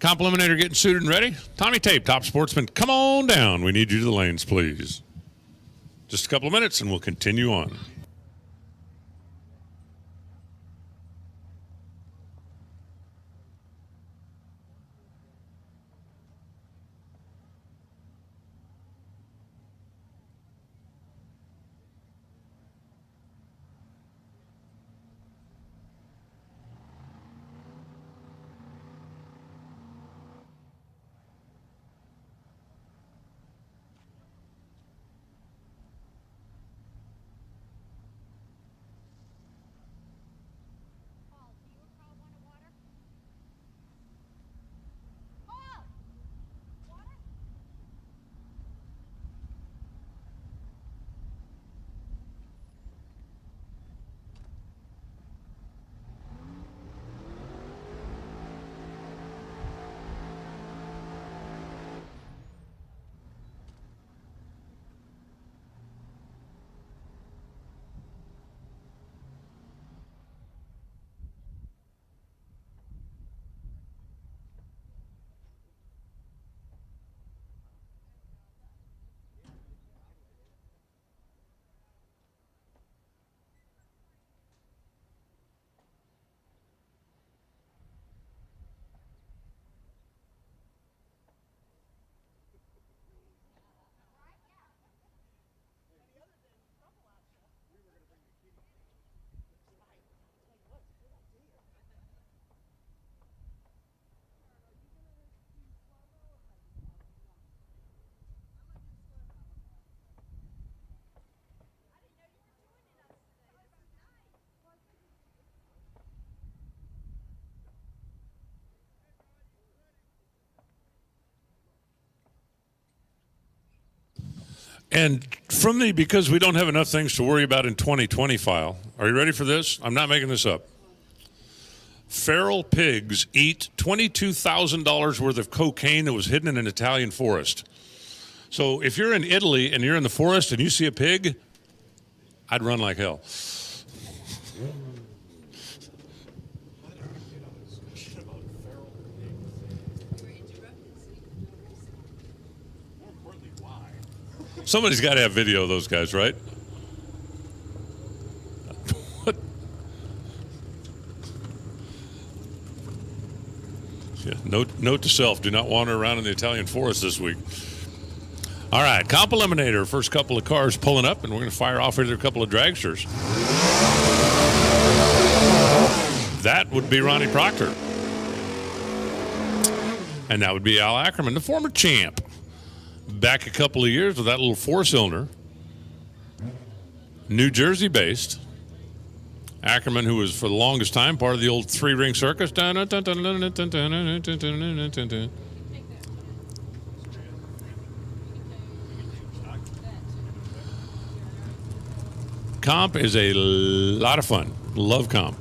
Comp eliminator getting suited and ready. Tommy Tape, top sportsman, come on down. We need you to the lanes, please. Just a couple of minutes and we'll continue on. And from the because we don't have enough things to worry about in 2020 file, are you ready for this? I'm not making this up. Feral pigs eat $22,000 worth of cocaine that was hidden in an Italian forest. So if you're in Italy and you're in the forest and you see a pig, I'd run like hell. Somebody's got to have video of those guys, right? What? Yeah, note to self, do not wander around in the Italian forest this week. All right, comp eliminator, first couple of cars pulling up, and we're going to fire off either a couple of dragsters. That would be Ronnie Proctor. And that would be Al Ackerman, the former champ. Back a couple of years with that little four-cylinder. New Jersey-based. Ackerman, who was for the longest time part of the old three-ring circus. Comp is a lot of fun. Love comp.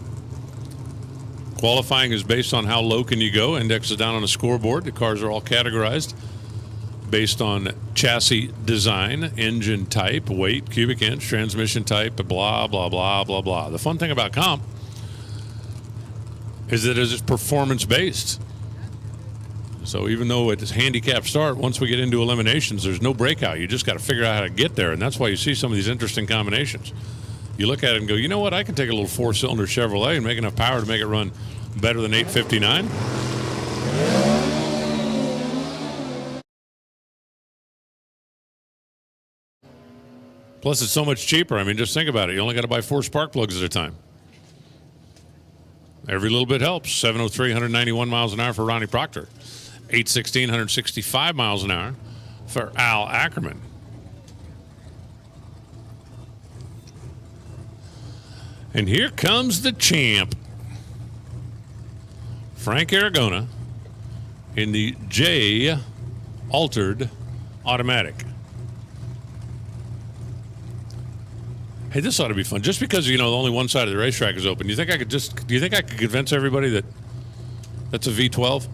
Qualifying is based on how low can you go. Index is down on a scoreboard. The cars are all categorized based on chassis design, engine type, weight, cubic inch, transmission type, blah, blah, blah, blah, blah. The fun thing about comp is that it's performance-based. So even though it's handicap start, once we get into eliminations, there's no breakout. You just got to figure out how to get there, and that's why you see some of these interesting combinations. You look at it and go, you know what? I can take a little four-cylinder Chevrolet and make enough power to make it run better than 859. Plus, it's so much cheaper. I mean, just think about it. You only got to buy 4 spark plugs at a time. Every little bit helps. 703, 191 miles an hour for Ronnie Proctor. 816, 165 miles an hour for Al Ackerman. And here comes the champ, Frank Aragona, in the J altered automatic. Hey, this ought to be fun. Just because, you know, only one side of the racetrack is open, do you think I could convince everybody that that's a V12?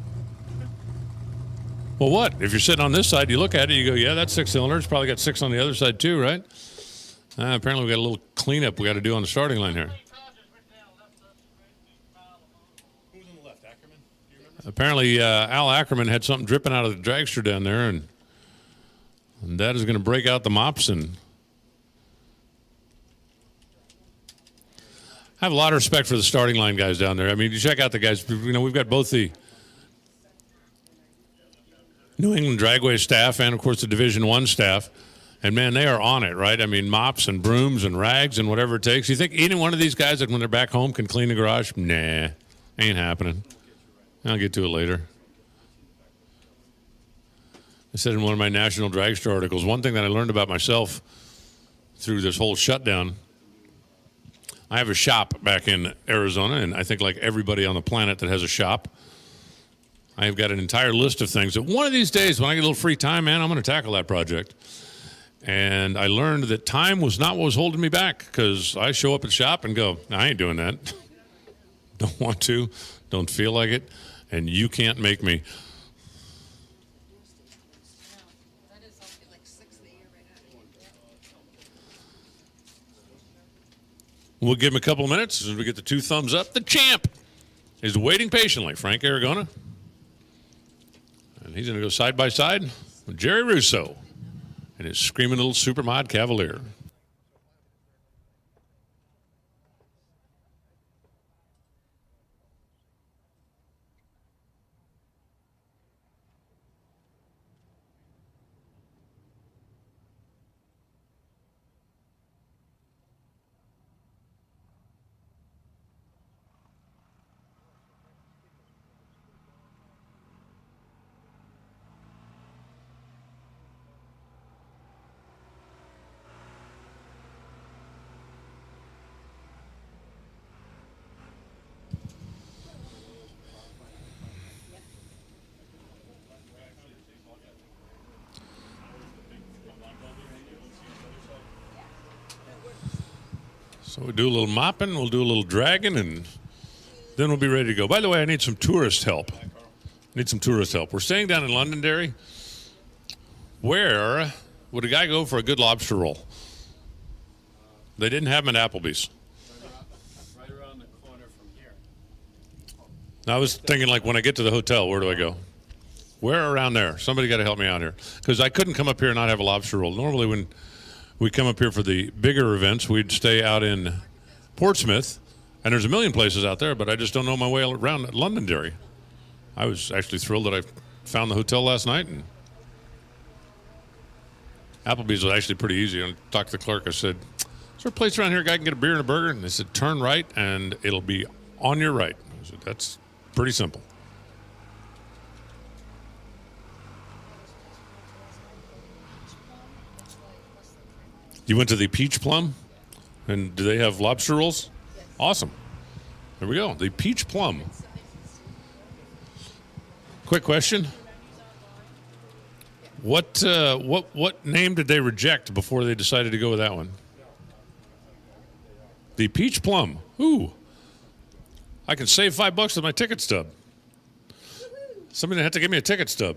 Well, what? If you're sitting on this side, you look at it, you go, yeah, that's 6 cylinders. Probably got 6 on the other side too, right? Apparently we got a little cleanup we got to do on the starting line here. Who's on the left, Ackerman? Do you remember? Apparently Al Ackerman had something dripping out of the dragster down there, and that is going to break out the mops. And I have a lot of respect for the starting line guys down there. I mean, you check out the guys. You know, we've got both the New England Dragway staff and, of course, the Division I staff. And, man, they are on it, right? I mean, mops and brooms and rags and whatever it takes. You think any one of these guys that when they're back home can clean the garage? Nah, ain't happening. I'll get to it later. I said in one of my National Dragster articles, one thing that I learned about myself through this whole shutdown, I have a shop back in Arizona, and I think like everybody on the planet that has a shop, I have got an entire list of things that one of these days when I get a little free time, man, I'm going to tackle that project. And I learned that time was not what was holding me back, because I show up at shop and go, I ain't doing that. Don't want to, don't feel like it, and you can't make me. We'll give him a couple of minutes as we get the 2 thumbs up. The champ is waiting patiently, Frank Aragona. And he's going to go side by side with Jerry Russo and his screaming little Supermod Cavalier. So we'll do a little mopping, we'll do a little dragging, and then we'll be ready to go. By the way, I need some tourist help. We're staying down in Londonderry. Where would a guy go for a good lobster roll? They didn't have them at Applebee's. Right around the corner from here. Now, I was thinking, like, when I get to the hotel, where do I go? Where around there? Somebody got to help me out here. Because I couldn't come up here and not have a lobster roll. Normally, when we come up here for the bigger events, we'd stay out in Portsmouth, and there's a million places out there, but I just don't know my way around Londonderry. I was actually thrilled that I found the hotel last night, and Applebee's was actually pretty easy. I talked to the clerk. I said, is there a place around here a guy can get a beer and a burger? And they said, turn right, and it'll be on your right. I said, that's pretty simple. You went to the Peach Plum, and do they have lobster rolls? Awesome. There we go. The Peach Plum. Quick question. What name did they reject before they decided to go with that one? The Peach Plum. Ooh. I can save $5 with my ticket stub. Somebody had to give me a ticket stub.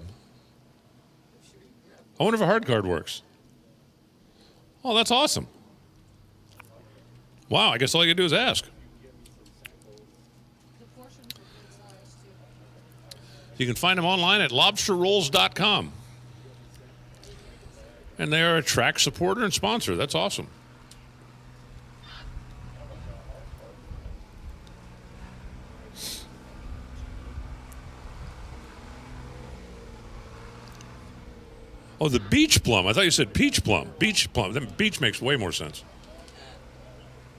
I wonder if a hard card works. Oh, that's awesome. Wow, I guess all you can do is ask. You can find them online at lobsterrolls.com. And they are a track supporter and sponsor. That's awesome. Oh, the beach plum. I thought you said peach plum. Beach plum. Then beach makes way more sense.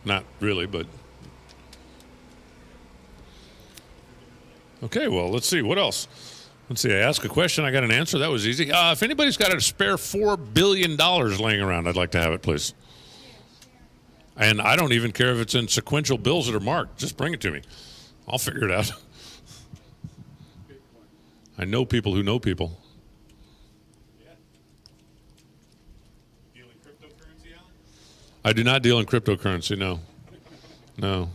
Not really, but. Okay, well, let's see. What else? Let's see. I asked a question. I got an answer. That was easy. If anybody's got a spare $4 billion laying around, I'd like to have it, please. And I don't even care if it's in sequential bills that are marked. Just bring it to me. I'll figure it out. I know people who know people. I do not deal in cryptocurrency, no. No.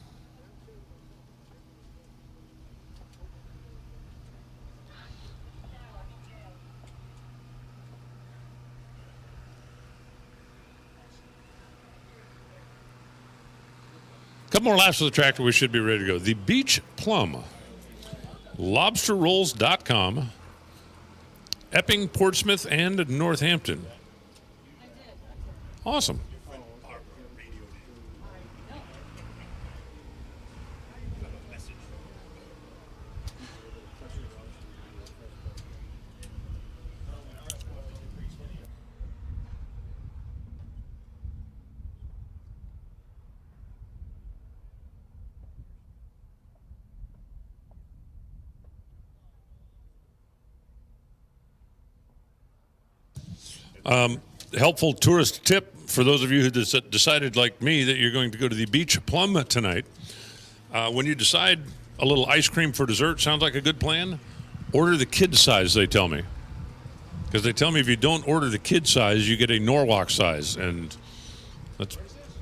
Couple more laps of the tractor, we should be ready to go. The Beach Plum, lobsterrolls.com, Epping, Portsmouth, and Northampton. Awesome. Helpful tourist tip for those of you who decided, like me, that you're going to go to the Beach Plum tonight. When you decide a little ice cream for dessert sounds like a good plan, order the kid size, they tell me. Because they tell me if you don't order the kid size, you get a Norwalk size. And that's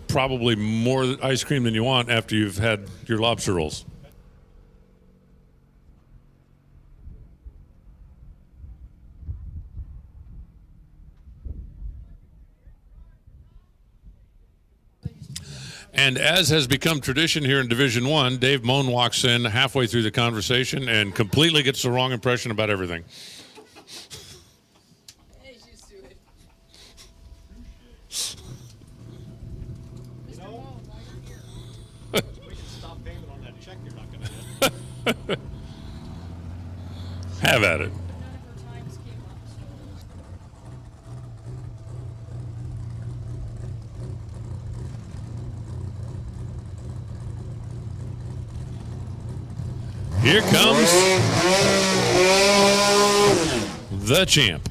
probably more ice cream than you want after you've had your lobster rolls. And as has become tradition here in Division I, Dave Moan walks in halfway through the conversation and completely gets the wrong impression about everything. Have at it. Here comes the champ.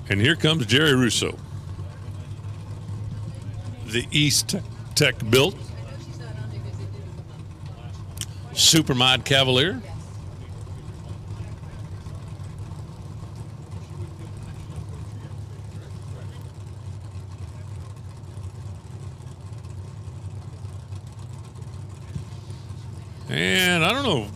And here comes Jerry Russo. The East Tech built Supermod Cavalier. And I don't know.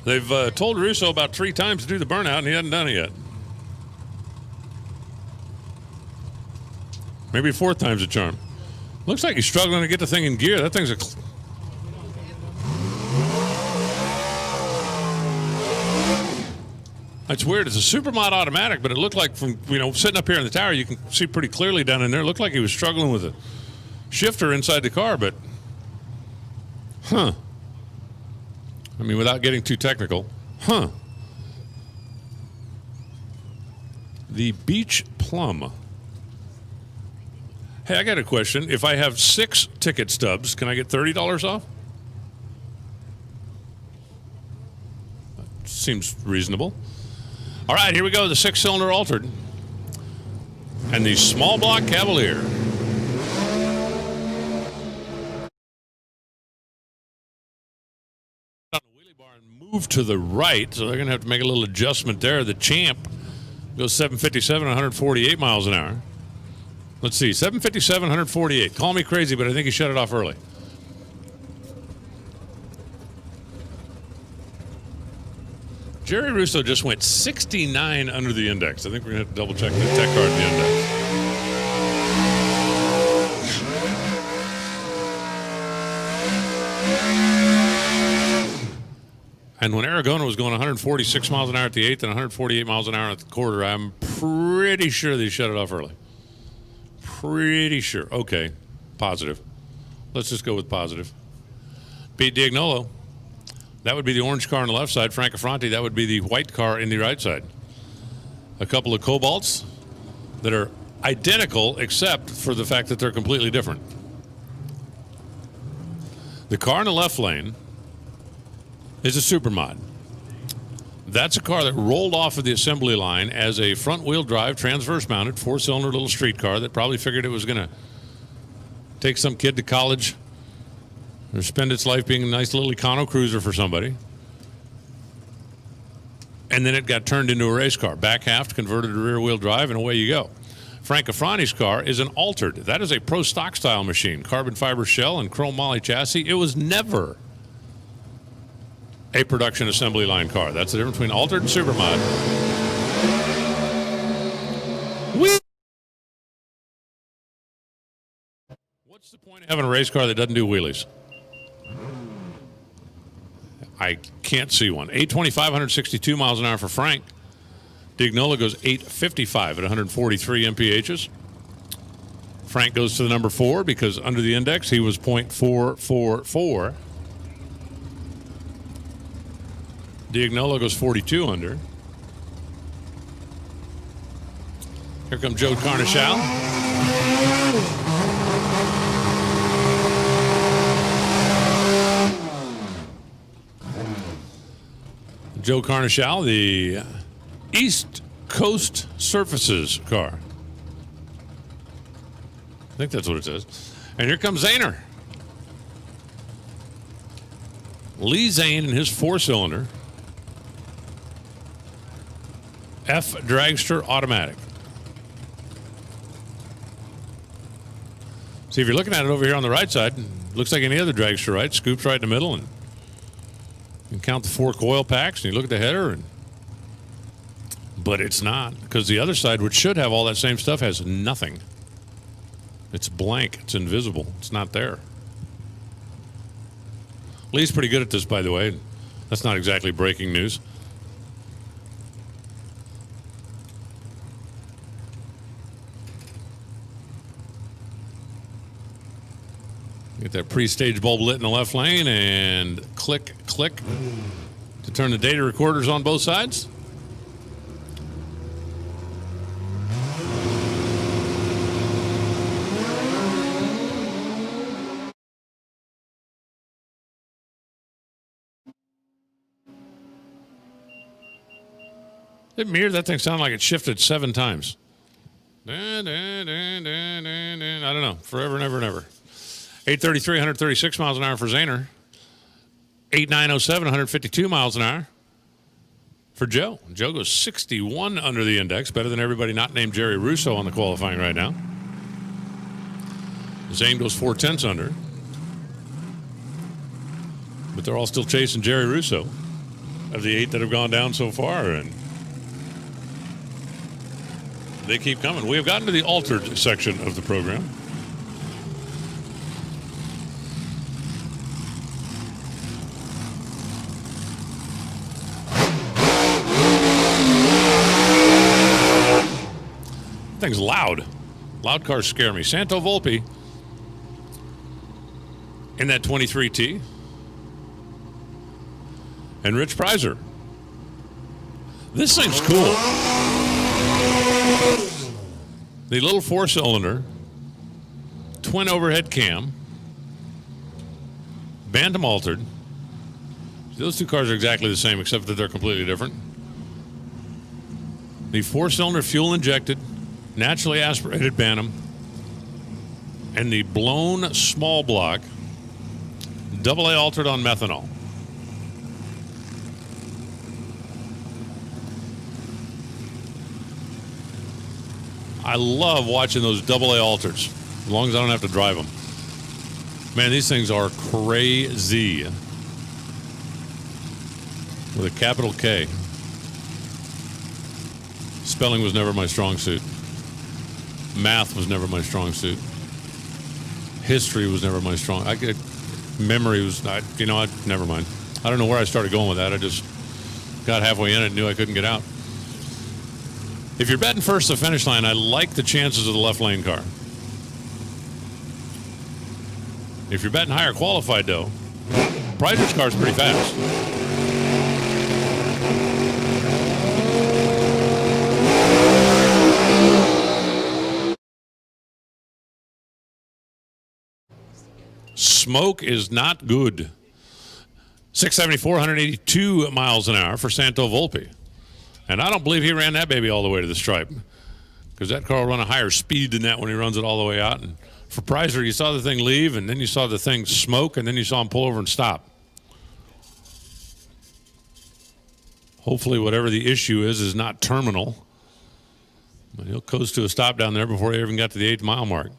They've told Russo about 3 times to do the burnout, and he hasn't done it yet. Maybe 4th time's a charm. Looks like he's struggling to get the thing in gear. That thing's a... It's weird. It's a Supermod automatic, but it looked like from, sitting up here in the tower, you can see pretty clearly down in there. It looked like he was struggling with a shifter inside the car, but, I mean, without getting too technical, The Beach Plum. Hey, I got a question. If I have 6 ticket stubs, can I get $30 off? That seems reasonable. All right, here we go. The 6-cylinder altered. And the small block Cavalier. On the wheelie bar and move to the right, so they're going to have to make a little adjustment there. The champ goes 757, 148 miles an hour. Let's see, 757, 148. Call me crazy, but I think he shut it off early. Jerry Russo just went 69 under the index. I think we're going to have to double check the tech card in the index. And when Aragona was going 146 miles an hour at the 8th and 148 miles an hour at the quarter, I'm pretty sure they shut it off early. Pretty sure. Okay, positive. Let's just go with positive. Pete Diagnolo, that would be the orange car on the left side. Frank Affronti, that would be the white car in the right side. A couple of Cobalts that are identical except for the fact that they're completely different. The car in the left lane is a Supermod. That's a car that rolled off of the assembly line as a front-wheel drive, transverse-mounted, 4-cylinder little street car that probably figured it was going to take some kid to college or spend its life being a nice little econo cruiser for somebody. And then it got turned into a race car. Back half converted to rear-wheel drive, and away you go. Frank Affronti's car is an altered. That is a pro stock style machine. Carbon fiber shell and chrome moly chassis. It was never a production assembly line car. That's the difference between altered and supermod. What's the point of having a race car that doesn't do wheelies? I can't see one. 825, 162 miles an hour for Frank. Diagnola goes 855 at 143 mphs. Frank goes to the number 4 because under the index he was .444. Diagnola goes 42 under. Here comes Joe Carnichal. Joe Carnichal, the East Coast Surfaces car. I think that's what it says. And here comes Zahner. Lee Zane in his 4-cylinder F Dragster automatic. See, if you're looking at it over here on the right side, it looks like any other dragster, right? Scoops right in the middle, and you can count the 4 coil packs, and you look at the header, but it's not, because the other side, which should have all that same stuff, has nothing. It's blank. It's invisible. It's not there. Lee's pretty good at this, by the way. That's not exactly breaking news. Get that pre-stage bulb lit in the left lane, and click, click to turn the data recorders on both sides. That thing sounded like it shifted 7 times. I don't know. Forever and ever and ever. 833, 136 miles an hour for Zahner. 8907, 152 miles an hour for Joe. Joe goes 61 under the index, better than everybody not named Jerry Russo on the qualifying right now. Zane goes 4/10 under. But they're all still chasing Jerry Russo of the 8 that have gone down so far, and they keep coming. We have gotten to the altered section of the program. Thing's loud. Loud cars scare me. Santo Volpe in that 23T. And Rich Prizer. This thing's cool. The little 4-cylinder, twin overhead cam, Bantam altered. Those 2 cars are exactly the same except that they're completely different. The 4-cylinder fuel injected, naturally aspirated Bantam, and the blown small block, AA altered on methanol. I love watching those AA alters, as long as I don't have to drive them. Man, these things are crazy. With a capital K. Spelling was never my strong suit. Math was never my strong suit. History was never my strong. Memory was not. Never mind. I don't know where I started going with that. I just got halfway in it and knew I couldn't get out. If you're betting first to the finish line, I like the chances of the left lane car. If you're betting higher qualified, though, Prizer's car's pretty fast. Smoke is not good. 674, 182 miles an hour for Santo Volpe. And I don't believe he ran that baby all the way to the stripe, because that car will run a higher speed than that when he runs it all the way out. And for Prizer, you saw the thing leave, and then you saw the thing smoke, and then you saw him pull over and stop. Hopefully whatever the issue is not terminal. But he'll coast to a stop down there before he even got to the 8th mile mark.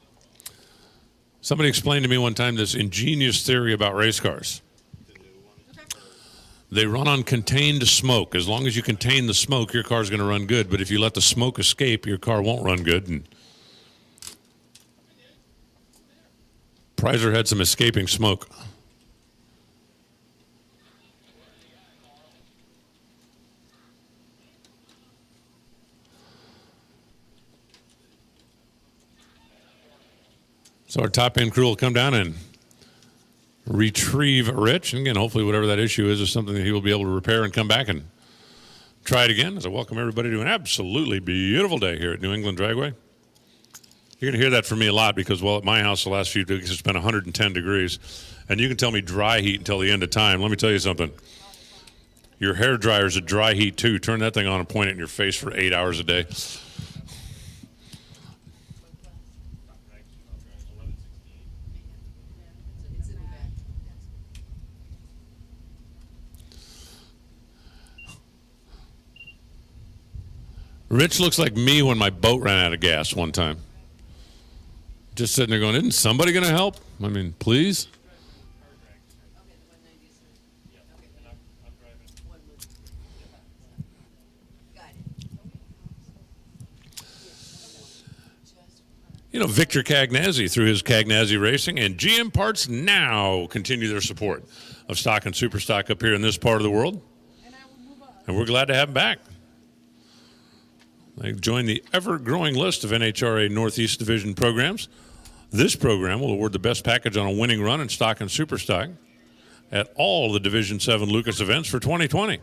Somebody explained to me one time this ingenious theory about race cars. They run on contained smoke. As long as you contain the smoke, your car's going to run good. But if you let the smoke escape, your car won't run good. And Prizer had some escaping smoke. So our top end crew will come down and retrieve Rich. And again, hopefully whatever that issue is something that he will be able to repair and come back and try it again. As I welcome everybody to an absolutely beautiful day here at New England Dragway. You're going to hear that from me a lot because, well, at my house the last few days it's been 110 degrees. And you can tell me dry heat until the end of time. Let me tell you something. Your hair dryer's a dry heat too. Turn that thing on and point it in your face for 8 hours a day. Rich looks like me when my boat ran out of gas one time. Just sitting there going, isn't somebody going to help? I mean, please? You know, Victor Cagnazzi through his Cagnazzi Racing and GM Parts now continue their support of stock and super stock up here in this part of the world. And we're glad to have him back. They join the ever-growing list of NHRA Northeast Division programs. This program will award the best package on a winning run in stock and super stock at all the Division 7 Lucas events for 2020.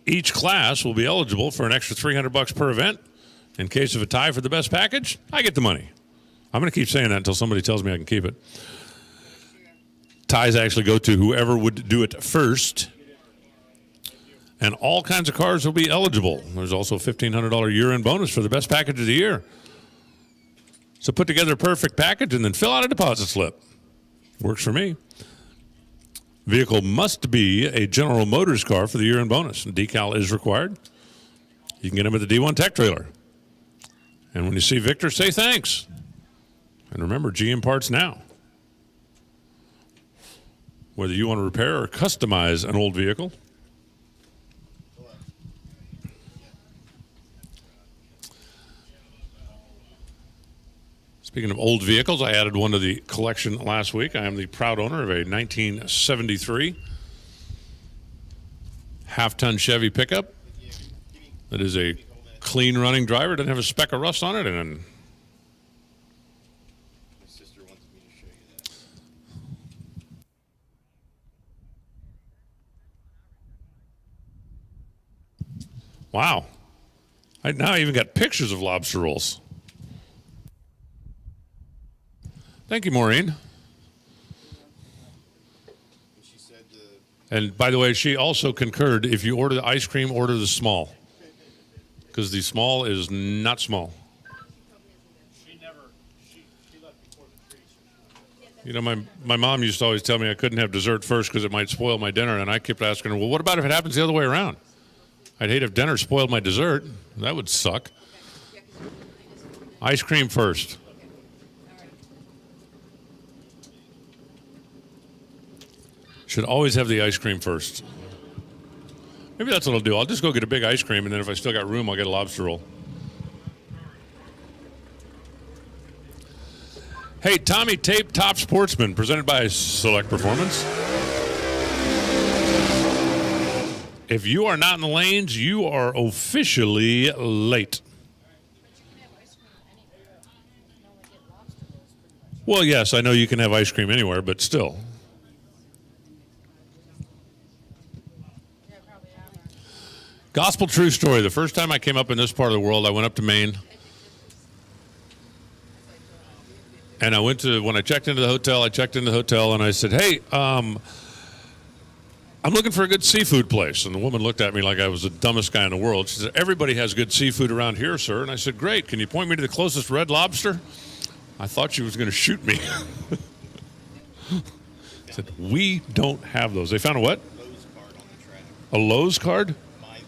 Each class will be eligible for an extra $300 per event. In case of a tie for the best package, I get the money. I'm going to keep saying that until somebody tells me I can keep it. Ties actually go to whoever would do it first. And all kinds of cars will be eligible. There's also a $1,500 year-end bonus for the best package of the year. So put together a perfect package and then fill out a deposit slip. Works for me. Vehicle must be a General Motors car for the year-end bonus. And decal is required. You can get them at the D1 Tech Trailer. And when you see Victor, say thanks. And remember, GM Parts now. Whether you want to repair or customize an old vehicle, speaking of old vehicles, I added one to the collection last week. I am the proud owner of a 1973 half-ton Chevy pickup. That is a clean running driver. Doesn't have a speck of rust on it. And My sister wants me to show you that. wow. I now even got pictures of lobster rolls. Thank you, Maureen. She said And by the way, she also concurred, if you order the ice cream, order the small. Because the small is not small. She left before the freeze. You know, my mom used to always tell me I couldn't have dessert first because it might spoil my dinner. And I kept asking her, well, what about if it happens the other way around? I'd hate if dinner spoiled my dessert. That would suck. Ice cream first. Should always have the ice cream first. Maybe that's what I'll do. I'll just go get a big ice cream, and then if I still got room, I'll get a lobster roll. Hey, Tommy Tape Top Sportsman, presented by Select Performance. If you are not in the lanes, you are officially late. Well, yes, I know you can have ice cream anywhere, but still. Gospel true story. The first time I came up in this part of the world, I went up to Maine. And when I checked into the hotel, and I said, hey, I'm looking for a good seafood place. And the woman looked at me like I was the dumbest guy in the world. She said, everybody has good seafood around here, sir. And I said, great. Can you point me to the closest Red Lobster? I thought she was going to shoot me. I said, we don't have those. They found a what? Lowe's card on the track. A Lowe's card? My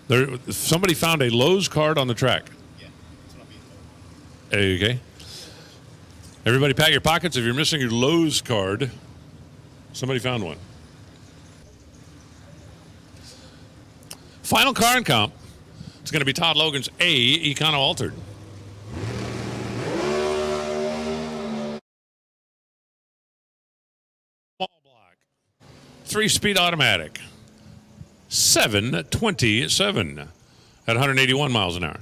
Lowe's card. Somebody found a Lowe's card on the track. Yeah, that's what I'm being told. Okay. Everybody pack your pockets. If you're missing your Lowe's card, somebody found one. Final car in comp. It's going to be Todd Logan's A Econo Altered. Small block. 3-speed automatic. 727 at 181 miles an hour.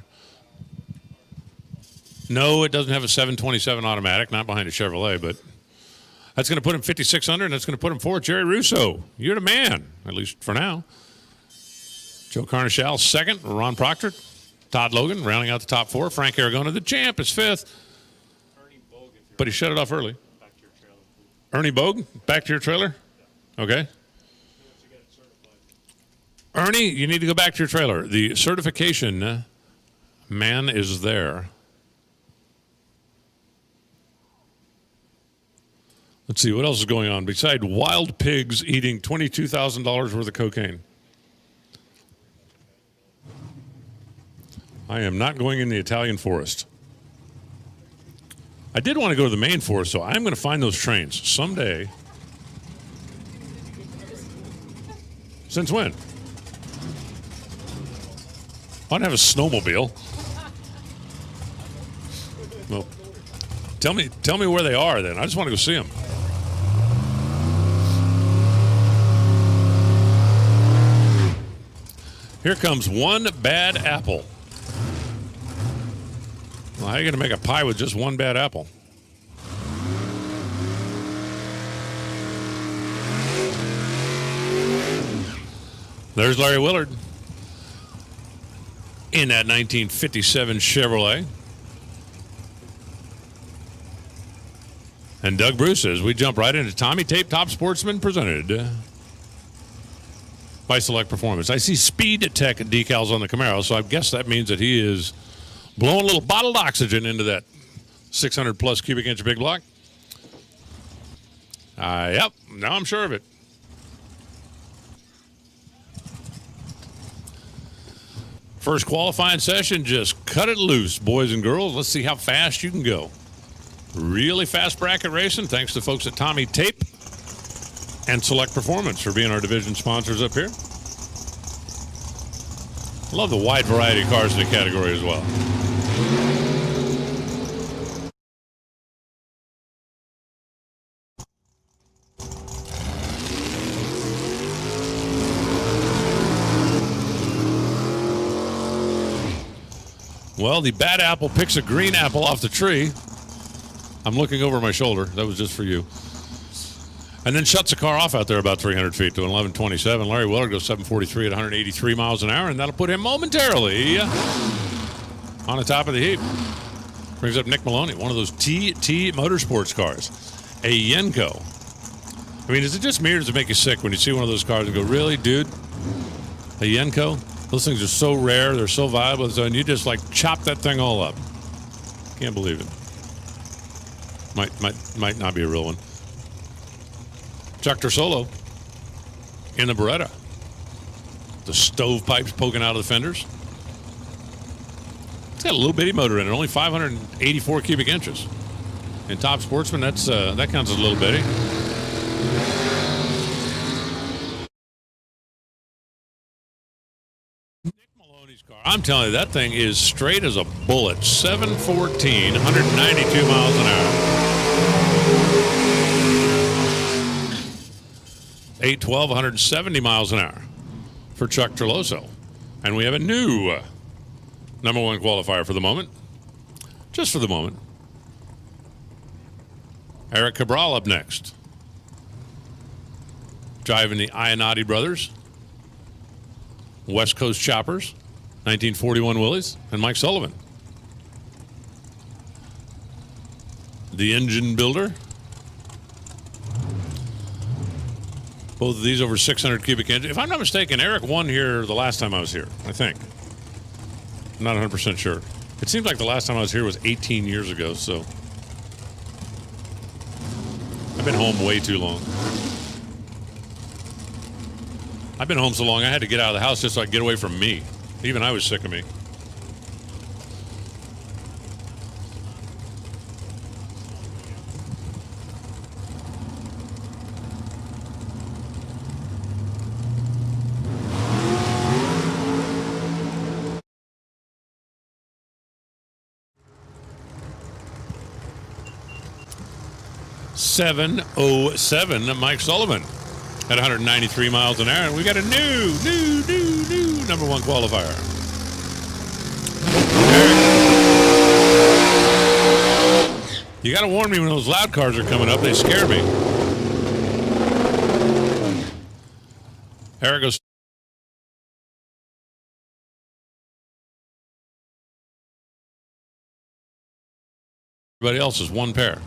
No, it doesn't have a 727 automatic, not behind a Chevrolet, but that's going to put him 5,600, and that's going to put him fourth. Jerry Russo, you're the man, at least for now. Joe Carnichal, second. Ron Proctor, Todd Logan, rounding out the top four. Frank Aragona, the champ, is fifth. But he shut it off early. Ernie Bogue, back to your trailer? Okay. Ernie, you need to go back to your trailer. The certification man is there. Let's see, what else is going on besides wild pigs eating $22,000 worth of cocaine? I am not going in the Italian forest. I did want to go to the Maine forest, so I'm going to find those trains someday. Since when? I want to have a snowmobile. Well, tell me where they are then. I just want to go see them. Here comes one bad apple. Well, how are you going to make a pie with just one bad apple? There's Larry Willard in that 1957 Chevrolet. And Doug Bruce as we jump right into Tommy Tape Top Sportsman presented by Select Performance. I see Speed Tech decals on the Camaro, so I guess that means that he is blowing a little bottled oxygen into that 600 plus cubic inch big block. Yep, now I'm sure of it. First qualifying session, just cut it loose, boys and girls. Let's see how fast you can go. Really fast bracket racing, thanks to folks at Tommy Tape and Select Performance for being our division sponsors up here. Love the wide variety of cars in the category as well. Well, the bad apple picks a green apple off the tree. I'm looking over my shoulder. That was just for you. And then shuts the car off out there about 300 feet to an 1127. Larry Willard goes 743 at 183 miles an hour, and that'll put him momentarily on the top of the heap. Brings up Nick Maloney, one of those TT Motorsports cars, a Yenko. I mean, is it just me or does it make you sick when you see one of those cars and go, really, dude? A Yenko? Those things are so rare, they're so valuable, and you just like chop that thing all up. Can't believe it. Might not be a real one. Chuck Tersolo in the Beretta. The stovepipes poking out of the fenders. It's got a little bitty motor in it, only 584 cubic inches. In Top Sportsman, that counts as a little bitty. I'm telling you, that thing is straight as a bullet. 714, 192 miles an hour. 812, 170 miles an hour for Chuck Terloso. And we have a new number one qualifier for the moment. Just for the moment. Eric Cabral up next. Driving the Ionati brothers. West Coast Choppers. 1941 Willys. And Mike Sullivan. The Engine Builder. Both of these over 600 cubic inches. If I'm not mistaken, Eric won here the last time I was here, I think. I'm not 100% sure. It seems like the last time I was here was 18 years ago, so. I've been home way too long. I've been home so long I had to get out of the house just so I could get away from me. Even I was sick of me. .707 Mike Sullivan at 193 miles an hour, and we got a new number one qualifier. You got to warn me when those loud cars are coming up. They scare me. Eric goes. Everybody else is one pair.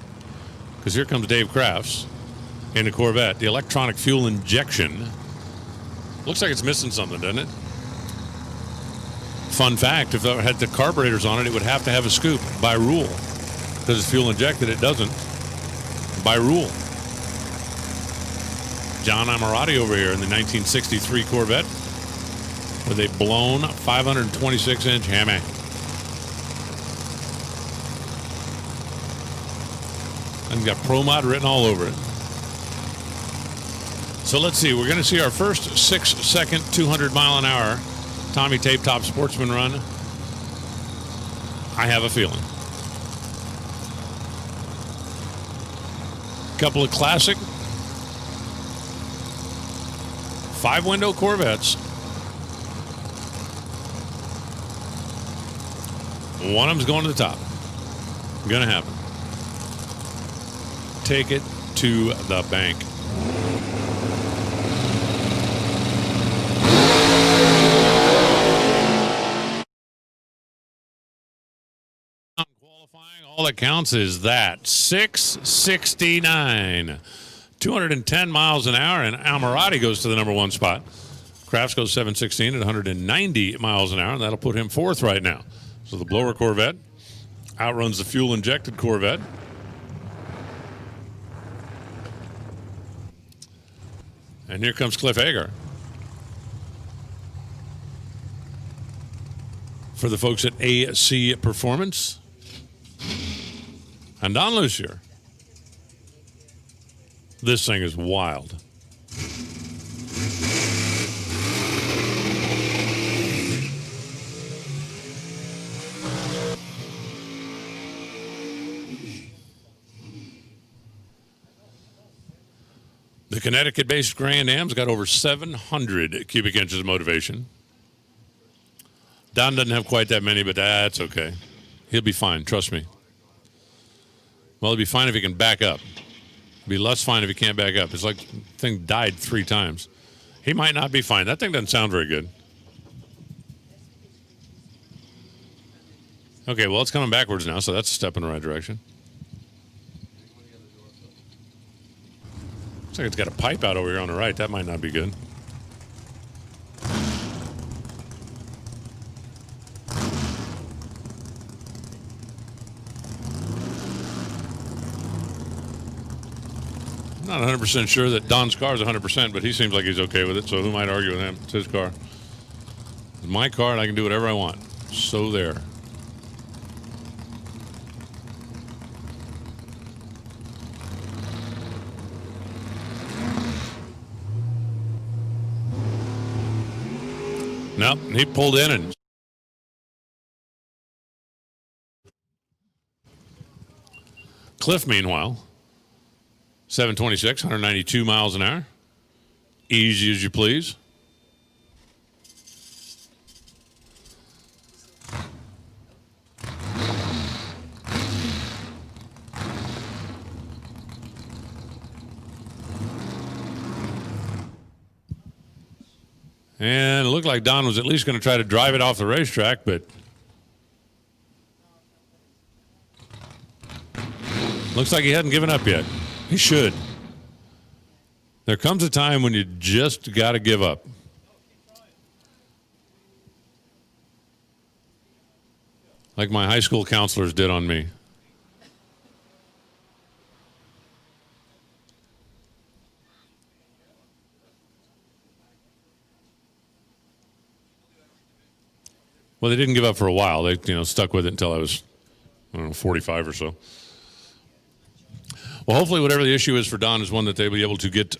Because here comes Dave Crafts in the Corvette. The electronic fuel injection. Looks like it's missing something, doesn't it? Fun fact, if it had the carburetors on it, it would have to have a scoop by rule. Because it's fuel injected, it doesn't. By rule. John Amorati over here in the 1963 Corvette with a blown 526-inch Hemi. And got Pro Mod written all over it. So let's see. We're going to see our first 6-second, 200-mile-an-hour Tommy Tape Top Sportsman run. I have a feeling. Couple of classic 5-window Corvettes. One of them's going to the top. Going to happen. Take it to the bank. Qualifying, all that counts is that 669, 210 miles an hour, and Amorati goes to the number one spot. Crafts goes 716 at 190 miles an hour, and that'll put him fourth right now. So the blower Corvette outruns the fuel injected Corvette. And here comes Cliff Hager for the folks at AC Performance. And Don Lucier. This thing is wild. The Connecticut-based Grand Am's got over 700 cubic inches of motivation. Don doesn't have quite that many, but that's okay. He'll be fine, trust me. Well, he'll be fine if he can back up. He'll be less fine if he can't back up. It's like the thing died 3 times. He might not be fine. That thing doesn't sound very good. Okay, well, it's coming backwards now, so that's a step in the right direction. Looks like it's got a pipe out over here on the right. That might not be good. I'm not 100% sure that Don's car is 100%, but he seems like he's okay with it, so who might argue with him? It's his car. It's my car, and I can do whatever I want. So there. Nope, he pulled in and Cliff, meanwhile, 726, 192 miles an hour. Easy as you please. And it looked like Don was at least going to try to drive it off the racetrack, but looks like he hadn't given up yet. He should. There comes a time when you just got to give up. Like my high school counselors did on me. Well, they didn't give up for a while. They, stuck with it until I was, 45 or so. Well, hopefully whatever the issue is for Don is one that they'll be able to get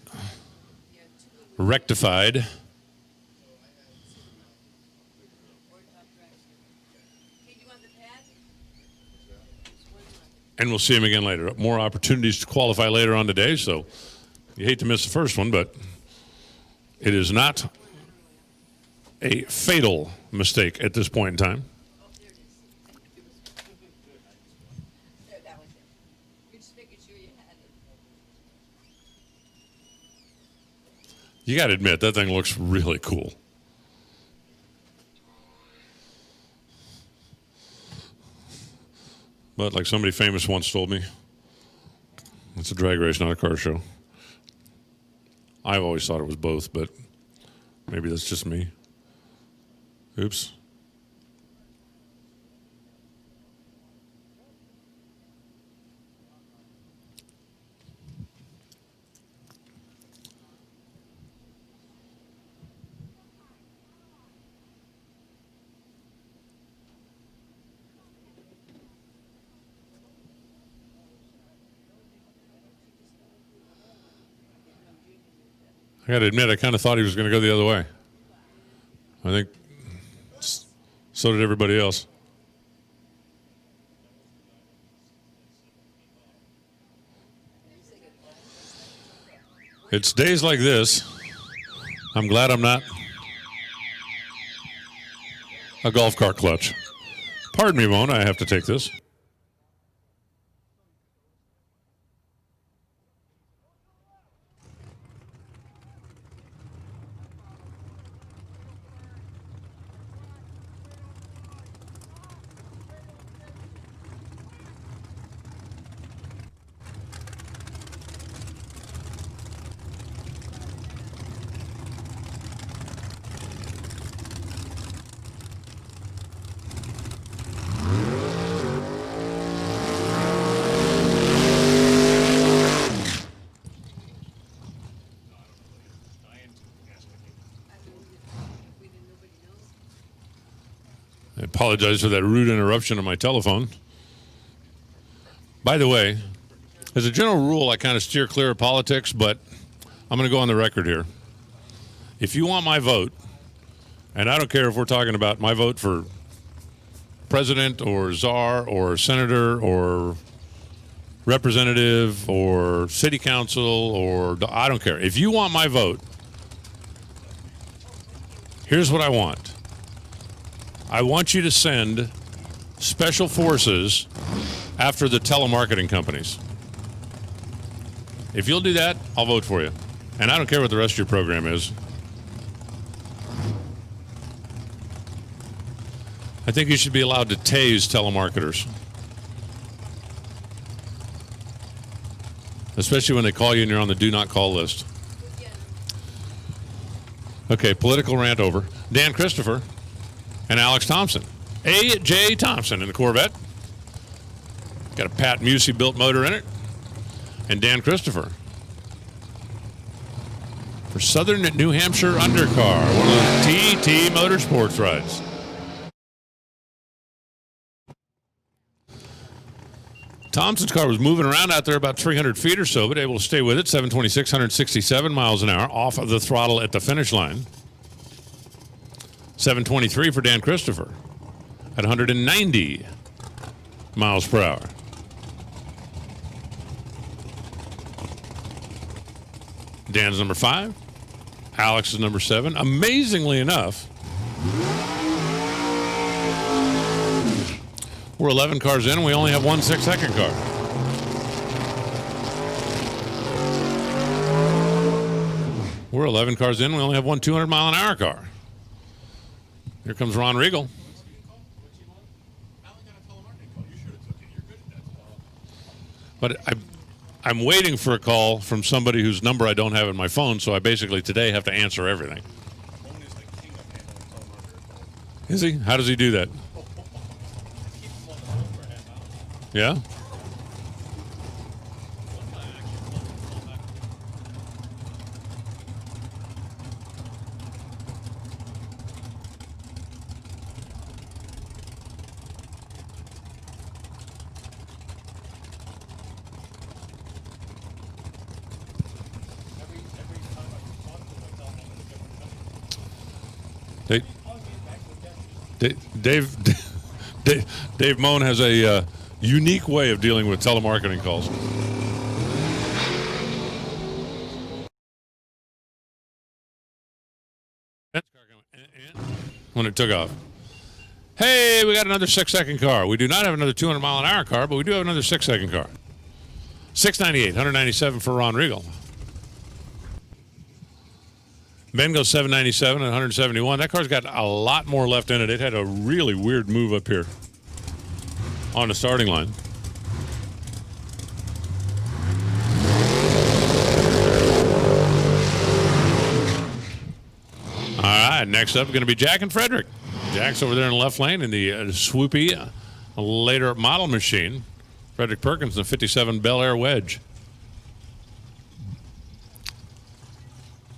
rectified. And we'll see him again later. More opportunities to qualify later on today, so you hate to miss the first one, but it is not a fatal mistake at this point in time. You got to admit, that thing looks really cool. But like somebody famous once told me, it's a drag race, not a car show. I've always thought it was both, but maybe that's just me. Oops. I got to admit, I kind of thought he was going to go the other way. I think so did everybody else. It's days like this. I'm glad I'm not a golf cart clutch. Pardon me, Mona, I have to take this. I apologize for that rude interruption on my telephone. By the way, as a general rule, I kind of steer clear of politics, but I'm going to go on the record here. If you want my vote, and I don't care if we're talking about my vote for president or czar or senator or representative or city council or I don't care. If you want my vote, here's what I want. I want you to send special forces after the telemarketing companies. If you'll do that, I'll vote for you. And I don't care what the rest of your program is. I think you should be allowed to tase telemarketers. Especially when they call you and you're on the do not call list. Okay, political rant over. Dan Christopher and Alex Thompson. A.J. Thompson in the Corvette. Got a Pat Musey built motor in it. And Dan Christopher for Southern New Hampshire Undercar, one of the TT Motorsports rides. Thompson's car was moving around out there about 300 feet or so, but able to stay with it. 726, 167 miles an hour off of the throttle at the finish line. 723 for Dan Christopher at 190 miles per hour. Dan's number 5. Alex is number 7. Amazingly enough, we're 11 cars in and we only have one 6-second car. We're 11 cars in. We only have one 200-mile-an-hour car. Here comes Ron Regal. But I'm waiting for a call from somebody whose number I don't have in my phone, so I basically today have to answer everything. Is he? How does he do that? Yeah? Dave Moan has a unique way of dealing with telemarketing calls. When it took off. Hey, we got another 6-second car. We do not have another 200-mile-an-hour car, but we do have another 6-second car. 698, 197 for Ron Regal. Ben goes 797 and 171. That car's got a lot more left in it. It had a really weird move up here on the starting line. All right, next up is going to be Jack and Frederick. Jack's over there in the left lane in the swoopy later model machine. Frederick Perkins, the 57 Bel Air Wedge.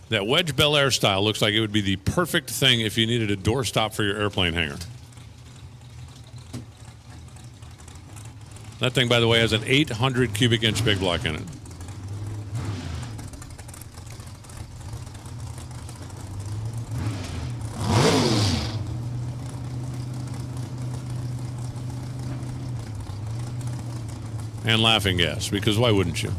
That Wedge Bel Air style looks like it would be the perfect thing if you needed a doorstop for your airplane hangar. That thing, by the way, has an 800 cubic inch big block in it. And laughing gas, because why wouldn't you?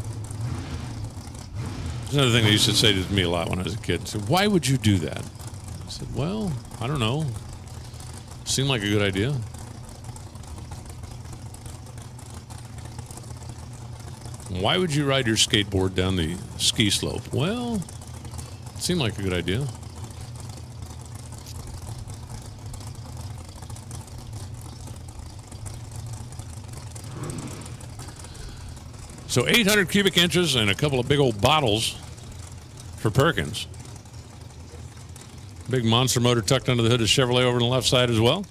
There's another thing they used to say to me a lot when I was a kid. They said, why would you do that? I said, well, I don't know. Seemed like a good idea. Why would you ride your skateboard down the ski slope? Well, it seemed like a good idea. So 800 cubic inches and a couple of big old bottles for Perkins. Big monster motor tucked under the hood of Chevrolet over on the left side as well.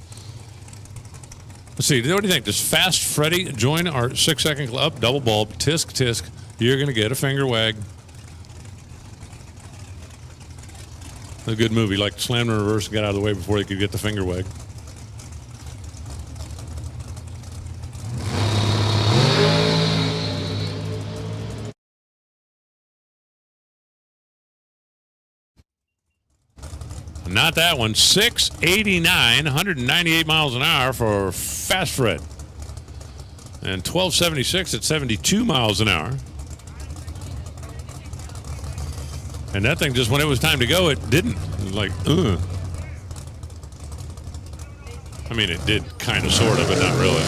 Let's see, what do you think? Does Fast Freddy join our 6-second club? Double bulb, tisk, tisk. You're going to get a finger wag. A good movie, like slammed in reverse and got out of the way before they could get the finger wag. Not that one. 689, 198 miles an hour for Fast Fred. And 1276 at 72 miles an hour. And that thing just, when it was time to go, it didn't. It was like, ugh. I mean, it did kind of, sort of, but not really.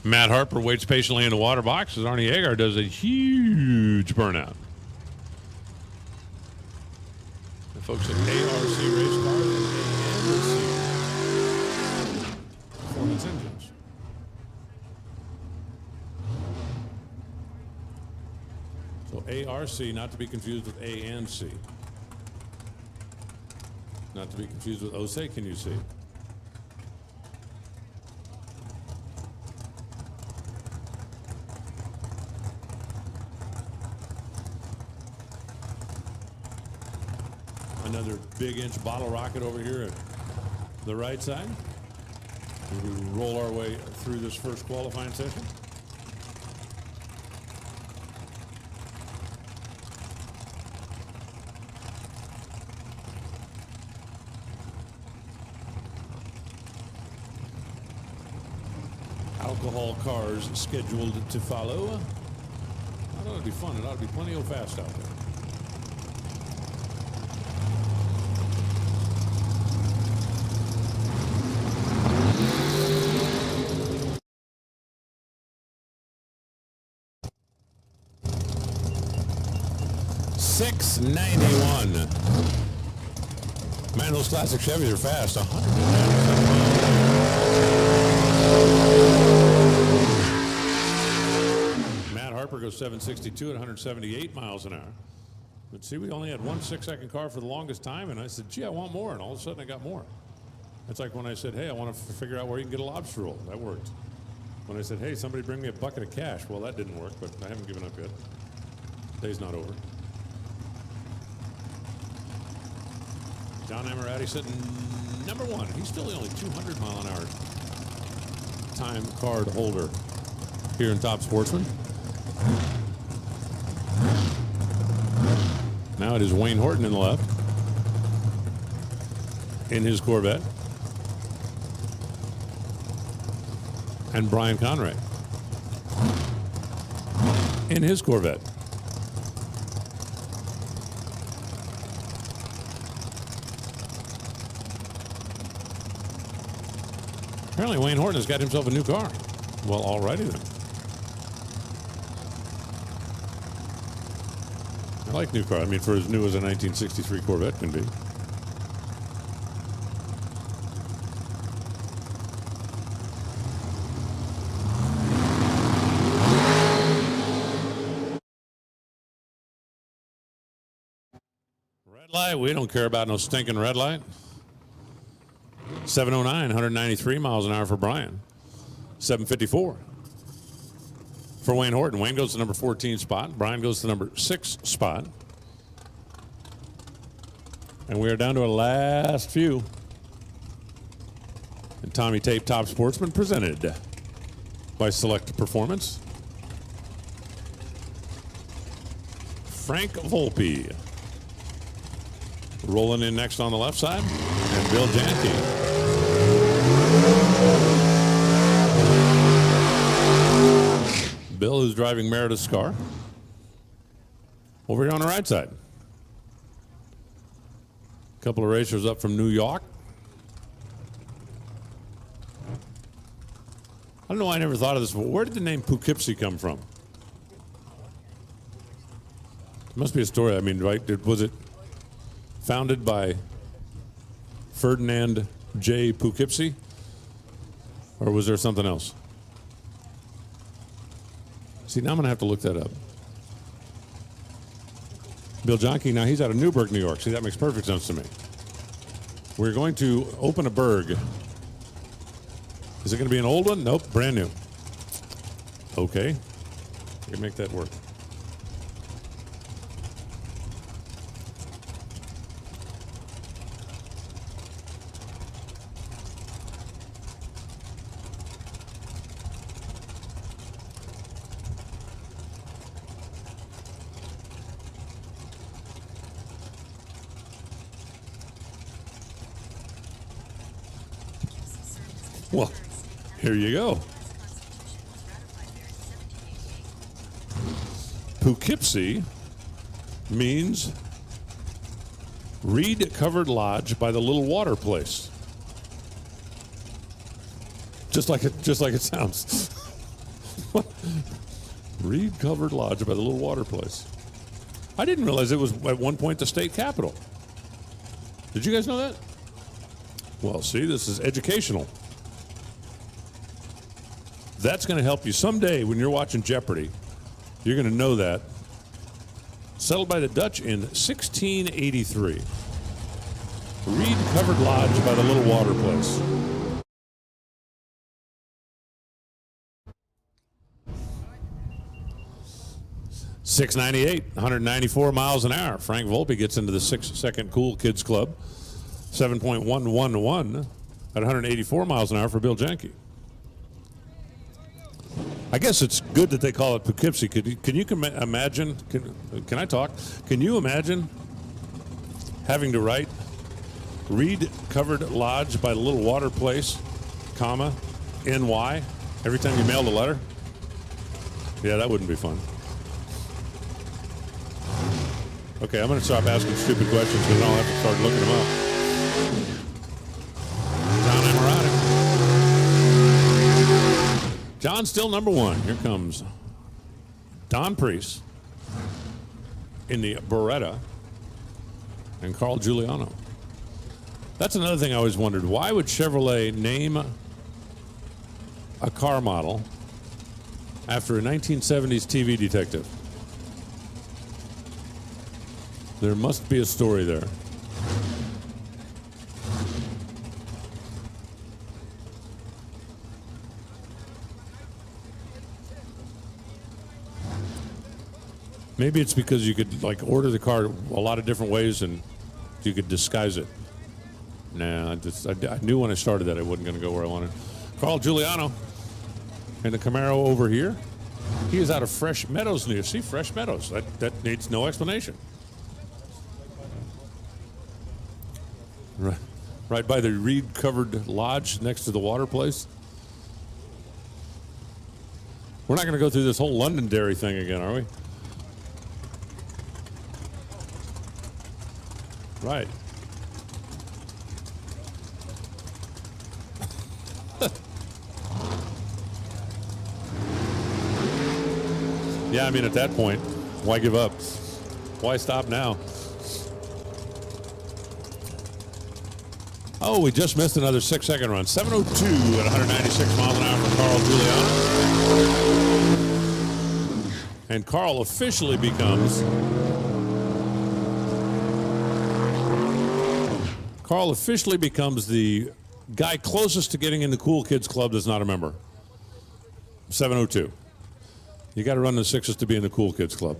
Matt Harper waits patiently in the water box as Arnie Agar does a huge burnout. The folks at ARC Race Cars and ANC Performance Engines. So ARC, not to be confused with ANC. Not to be confused with OSE, can you see? Another big inch bottle rocket over here at the right side. We roll our way through this first qualifying session. Alcohol cars scheduled to follow. That ought to be fun. It ought to be plenty of fast out there. 691. Man, those classic Chevys are fast. 197 miles. Matt Harper goes 762 at 178 miles an hour. But see, we only had one 6-second car for the longest time, and I said, gee, I want more, and all of a sudden I got more. It's like when I said, hey, I want to figure out where you can get a lobster roll. That worked. When I said, hey, somebody bring me a bucket of cash. Well, that didn't work, but I haven't given up yet. Day's not over. John Amorati sitting number one. He's still the only 200 mile an hour time card holder here in Top Sportsman. Now it is Wayne Horton in the left in his Corvette. And Brian Conrad in his Corvette. Apparently Wayne Horton has got himself a new car. Well, alrighty then. I like new car. I mean, for as new as a 1963 Corvette can be. Red light, we don't care about no stinking red light. 709, 193 miles an hour for Brian. 754 for Wayne Horton. Wayne goes to number 14 spot. Brian goes to number 6 spot. And we are down to our last few. And Tommy Tape Top Sportsman presented by Select Performance. Frank Volpe rolling in next on the left side. And Bill Janke. Bill, who's driving Meredith's car. Over here on the right side. A couple of racers up from New York. I don't know why I never thought of this before. Where did the name Poughkeepsie come from? It must be a story. I mean, right? Was it founded by Ferdinand J. Poughkeepsie? Or was there something else? See, now I'm going to have to look that up. Bill Jonke, now he's out of Newburgh, New York. See, that makes perfect sense to me. We're going to open a Berg. Is it going to be an old one? Nope, brand new. Okay. We can make that work. Well, here you go. Poughkeepsie means reed-covered lodge by the little water place. Just like it sounds. Reed-covered lodge by the little water place. I didn't realize it was at one point the state capitol. Did you guys know that? Well, see, this is educational. That's going to help you someday when you're watching Jeopardy. You're going to know that. Settled by the Dutch in 1683. Reed-covered lodge by the little water place. .698, 194 miles an hour. Frank Volpe gets into the 6-second Cool Kids Club. 7.111 at 184 miles an hour for Bill Janke. I guess it's good that they call it Poughkeepsie. Can you imagine? Can I talk? Can you imagine having to write reed-covered lodge by the little water place, comma, NY, every time you mailed a letter? Yeah, that wouldn't be fun. Okay, I'm going to stop asking stupid questions because I'll have to start looking them up. John Amorati. John's still number one. Here comes Don Priest. in the Beretta, and Carl Giuliano. That's another thing I always wondered. Why would Chevrolet name a car model after a 1970s TV detective? There must be a story there. Maybe it's because you could like order the car a lot of different ways and you could disguise it. Nah, I knew when I started that I wasn't going to go where I wanted. Carl Giuliano in the Camaro over here. He is out of Fresh Meadows near. See, Fresh Meadows. That needs no explanation. Right by the reed-covered lodge next to the water place. We're not going to go through this whole Londonderry thing again, are we? Right. Yeah, I mean, at that point, why give up? Why stop now? Oh, we just missed another 6-second run. 7:02 at 196 miles an hour for Carl Giuliano. And Carl officially becomes the guy closest to getting in the Cool Kids Club that's not a member. 7:02. You got to run the sixes to be in the Cool Kids Club.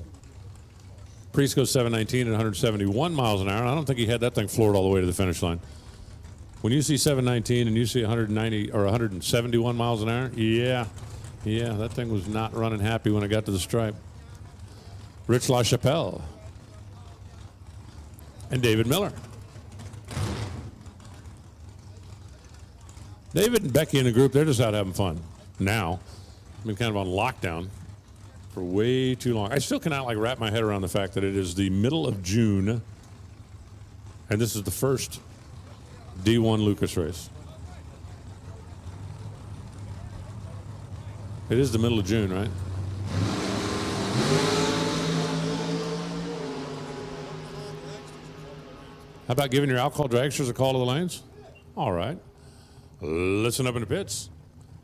Priest goes 7:19 at 171 miles an hour. And I don't think he had that thing floored all the way to the finish line. When you see 7:19 and you see 190 or 171 miles an hour, yeah, that thing was not running happy when it got to the stripe. Rich LaChapelle and David Miller. David and Becky in the group, they're just out having fun now. I've been kind of on lockdown for way too long. I still cannot like wrap my head around the fact that it is the middle of June and this is the first D1 Lucas race. It is the middle of June, right? How about giving your alcohol dragsters a call to the lanes? All right. Listen up in the pits.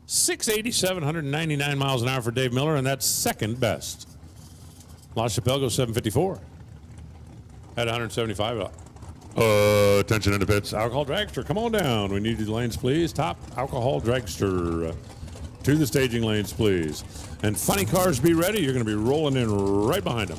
687, 199 miles an hour for Dave Miller, and that's second best. LaChapelle goes 754 at 175. Attention in the pits. Alcohol dragster, come on down. We need the lanes, please. Top alcohol dragster to the staging lanes, please. And funny cars, be ready. You're going to be rolling in right behind them.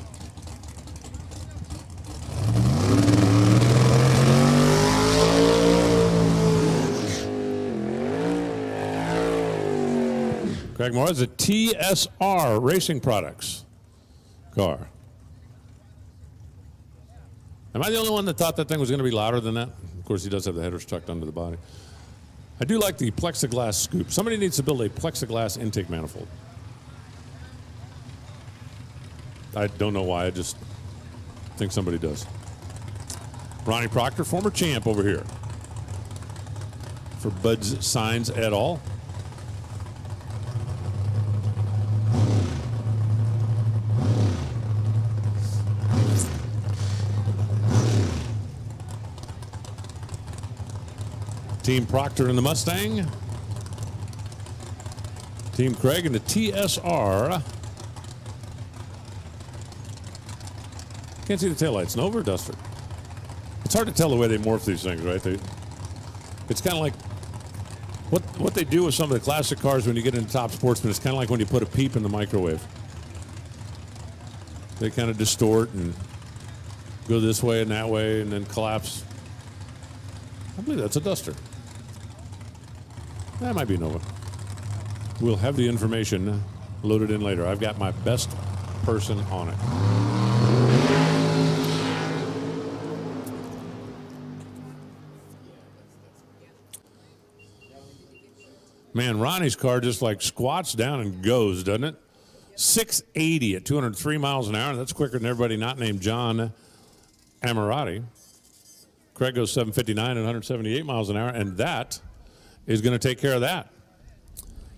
Craig Moore is a TSR Racing Products car. Am I the only one that thought that thing was going to be louder than that? Of course, he does have the headers tucked under the body. I do like the plexiglass scoop. Somebody needs to build a plexiglass intake manifold. I don't know why. I just think somebody does. Ronnie Proctor, former champ over here for Bud's Signs et al. Team Proctor in the Mustang. Team Craig in the TSR. Can't see the taillights. Nova or Duster? It's hard to tell the way they morph these things, right? It's kind of like what they do with some of the classic cars when you get into Top Sportsman. It's kind of like when you put a peep in the microwave. They kind of distort and go this way and that way and then collapse. I believe that's a Duster. That might be Nova. We'll have the information loaded in later. I've got my best person on it. Man, Ronnie's car just like squats down and goes, doesn't it? 680 at 203 miles an hour. That's quicker than everybody not named John Ammirati. Craig goes 759 at 178 miles an hour, and that is going to take care of that.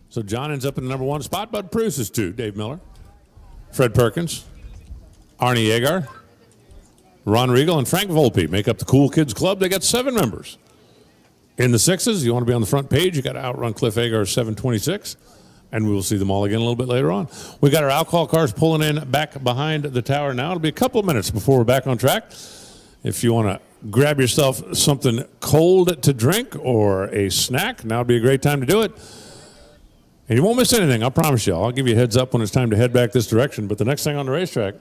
So John ends up in the number one spot. Bud Pruce is two. Dave Miller, Fred Perkins, Arnie Agar, Ron Regal and Frank Volpe make up the Cool Kids Club. They got 7 members. In the 6s, you want to be on the front page, you got to outrun Cliff Agar 726, and we will see them all again a little bit later on. We got our alcohol cars pulling in back behind the tower now. It'll be a couple of minutes before we're back on track. If you want to grab yourself something cold to drink or a snack, now would be a great time to do it. And you won't miss anything, I promise you. I'll give you a heads up when it's time to head back this direction. But the next thing on the racetrack,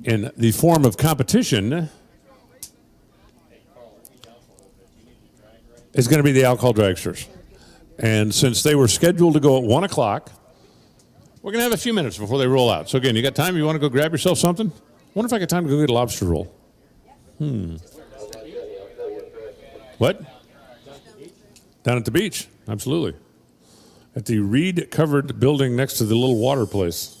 in the form of competition, is going to be the alcohol dragsters. And since they were scheduled to go at 1 o'clock, we're going to have a few minutes before they roll out. So again, you got time? You want to go grab yourself something? I wonder if I got time to go get a lobster roll. What? Down at the beach, absolutely. At the reed-covered building next to the little water place.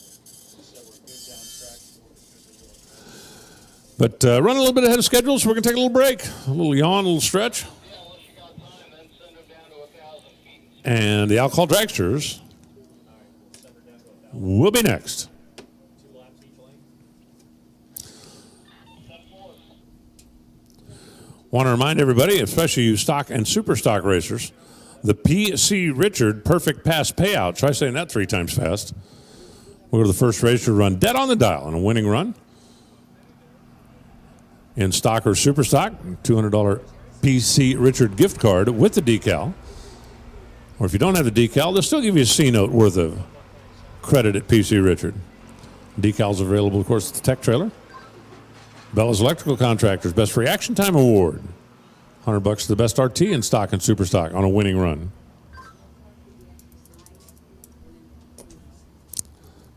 But run a little bit ahead of schedule, so we're going to take a little break. A little yawn, a little stretch. And the alcohol dragsters will be next. Want to remind everybody, especially you stock and super stock racers, the P.C. Richard Perfect Pass Payout. Try saying that 3 times fast. We'll go to the first racer to run dead on the dial on a winning run. In stock or super stock, $200 P.C. Richard gift card with the decal. Or if you don't have the decal, they'll still give you a C-note worth of credit at P.C. Richard. Decals available, of course, at the tech trailer. Bella's Electrical Contractors Best Reaction Time Award. $100 to the best RT in stock and super stock on a winning run.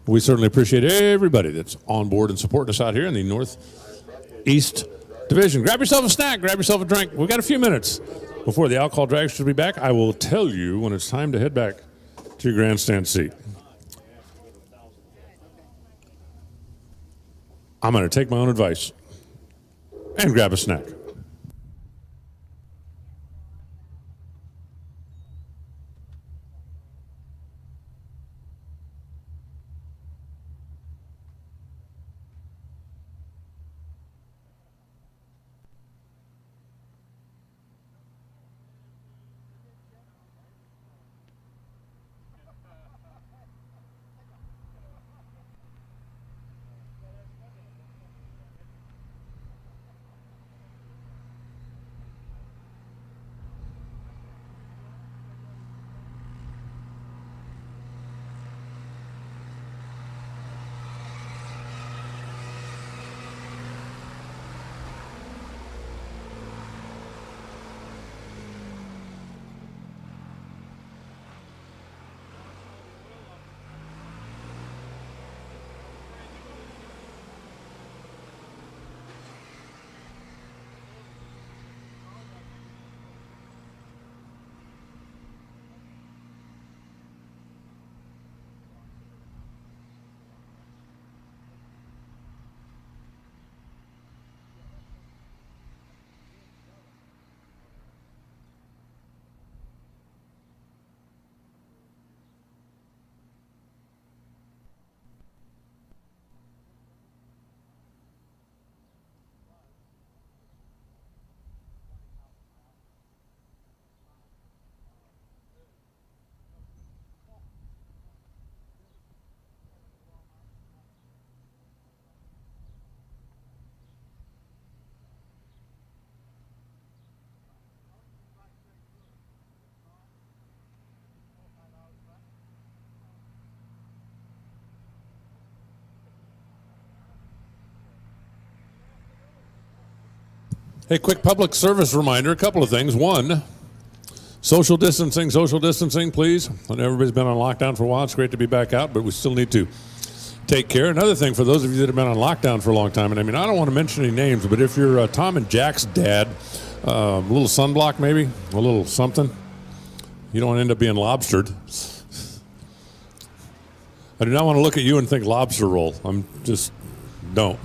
We certainly appreciate everybody that's on board and supporting us out here in the Northeast Division. Grab yourself a snack, grab yourself a drink. We've got a few minutes before the alcohol dragsters will be back. I will tell you when it's time to head back to your grandstand seat. I'm going to take my own advice and grab a snack. Hey, quick public service reminder, a couple of things. One, social distancing, please. I know everybody's been on lockdown for a while. It's great to be back out, but we still need to take care. Another thing, for those of you that have been on lockdown for a long time, and I mean, I don't want to mention any names, but if you're Tom and Jack's dad, a little sunblock maybe, a little something, you don't want to end up being lobstered. I do not want to look at you and think lobster roll. Don't.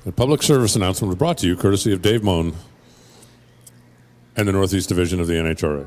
The public service announcement was brought to you courtesy of Dave Moan and the Northeast Division of the NHRA.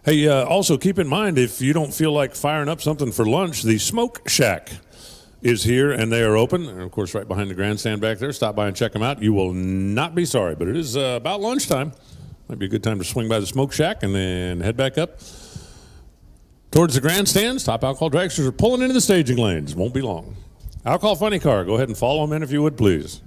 Hey, also keep in mind, if you don't feel like firing up something for lunch, the Smoke Shack is here, and they are open. And, of course, right behind the grandstand back there. Stop by and check them out. You will not be sorry, but it is about lunchtime. Might be a good time to swing by the Smoke Shack and then head back up towards the grandstands. Top alcohol dragsters are pulling into the staging lanes. Won't be long. Alcohol Funny Car, go ahead and follow them in if you would, please.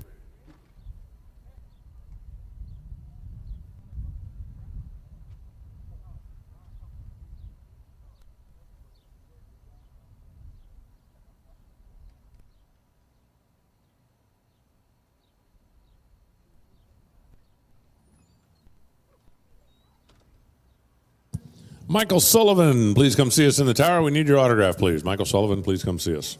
Michael Sullivan, please come see us in the tower. We need your autograph, please. Michael Sullivan, please come see us.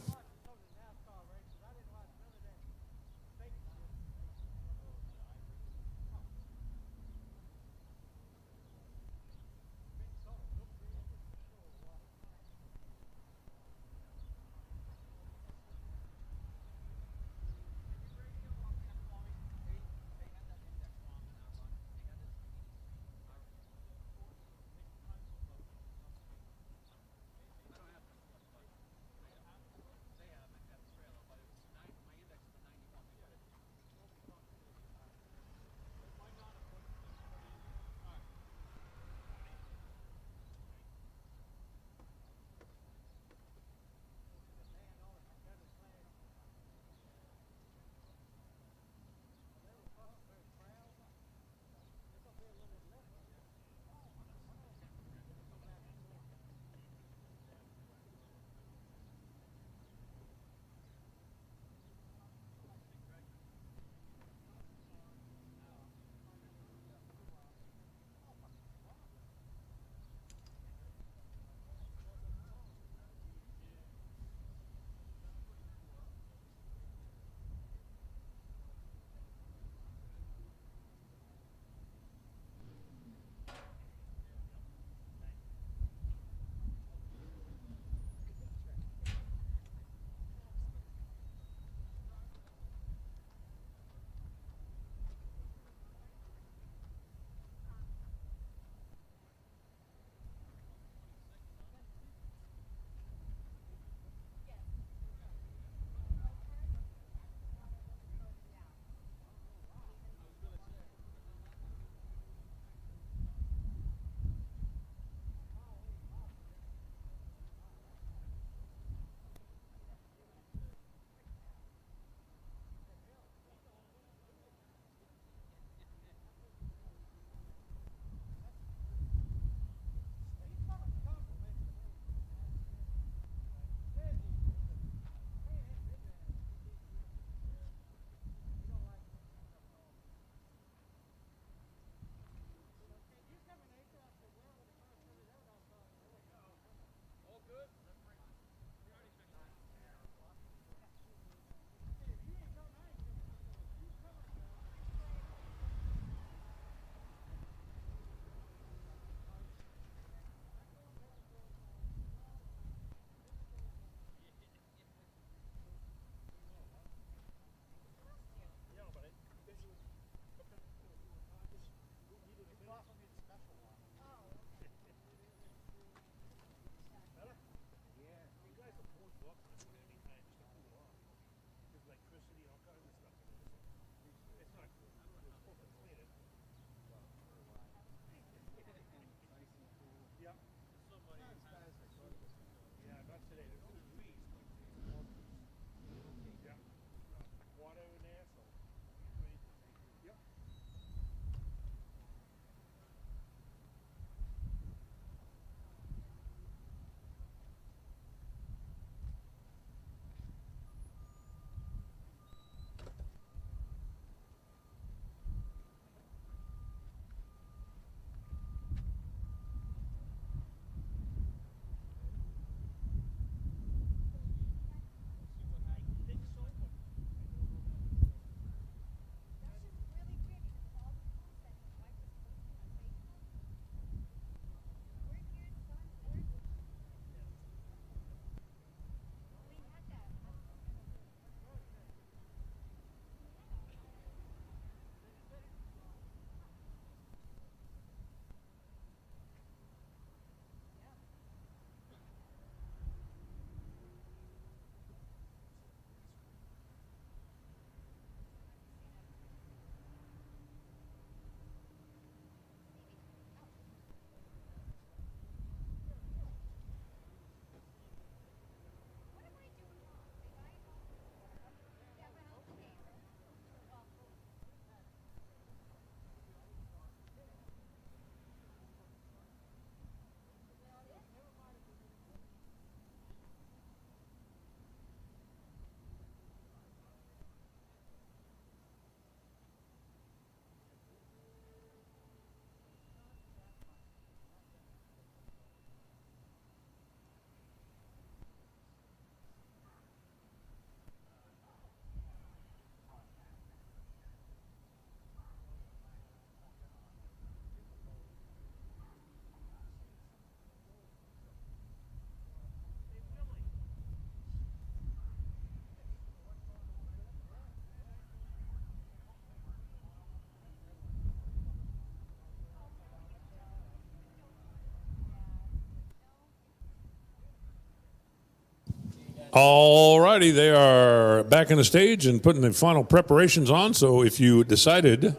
All righty, they are back in the stage and putting the final preparations on. So if you decided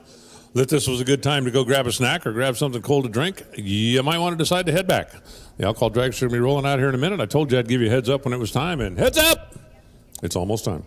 that this was a good time to go grab a snack or grab something cold to drink, you might want to decide to head back. The alcohol dragster will be rolling out here in a minute. I told you I'd give you a heads up when it was time, and heads up! It's almost time.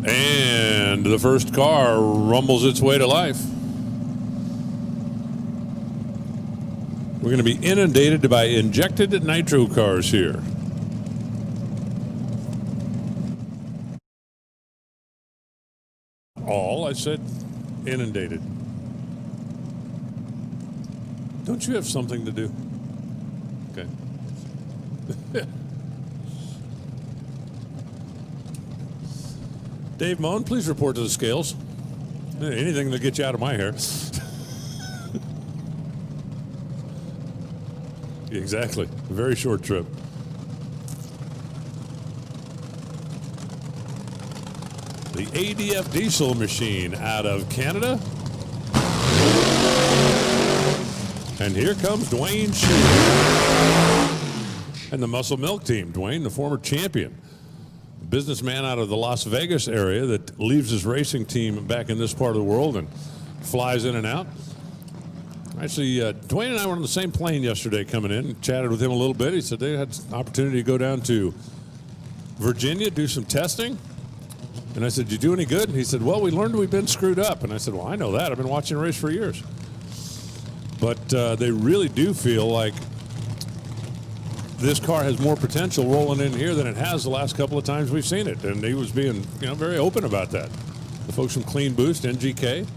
And the first car rumbles its way to life. We're going to be inundated by injected nitro cars here. All I said, inundated. Don't you have something to do? Okay. Dave Moen, please report to the scales. Anything to get you out of my hair. Exactly. A very short trip. The ADF diesel machine out of Canada. And here comes Dwayne Shear. And the Muscle Milk team. Dwayne, the former champion. Businessman out of the Las Vegas area that leaves his racing team back in this part of the world and flies in and out. Actually, Dwayne and I were on the same plane yesterday coming in, chatted with him a little bit. He said they had an opportunity to go down to Virginia, do some testing. And I said, did you do any good? And he said, well, we learned we've been screwed up. And I said, well, I know that. I've been watching a race for years. But they really do feel like this car has more potential rolling in here than it has the last couple of times we've seen it. And he was being, very open about that. The folks from Clean Boost, NGK,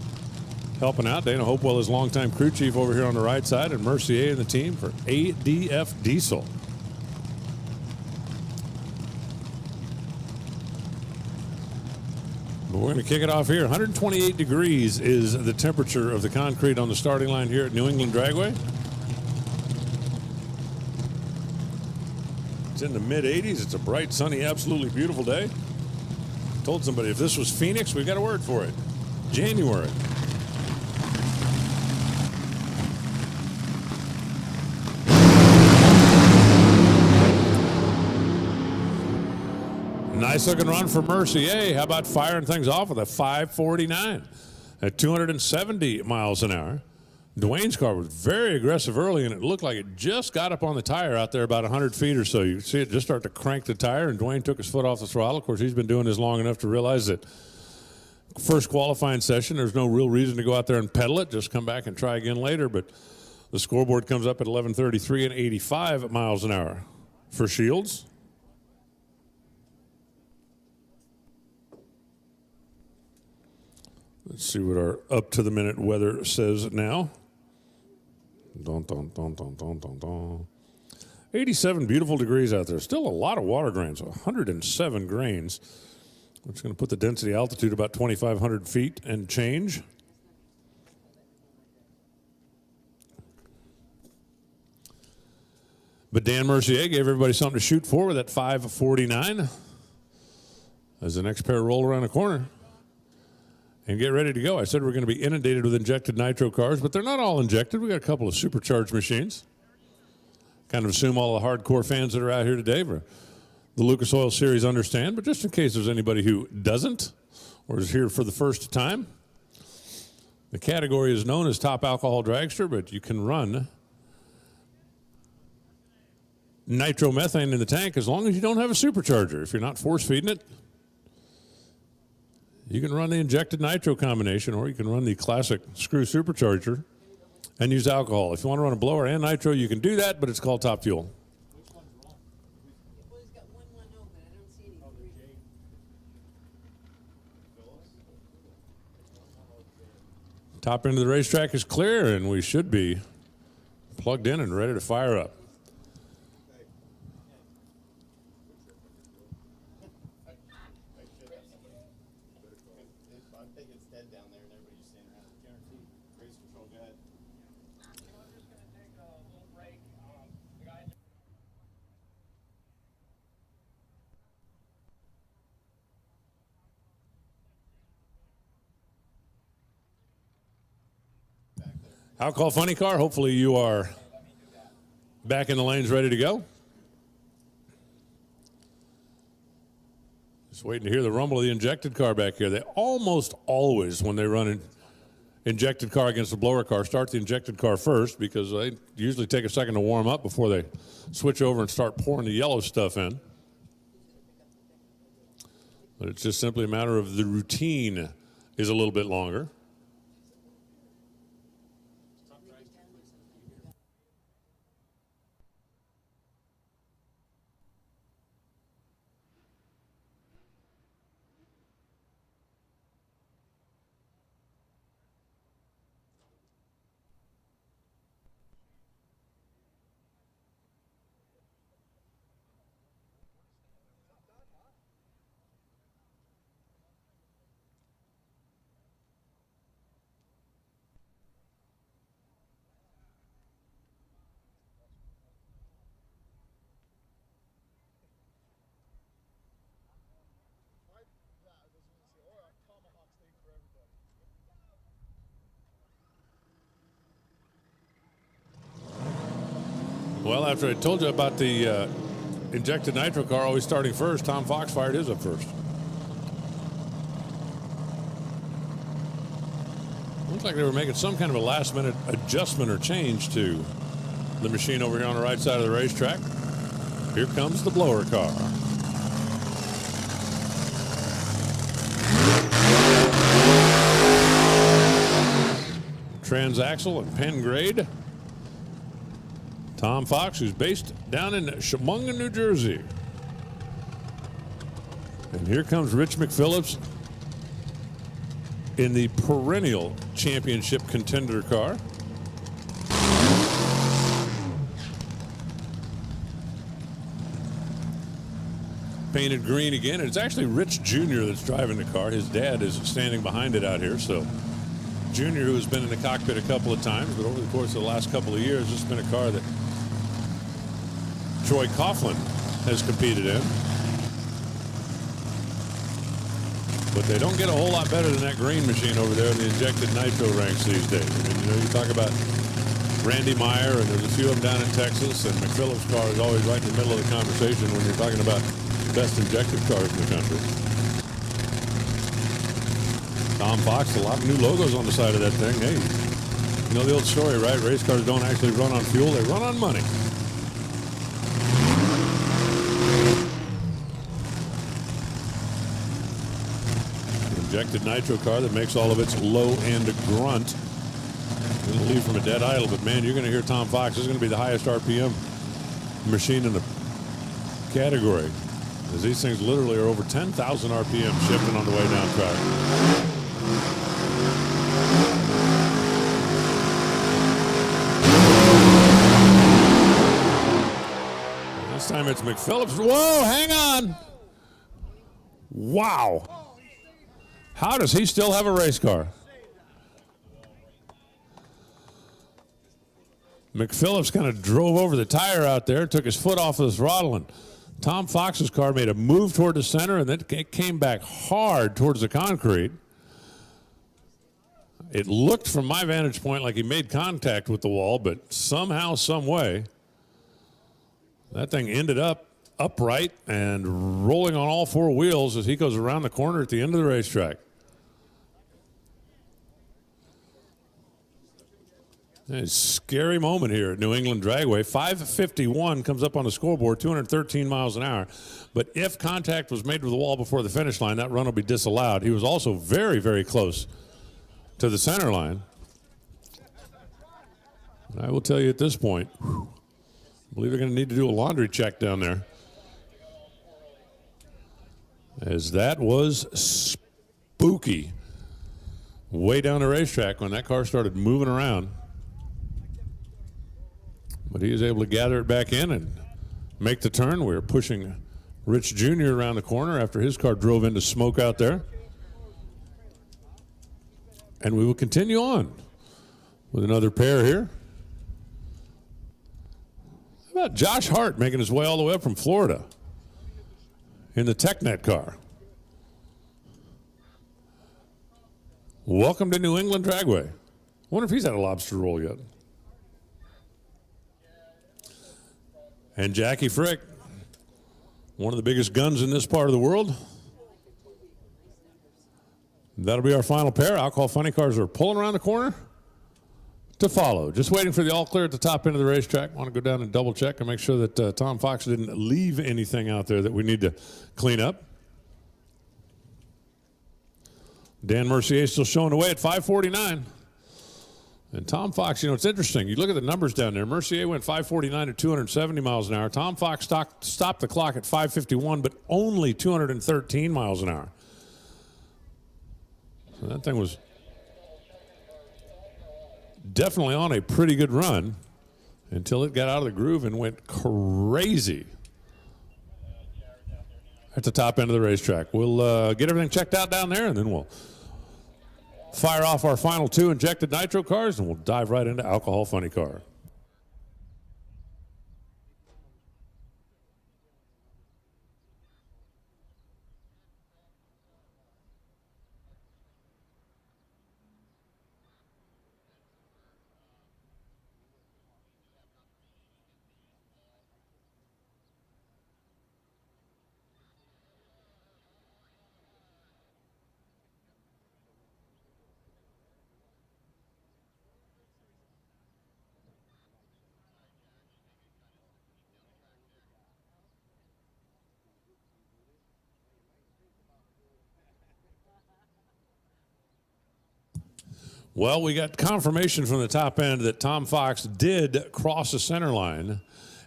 helping out. Dana Hopewell is longtime crew chief over here on the right side, and Mercier and the team for ADF Diesel. But we're going to kick it off here. 128 degrees is the temperature of the concrete on the starting line here at New England Dragway. It's in the mid-80s. It's a bright, sunny, absolutely beautiful day. Told somebody if this was Phoenix, we've got a word for it. January. Nice looking run for Mercier. How about firing things off with a 549 at 270 miles an hour? Dwayne's car was very aggressive early, and it looked like it just got up on the tire out there about 100 feet or so. You see it just start to crank the tire, and Dwayne took his foot off the throttle. Of course, he's been doing this long enough to realize that first qualifying session, there's no real reason to go out there and pedal it. Just come back and try again later. But the scoreboard comes up at 11:33 and 85 miles an hour for Shields. Let's see what our up-to-the-minute weather says now. Dun, dun, dun, dun, dun, dun, dun. 87 beautiful degrees out there. Still a lot of water grains, 107 grains. It's going to put the density altitude about 2,500 feet and change. But Dan Mercier gave everybody something to shoot for with that 549 as the next pair roll around the corner and get ready to go. I said we're going to be inundated with injected nitro cars, but they're not all injected. We got a couple of supercharged machines. Kind of assume all the hardcore fans that are out here today for the Lucas Oil Series understand, but just in case there's anybody who doesn't or is here for the first time, the category is known as top alcohol dragster, but you can run nitromethane in the tank as long as you don't have a supercharger. If you're not force feeding it, you can run the injected nitro combination, or you can run the classic screw supercharger and use alcohol. If you want to run a blower and nitro, you can do that, but it's called top fuel. Top end of the racetrack is clear, and we should be plugged in and ready to fire up. Alcohol funny car, hopefully you are back in the lanes ready to go. Just waiting to hear the rumble of the injected car back here. They almost always, when they run an injected car against a blower car, start the injected car first because they usually take a second to warm up before they switch over and start pouring the yellow stuff in. But it's just simply a matter of the routine is a little bit longer. Well, after I told you about the injected nitro car always starting first, Tom Fox fired his up first. Looks like they were making some kind of a last-minute adjustment or change to the machine over here on the right side of the racetrack. Here comes the blower car. Transaxle and pen grade. Tom Fox, who's based down in Chemung, New Jersey. And here comes Rich McPhillips in the perennial championship contender car. painted green again. And it's actually Rich Jr. that's driving the car. His dad is standing behind it out here. So Jr., who has been in the cockpit a couple of times, but over the course of the last couple of years, this has been a car that Troy Coughlin has competed in. But they don't get a whole lot better than that green machine over there in the injected nitro ranks these days. I mean, you know, you talk about Randy Meyer, and there's a few of them down in Texas, and McPhillips' car is always right in the middle of the conversation when you're talking about the best injected cars in the country. Tom Fox, a lot of new logos on the side of that thing. Hey, you know the old story, right? Race cars don't actually run on fuel, they run on money. Injected nitro car that makes all of its low-end grunt. Going to leave from a dead idle, but man, you're going to hear Tom Fox. This is going to be the highest RPM machine in the category, as these things literally are over 10,000 RPM shifting on the way down track. This time it's McPhillips. Whoa, hang on. Wow. How does he still have a race car? McPhillips kind of drove over the tire out there, took his foot off of the throttle, and Tom Fox's car made a move toward the center, and then it came back hard towards the concrete. It looked from my vantage point like he made contact with the wall, but somehow, some way, that thing ended up upright and rolling on all four wheels as he goes around the corner at the end of the racetrack. A scary moment here at New England Dragway. 5:51 comes up on the scoreboard, 213 miles an hour. But if contact was made with the wall before the finish line, that run will be disallowed. He was also very, very close to the center line. And I will tell you at this point, I believe they're going to need to do a laundry check down there, as that was spooky way down the racetrack when that car started moving around. But he was able to gather it back in and make the turn. We were pushing Rich Jr. around the corner after his car drove into smoke out there. And we will continue on with another pair here. How about Josh Hart making his way all the way up from Florida in the TechNet car? Welcome to New England Dragway. I wonder if he's had a lobster roll yet. And Jackie Frick, one of the biggest guns in this part of the world. That'll be our final pair. Alcohol Funny Cars are pulling around the corner to follow. Just waiting for the all clear at the top end of the racetrack. Want to go down and double check and make sure that Tom Fox didn't leave anything out there that we need to clean up. Dan Mercier still showing the way at 5:49. And Tom Fox, you know, it's interesting. You look at the numbers down there. Mercier went 5:49 at 270 miles an hour. Tom Fox stopped the clock at 5:51, but only 213 miles an hour. So that thing was definitely on a pretty good run until it got out of the groove and went crazy at the top end of the racetrack. We'll get everything checked out down there, and then we'll fire off our final two injected nitro cars, and we'll dive right into Alcohol Funny Car. Well, we got confirmation from the top end that Tom Fox did cross the center line,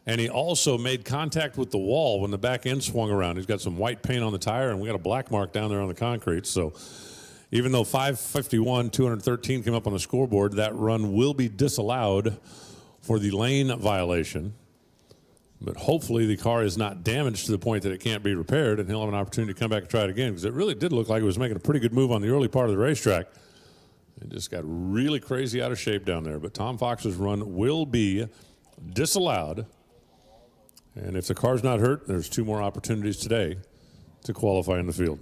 and he also made contact with the wall when the back end swung around. He's got some white paint on the tire, and we got a black mark down there on the concrete. So even though 5:51, 213 came up on the scoreboard, that run will be disallowed for the lane violation. But hopefully the car is not damaged to the point that it can't be repaired, and he'll have an opportunity to come back and try it again, because it really did look like it was making a pretty good move on the early part of the racetrack. It just got really crazy out of shape down there. But Tom Fox's run will be disallowed. And if the car's not hurt, there's 2 more opportunities today to qualify in the field.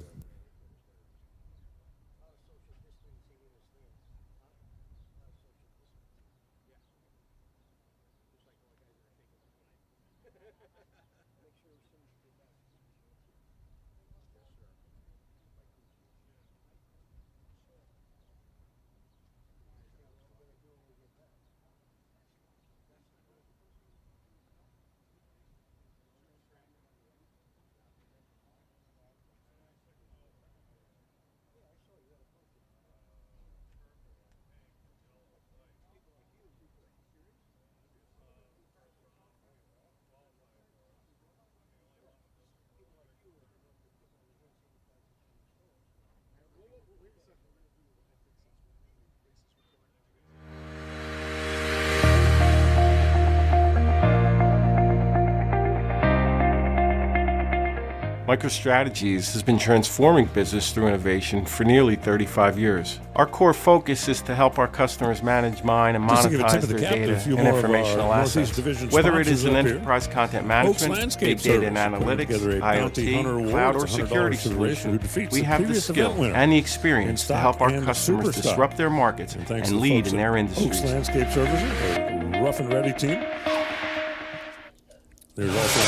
MicroStrategies has been transforming business through innovation for nearly 35 years. Our core focus is to help our customers manage, mine, and monetize their data and informational assets. Whether it is in enterprise content management, big data and analytics, IoT, cloud, or security solutions, we have the skill and the experience to help our customers disrupt their markets and lead in their industries. Oaks Landscape Services, a rough and ready team. There's also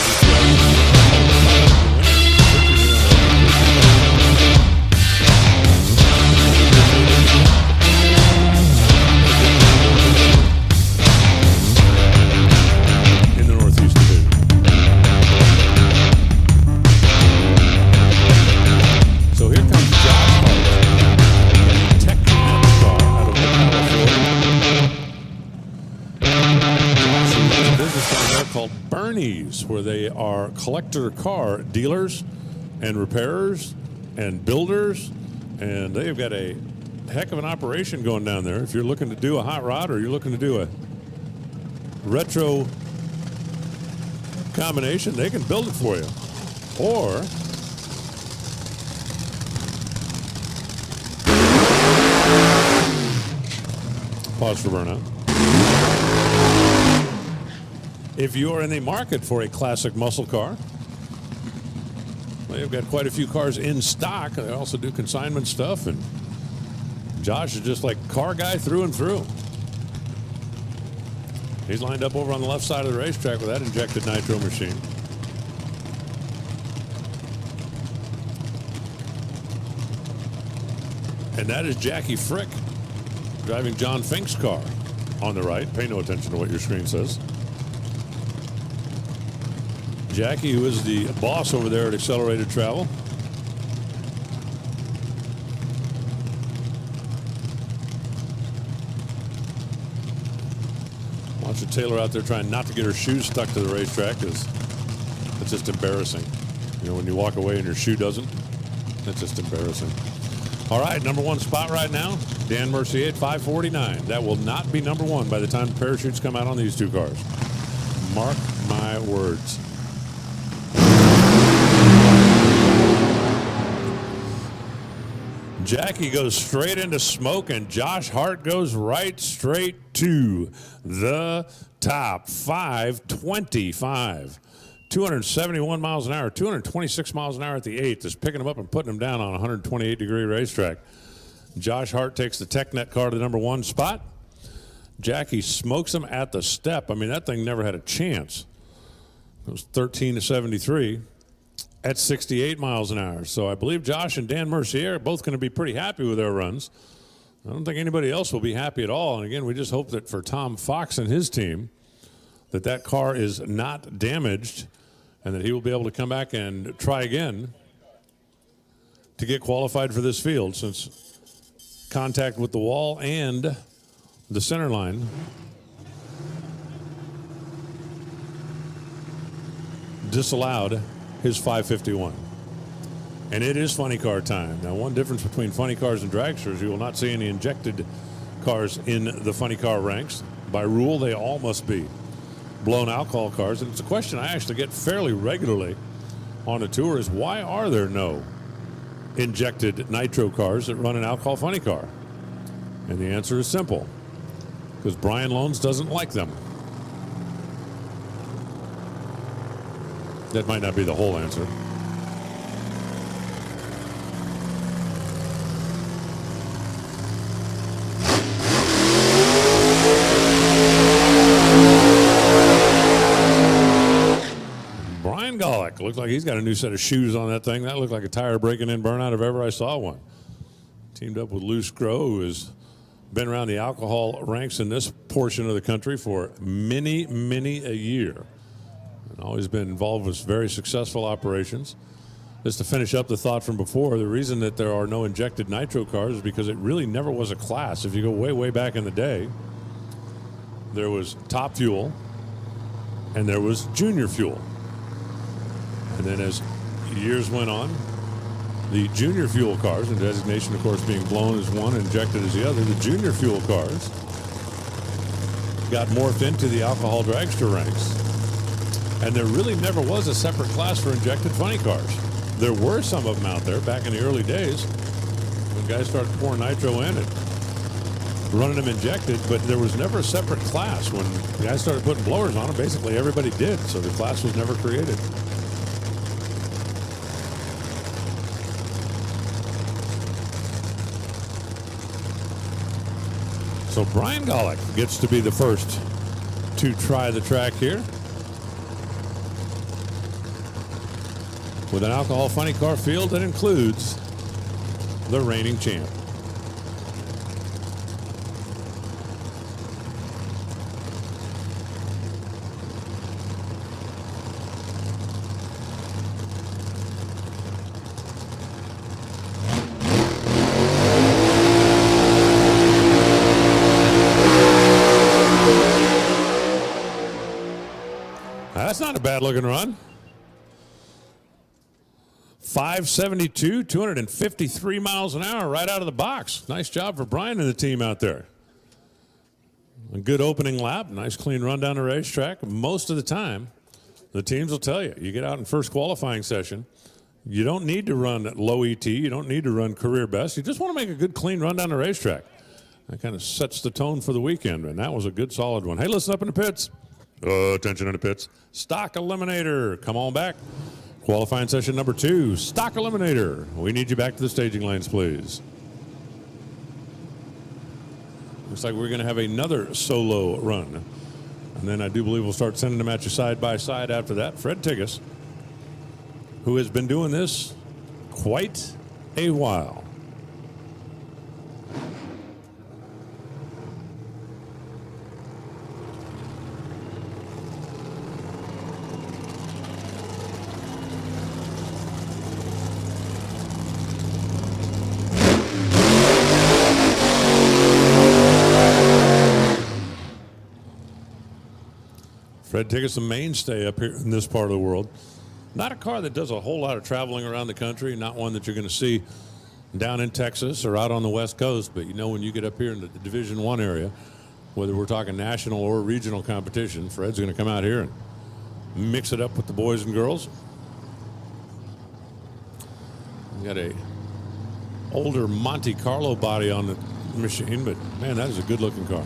where they are collector car dealers and repairers and builders, and they've got a heck of an operation going down there. If you're looking to do a hot rod or you're looking to do a retro combination, they can build it for you. Or pause for burnout. If you're in the market for a classic muscle car, they've got quite a few cars in stock. They also do consignment stuff, and Josh is just like car guy through and through. He's lined up over on the left side of the racetrack with that injected nitro machine. And that is Jackie Frick driving John Fink's car on the right. Pay no attention to what your screen says. Jackie, who is the boss over there at Accelerated Travel. Watch Taylor out there trying not to get her shoes stuck to the racetrack, because it's just embarrassing. You know, when you walk away and your shoe doesn't, it's just embarrassing. All right, number 1 spot right now, Dan Mercier at 549. That will not be number 1 by the time the parachutes come out on these 2 cars. Mark my words. Jackie goes straight into smoke, and Josh Hart goes right straight to the top. 525. 271 miles an hour, 226 miles an hour at the 8th is picking him up and putting him down on a 128-degree racetrack. Josh Hart takes the TechNet car to the number 1 spot. Jackie smokes him at the step. I mean, that thing never had a chance. It was 13-73. At 68 miles an hour. So I believe Josh and Dan Mercier are both going to be pretty happy with their runs. I don't think anybody else will be happy at all. And again, we just hope that for Tom Fox and his team, that car is not damaged and that he will be able to come back and try again to get qualified for this field, since contact with the wall and the center line disallowed his 551. And it is funny car time. Now, one difference between funny cars and dragsters, you will not see any injected cars in the funny car ranks. By rule, they all must be blown alcohol cars, and it's a question I actually get fairly regularly on the tour, is why are there no injected nitro cars that run an alcohol funny car? And the answer is simple, because Brian Loans doesn't like them. That might not be the whole answer. Brian Golick looks like he's got a new set of shoes on that thing. That looked like a tire breaking in burnout if ever I saw one. Teamed up with Lou Scrow, who has been around the alcohol ranks in this portion of the country for many, many a year. And always been involved with very successful operations. Just to finish up the thought from before, the reason that there are no injected nitro cars is because it really never was a class. If you go way, way back in the day, there was top fuel and there was junior fuel. And then as years went on, the junior fuel cars, and designation, of course, being blown as one, injected as the other, the junior fuel cars got morphed into the alcohol dragster ranks. And there really never was a separate class for injected funny cars. There were some of them out there back in the early days when guys started pouring nitro in and running them injected, but there was never a separate class. When guys started putting blowers on them, basically everybody did, so the class was never created. So Brian Golick gets to be the first to try the track here with an alcohol funny car field that includes the reigning champ. That's not a bad looking run. 572, 253 miles an hour right out of the box. Nice job for Brian and the team out there. A good opening lap, nice clean run down the racetrack. Most of the time, the teams will tell you, you get out in first qualifying session, you don't need to run low ET, you don't need to run career best, you just want to make a good clean run down the racetrack. That kind of sets the tone for the weekend, and that was a good solid one. Hey, listen up in the pits. Attention in the pits. Stock Eliminator, come on back. Qualifying session number 2, Stock Eliminator. We need you back to the staging lanes, please. Looks like we're going to have another solo run. And then I do believe we'll start sending them at you side by side after that. Fred Tigas, who has been doing this quite a while. Fred Tigas, a mainstay up here in this part of the world. Not a car that does a whole lot of traveling around the country, not one that you're going to see down in Texas or out on the West Coast, but you know when you get up here in the Division I area, whether we're talking national or regional competition, Fred's going to come out here and mix it up with the boys and girls. We got a older Monte Carlo body on the machine, but man, that is a good looking car.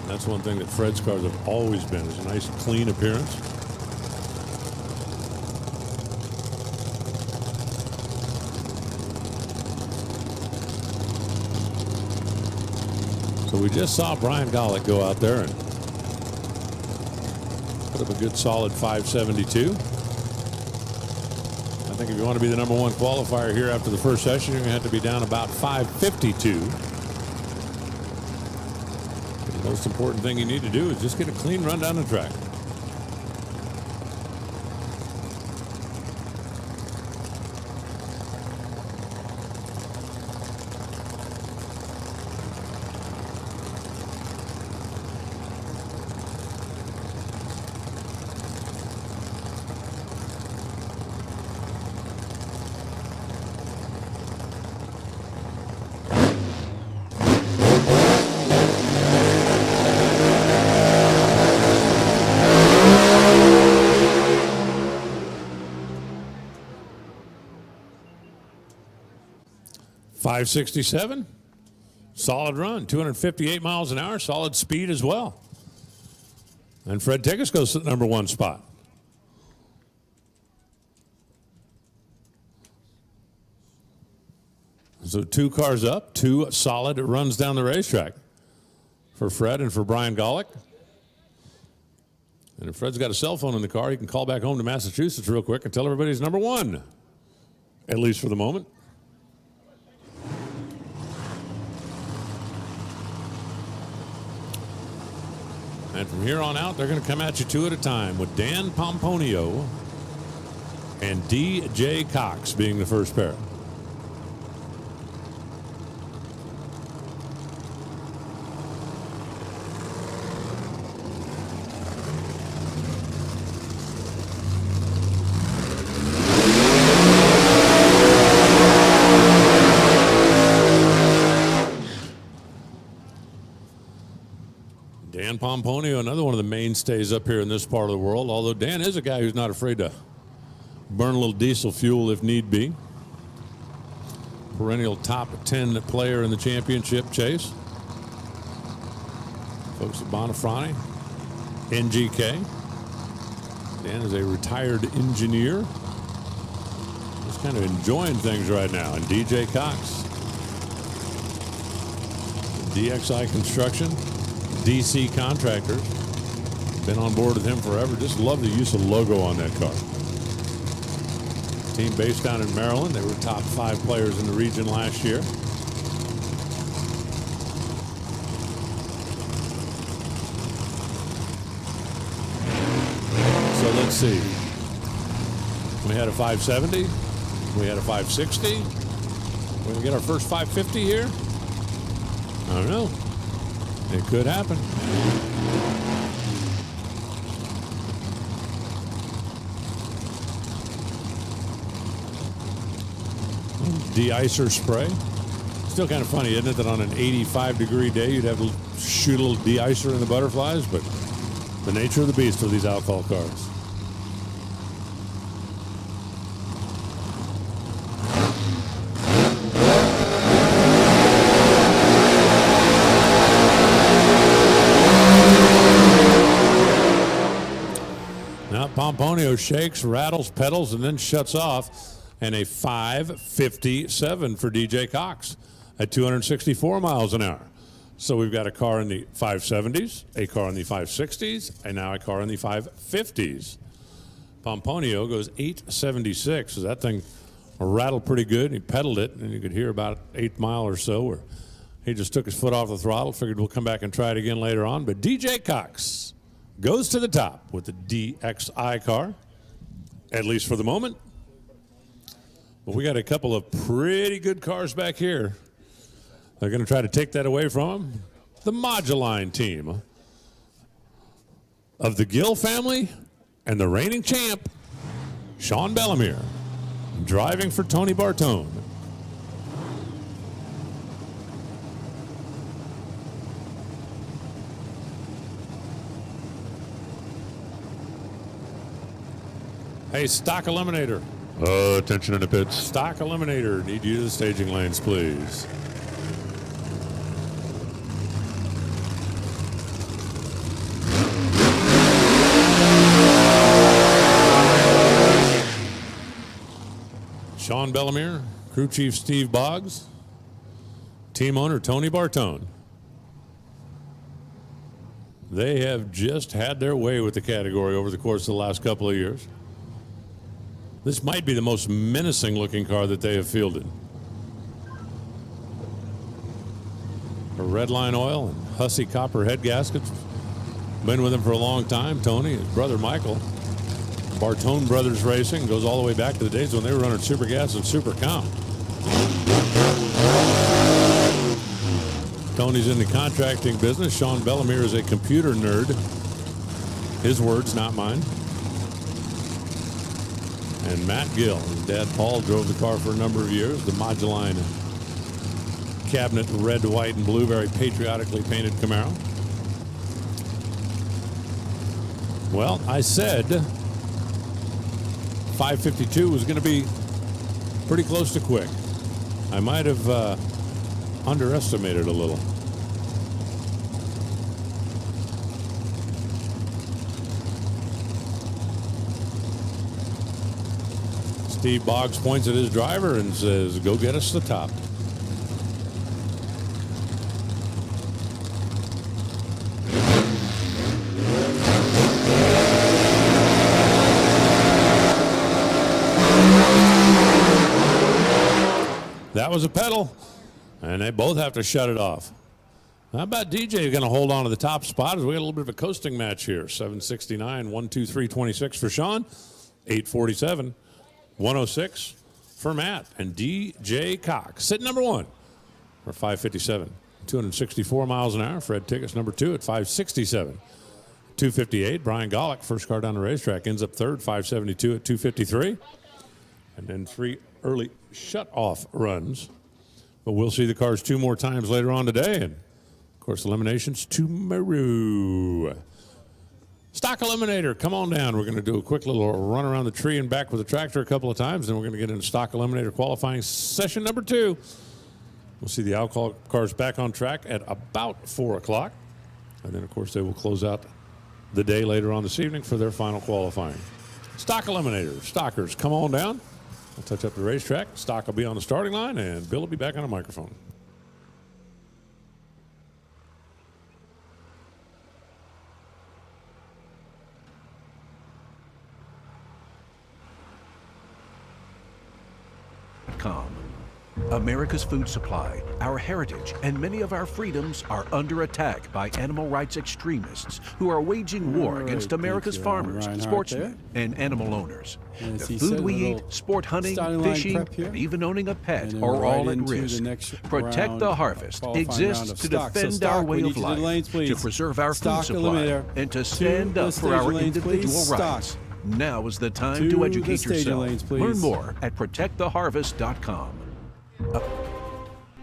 That's one thing that Fred's cars have always been, is a nice clean appearance. So we just saw Brian Golick go out there and put up a good solid 572. I think if you want to be the number 1 qualifier here after the first session, you're going to have to be down about 552. The most important thing you need to do is just get a clean run down the track. 567. Solid run. 258 miles an hour. Solid speed as well. And Fred Tickets goes to the number 1 spot. So 2 cars up, 2 solid runs down the racetrack for Fred and for Brian Golick. And if Fred's got a cell phone in the car, he can call back home to Massachusetts real quick and tell everybody he's number 1, at least for the moment. And from here on out, they're going to come at you 2 at a time, with Dan Pomponio and DJ Cox being the first pair. Dan Pomponio, another one of the mainstays up here in this part of the world, although Dan is a guy who's not afraid to burn a little diesel fuel if need be. Perennial top 10 player in the championship chase. Folks at Bonafrani, NGK. Dan is a retired engineer. Just kind of enjoying things right now. And DJ Cox, DXI Construction, DC Contractors. Been on board with him forever. Just love the use of logo on that car. Team based down in Maryland. They were top 5 players in the region last year. So let's see. We had a 570. We had a 560. We're going to get our first 550 here. I don't know. It could happen. De-icer spray. Still kind of funny, isn't it, that on an 85-degree day you'd have to shoot a little de-icer in the butterflies, but the nature of the beast of these alcohol cars. Pomponio shakes, rattles, pedals, and then shuts off. And a 557 for DJ Cox at 264 miles an hour. So we've got a car in the 570s, a car in the 560s, and now a car in the 550s. Pomponio goes 876. So that thing rattled pretty good. He pedaled it, and you could hear about 8 mile or so where he just took his foot off the throttle. Figured we'll come back and try it again later on. But DJ Cox goes to the top with the DXI car, at least for the moment. But we got a couple of pretty good cars back here. They're going to try to take that away from him. The Moduline team of the Gill family and the reigning champ, Sean Bellemere, driving for Tony Bartone. Hey, stock eliminator. Attention in the pits. Stock eliminator. Need you to the staging lanes, please. Sean Bellemere, crew chief Steve Boggs, team owner Tony Bartone. They have just had their way with the category over the course of the last couple of years. This might be the most menacing looking car that they have fielded. A red line oil and Hussey copper head gaskets. Been with him for a long time. Tony, his brother Michael. Bartone Brothers Racing goes all the way back to the days when they were running Super Gas and Super Comp. Tony's in the contracting business. Sean Bellemere is a computer nerd. His words, not mine. And Matt Gill, his dad Paul, drove the car for a number of years. The Moduline cabinet, red, white, and blue, very patriotically painted Camaro. Well, I said 552 was going to be pretty close to quick. I might have underestimated a little. Steve Boggs points at his driver and says, go get us the top. That was a pedal, and they both have to shut it off. How about DJ going to hold on to the top spot as we got a little bit of a coasting match here. 769, 123.26 for Sean, 847, 106 for Matt, and DJ Cox sitting number one for 557, 264 miles an hour. Fred Tickets number two at 567, 258. Brian Golick, first car down the racetrack, ends up third, 572 at 253, and then three early shut-off runs. But we'll see the cars two more times later on today, and of course eliminations tomorrow. Stock eliminator, come on down. We're going to do a quick little run around the tree and back with the tractor a couple of times, then we're going to get into stock eliminator qualifying session number 2. We'll see the alcohol cars back on track at about 4 o'clock, and then of course they will close out the day later on this evening for their final qualifying. Stock eliminator, stockers, come on down. I'll touch up the racetrack. Stock will be on the starting line, and Bill will be back on the microphone. America's food supply, our heritage, and many of our freedoms are under attack by animal rights extremists who are waging war against America's farmers, sportsmen, and animal owners. The food we eat, sport hunting, fishing, and even owning a pet are all at risk. Protect the Harvest exists to defend our way of life, to preserve our food supply, and to stand up for our individual rights. Now is the time to educate yourself. Learn more at protecttheharvest.com.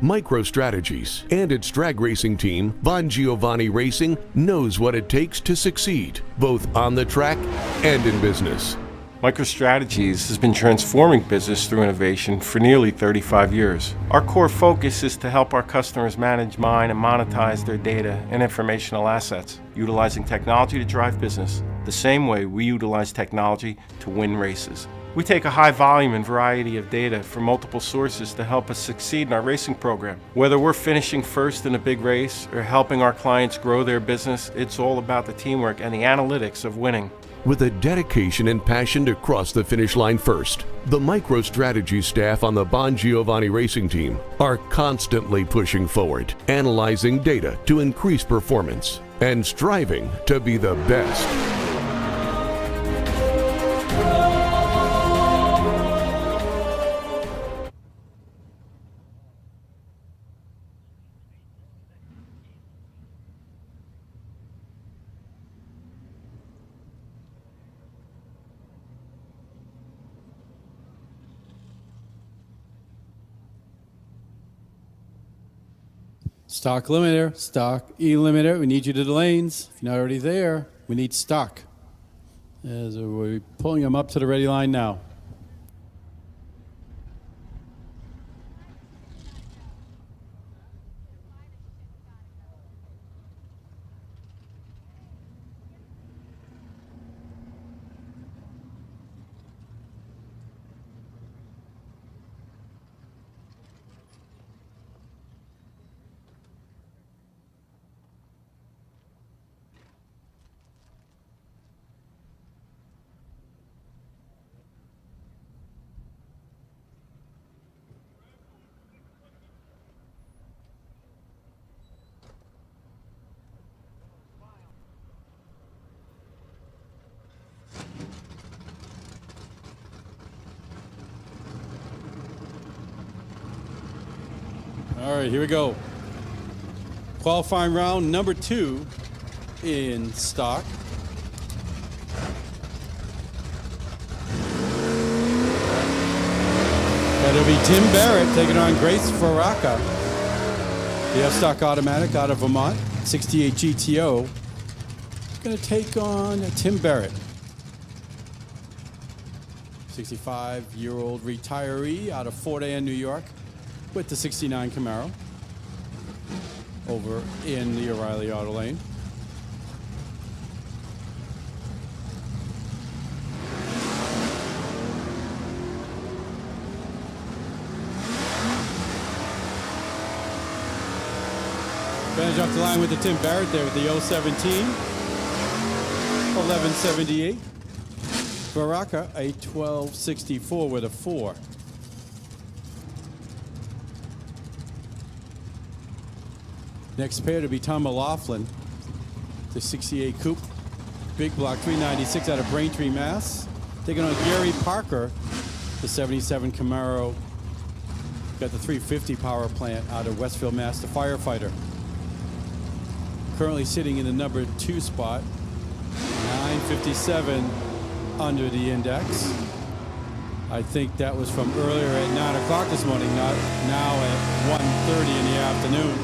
MicroStrategies and its drag racing team, Von Giovanni Racing, knows what it takes to succeed, both on the track and in business. MicroStrategies has been transforming business through innovation for nearly 35 years. Our core focus is to help our customers manage, mine, and monetize their data and informational assets, utilizing technology to drive business, the same way we utilize technology to win races. We take a high volume and variety of data from multiple sources to help us succeed in our racing program. Whether we're finishing first in a big race or helping our clients grow their business, it's all about the teamwork and the analytics of winning. With a dedication and passion to cross the finish line first, the MicroStrategy staff on the Bon Giovanni Racing team are constantly pushing forward, analyzing data to increase performance, and striving to be the best. Stock limiter, stock eliminator. We need you to the lanes. If you're not already there, we need stock. As we're pulling them up to the ready line now. All right, here we go. Qualifying round number 2 in stock. That'll be Tim Barrett taking on Grace Faraka. The F-Stock Automatic out of Vermont, 68 GTO. It's going to take on Tim Barrett. 65-year-old retiree out of Fort Anne, New York. with the 69 Camaro over in the O'Reilly Auto Lane. Advantage off the line with the Tim Barrett there with the 017. 1178. Baraka, a 1264 with a 4. Next pair to be Tom O'Laughlin, the 68 Coupe, big block 396 out of Braintree, Mass. Taking on Gary Parker, the 77 Camaro, got the 350 power plant out of Westfield, Mass, the firefighter. Currently sitting in the number 2 spot, 957 under the index. I think that was from earlier at 9 o'clock this morning, not now at 1:30 in the afternoon.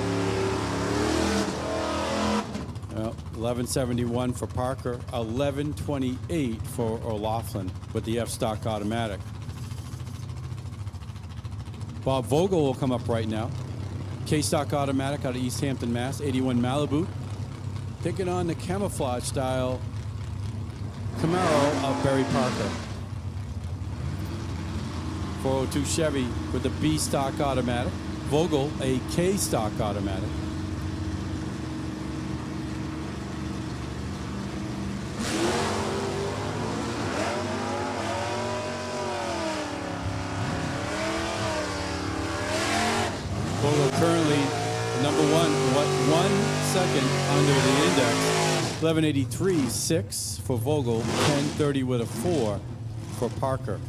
Well, 1171 for Parker, 1128 for O'Laughlin with the F-Stock automatic. Bob Vogel will come up right now. K-Stock automatic out of East Hampton, Mass, 81 Malibu. Taking on the camouflage style Camaro of Barry Parker. 402 Chevy with the B-Stock automatic. Vogel, a K-Stock automatic. Vogel currently number 1 second under the index. 1183.6 for Vogel, 1030 with a 4 for Parker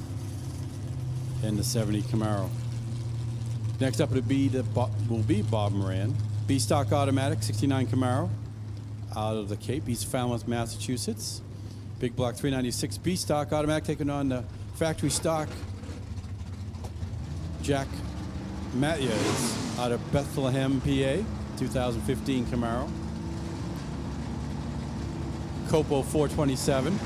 in the 70 Camaro. Next up will be Bob Moran. B-Stock automatic, 69 Camaro out of the Cape, East Falmouth, Massachusetts. Big block 396 B-Stock automatic taking on the factory stock Jack Matthews out of Bethlehem, PA, 2015 Camaro. Copo 427.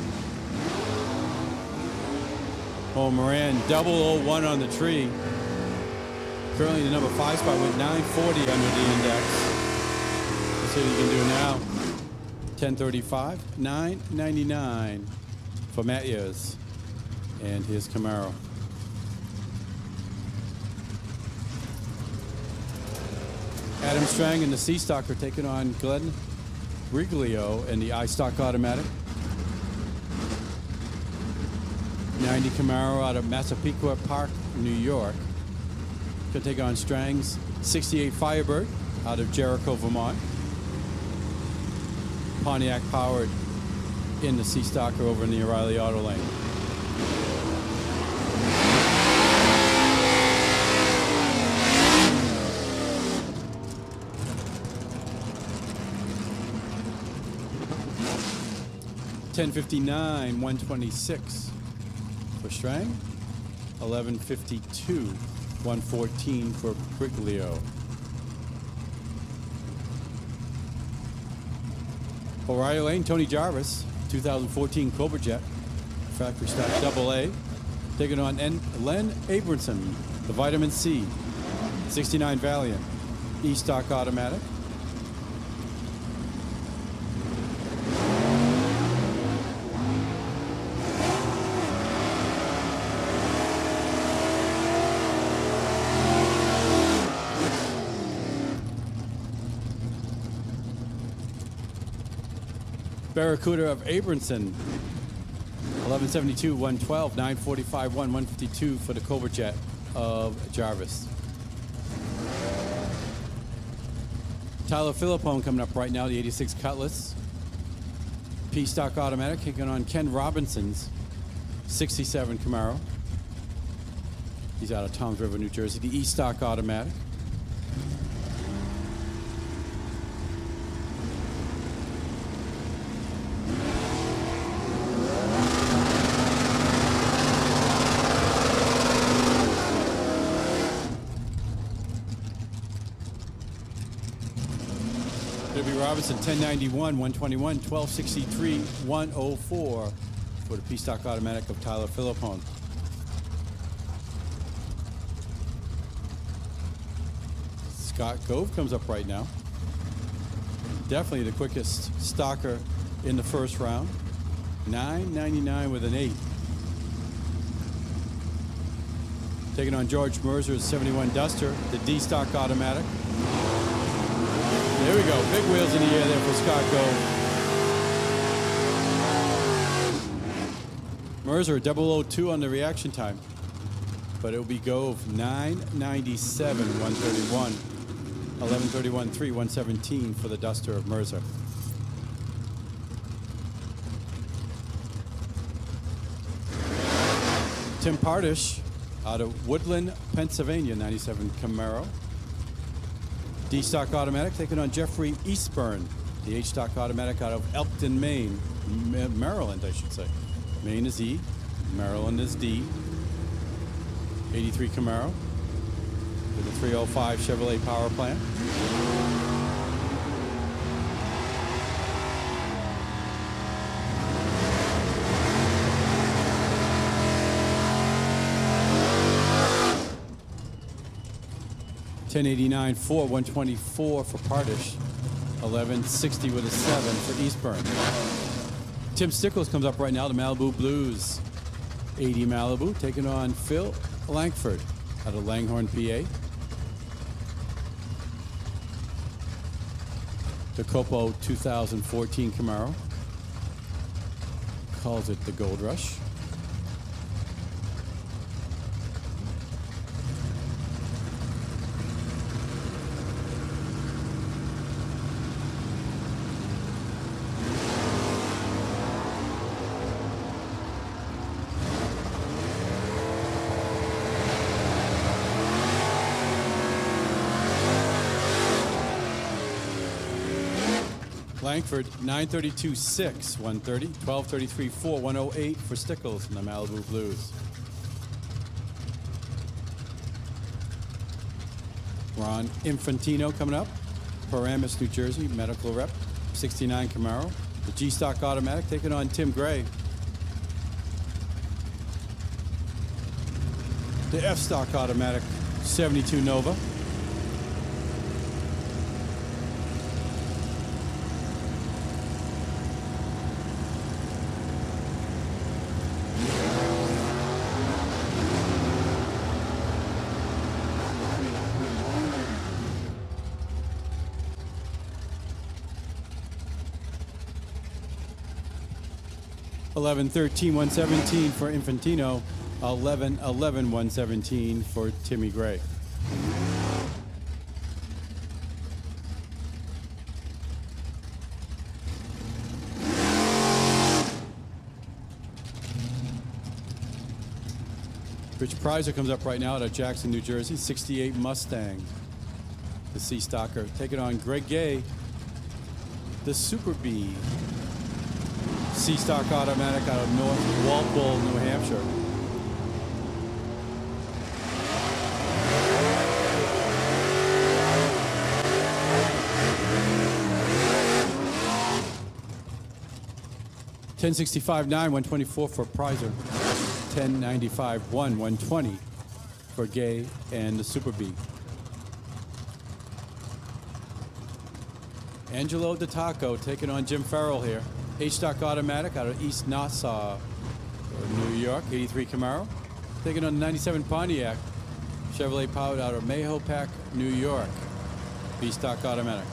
Oh, Moran, 001 on the tree. Currently the number 5 spot with 940 under the index. Let's see what he can do now. 1035, 999 for Matthews and his Camaro. Adam Strang and the C-Stock are taking on Glenn Riglio and the I-Stock automatic. 90 Camaro out of Massapequa Park, New York. Going to take on Strang's 68 Firebird out of Jericho, Vermont. Pontiac powered in the C-Stocker over in the O'Reilly Auto Lane. $10.59, 126 for Strang. 11.52, 114 for Briglio. O'Reilly Lane, Tony Jarvis, 2014 Cobra Jet, factory stock AA. Taking on Len Abramson, the Vitamin C, 69 Valiant, E-Stock automatic. Barracuda of Abramson, 1172, 112, 945, 152 for the Cobra Jet of Jarvis. Tyler Philippone coming up right now, the 86 Cutlass. P-Stock automatic, kicking on Ken Robinson's 67 Camaro. He's out of Toms River, New Jersey. The E-Stock automatic. Robinson, 1091, 121, 1263, 104 for the P-Stock automatic of Tyler Philippone. Scott Gove comes up right now. Definitely the quickest stalker in the first round. 9.99 with an 8. Taking on George Mercer's 71 Duster, the D-Stock automatic. There we go. Big wheels in the air there for Scott Gove. Mercer 002 on the reaction time. But it will be Gove 9.97, 131. 11.31, 3, 117 for the Duster of Mercer. Tim Pardish out of Woodland, Pennsylvania, 97 Camaro. D-Stock automatic taking on Jeffrey Eastburn, the H-Stock automatic out of Elkton, Maine, Maryland, I should say. Maine is E, Maryland is D. 83 Camaro with a 305 Chevrolet power plant. $10.89 for 124 for Pardish. 11.60 with a 7 for Eastburn. Tim Stickles comes up right now, the Malibu Blues. 80 Malibu taking on Phil Langford out of Langhorne, PA. The Copo 2014 Camaro. Calls it the Gold Rush. Langford, 932.6, 130, 1233.4, 108 for Stickles in the Malibu Blues. Ron Infantino coming up, Paramus, New Jersey, medical rep, 69 Camaro. The G-Stock automatic taking on Tim Gray. The F-Stock automatic, 72 Nova. $11.13, 117 for Infantino. $11.11, 117 for Timmy Gray. Rich Prizer comes up right now out of Jackson, New Jersey. 68 Mustang. The C-Stocker taking on Greg Gay. The Super B. C-Stock automatic out of North Walpole, New Hampshire. $10.65.9, 124 for Prizer. $10.95.1, 120 for Gay and the Super B. Angelo DeTaco taking on Jim Farrell here. H-Stock automatic out of East Nassau, New York, 83 Camaro. Taking on the 97 Pontiac. Chevrolet powered out of Mahopac, New York. B-Stock automatic.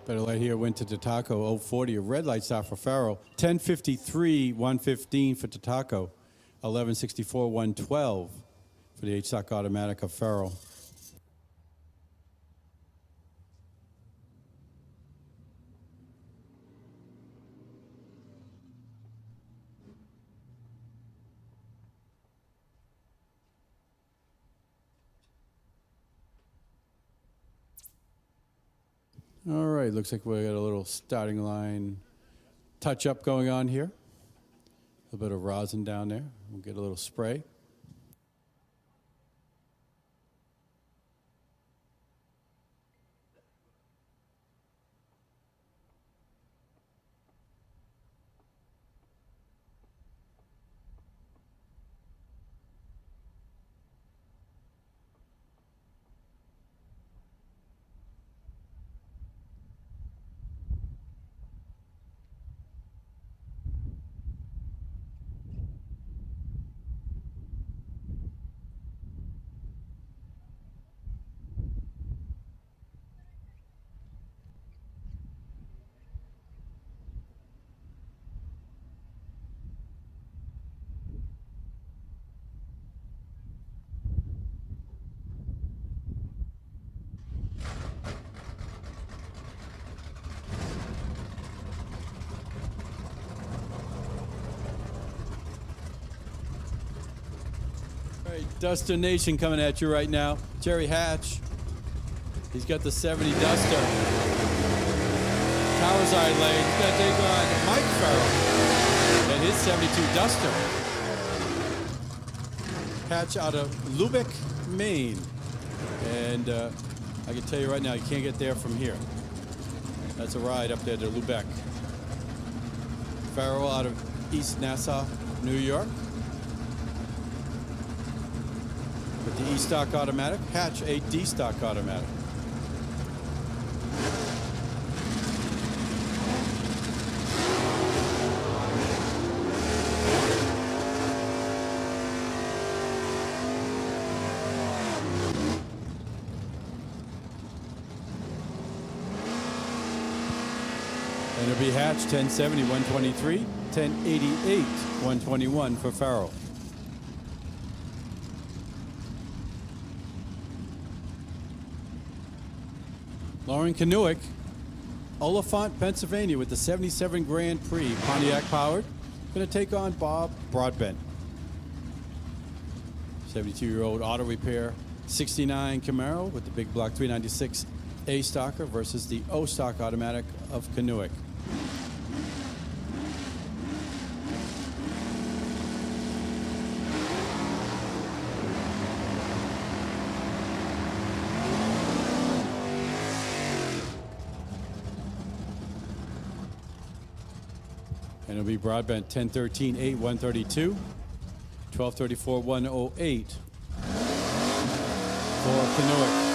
Better light here went to Tataco, 040, a red light stop for Farrell. 10.53, 115 for Tataco. 11.64, 112 for the H-Stock automatic of Farrell. All right, looks like we got a little starting line touch-up going on here. A little bit of rosin down there. We'll get a little spray. right, Duster Nation coming at you right now. Jerry Hatch. He's got the 70 Duster. Towers Eye Lane. He's got to take on Mike Farrell and his 72 Duster. Hatch out of Lubec, Maine. And I can tell you right now, you can't get there from here. That's a ride up there to Lubec. Farrell out of East Nassau, New York. With the E-stock automatic. Hatch, a D-stock automatic. And it'll be Hatch, 1070, 123, 1088, 121 for Farrell. Lauren Kanuick, Oliphant, Pennsylvania, with the 77 Grand Prix, Pontiac powered, going to take on Bob Broadbent. 72-year-old auto repair, 69 Camaro with the big block 396 A-stocker versus the O-stock automatic of Kanuick. And it'll be Broadbent 1013 8 132, 1234 108 for Kanuick.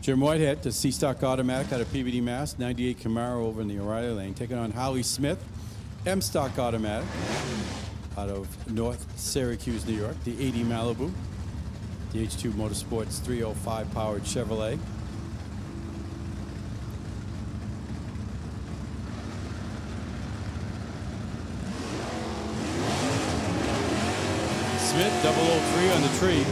Jim Whitehead, the C-Stock automatic out of PBD Mass, 98 Camaro over in the O'Reilly lane, taking on Howie Smith, M-Stock automatic out of North Syracuse, New York, the 80 Malibu, the H2 Motorsports 305 powered Chevrolet. Smith, 003 on the tree.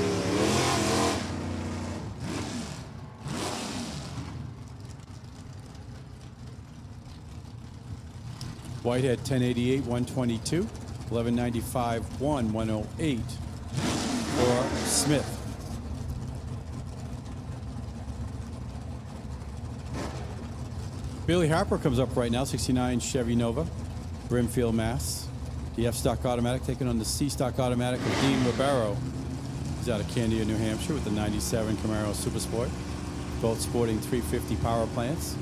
Whitehead 1088 122, 1195 108 for Smith. Billy Harper comes up right now, 69 Chevy Nova, Brimfield, Mass. The F-Stock automatic taking on the C-Stock automatic of Dean Ribeiro. He's out of Candia, New Hampshire with the 97 Camaro Super Sport, both sporting 350 power plants.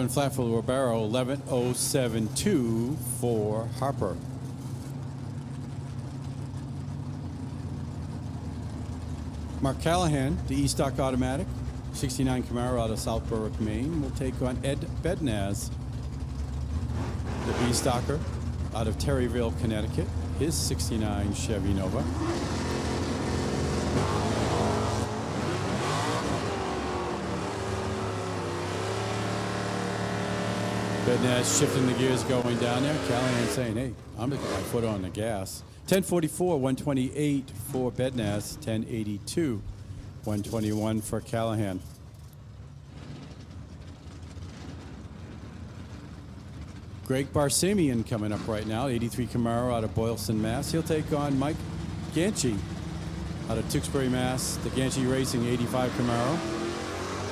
Flat for Ribeiro, 11072 for Harper. Mark Callahan, the E-Stock automatic, 69 Camaro out of South Berwick, Maine, will take on Ed Bednaz, the B-Stocker out of Terryville, Connecticut, his 69 Chevy Nova. Bednaz shifting the gears going down there. Callahan saying, hey, I'm going to put my foot on the gas. 1044, 128 for Bednaz. 1082, 121 for Callahan. Greg Barsamian coming up right now. 83 Camaro out of Boylston, Mass. He'll take on Mike Ganchi out of Tewksbury, Mass. The Ganchi Racing 85 Camaro.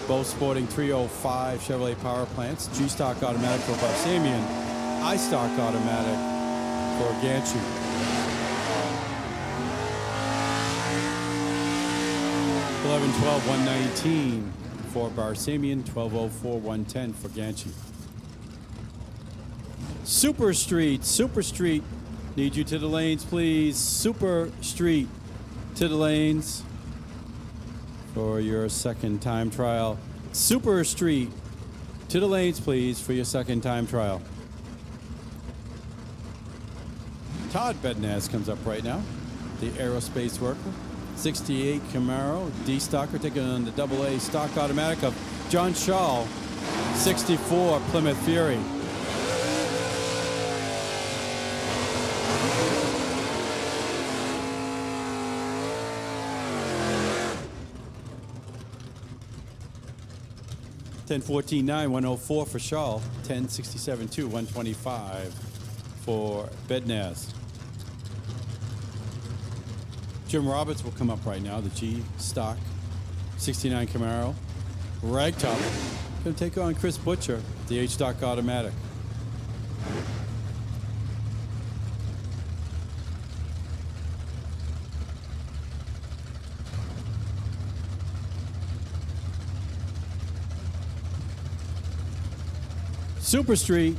Both sporting 305 Chevrolet power plants. G-Stock automatic for Barsamian. I-Stock automatic for Ganchi. $11, $12, 119 for Barsamian. 1204, 110 for Ganchi. Super Street. Need you to the lanes, please. Super Street to the lanes for your second time trial. Super Street to the lanes, please, for your second time trial. Todd Bednaz comes up right now, the aerospace worker. 68 Camaro, D-Stocker, taking on the AA stock automatic of John Shaw. 64 Plymouth Fury. $10.14.9, 104 for Shaw. $10.67.2, 125 for Bednaz. Jim Roberts will come up right now, the G stock 69 Camaro. Ragtop going to take on Chris Butcher, the H stock automatic. Super Street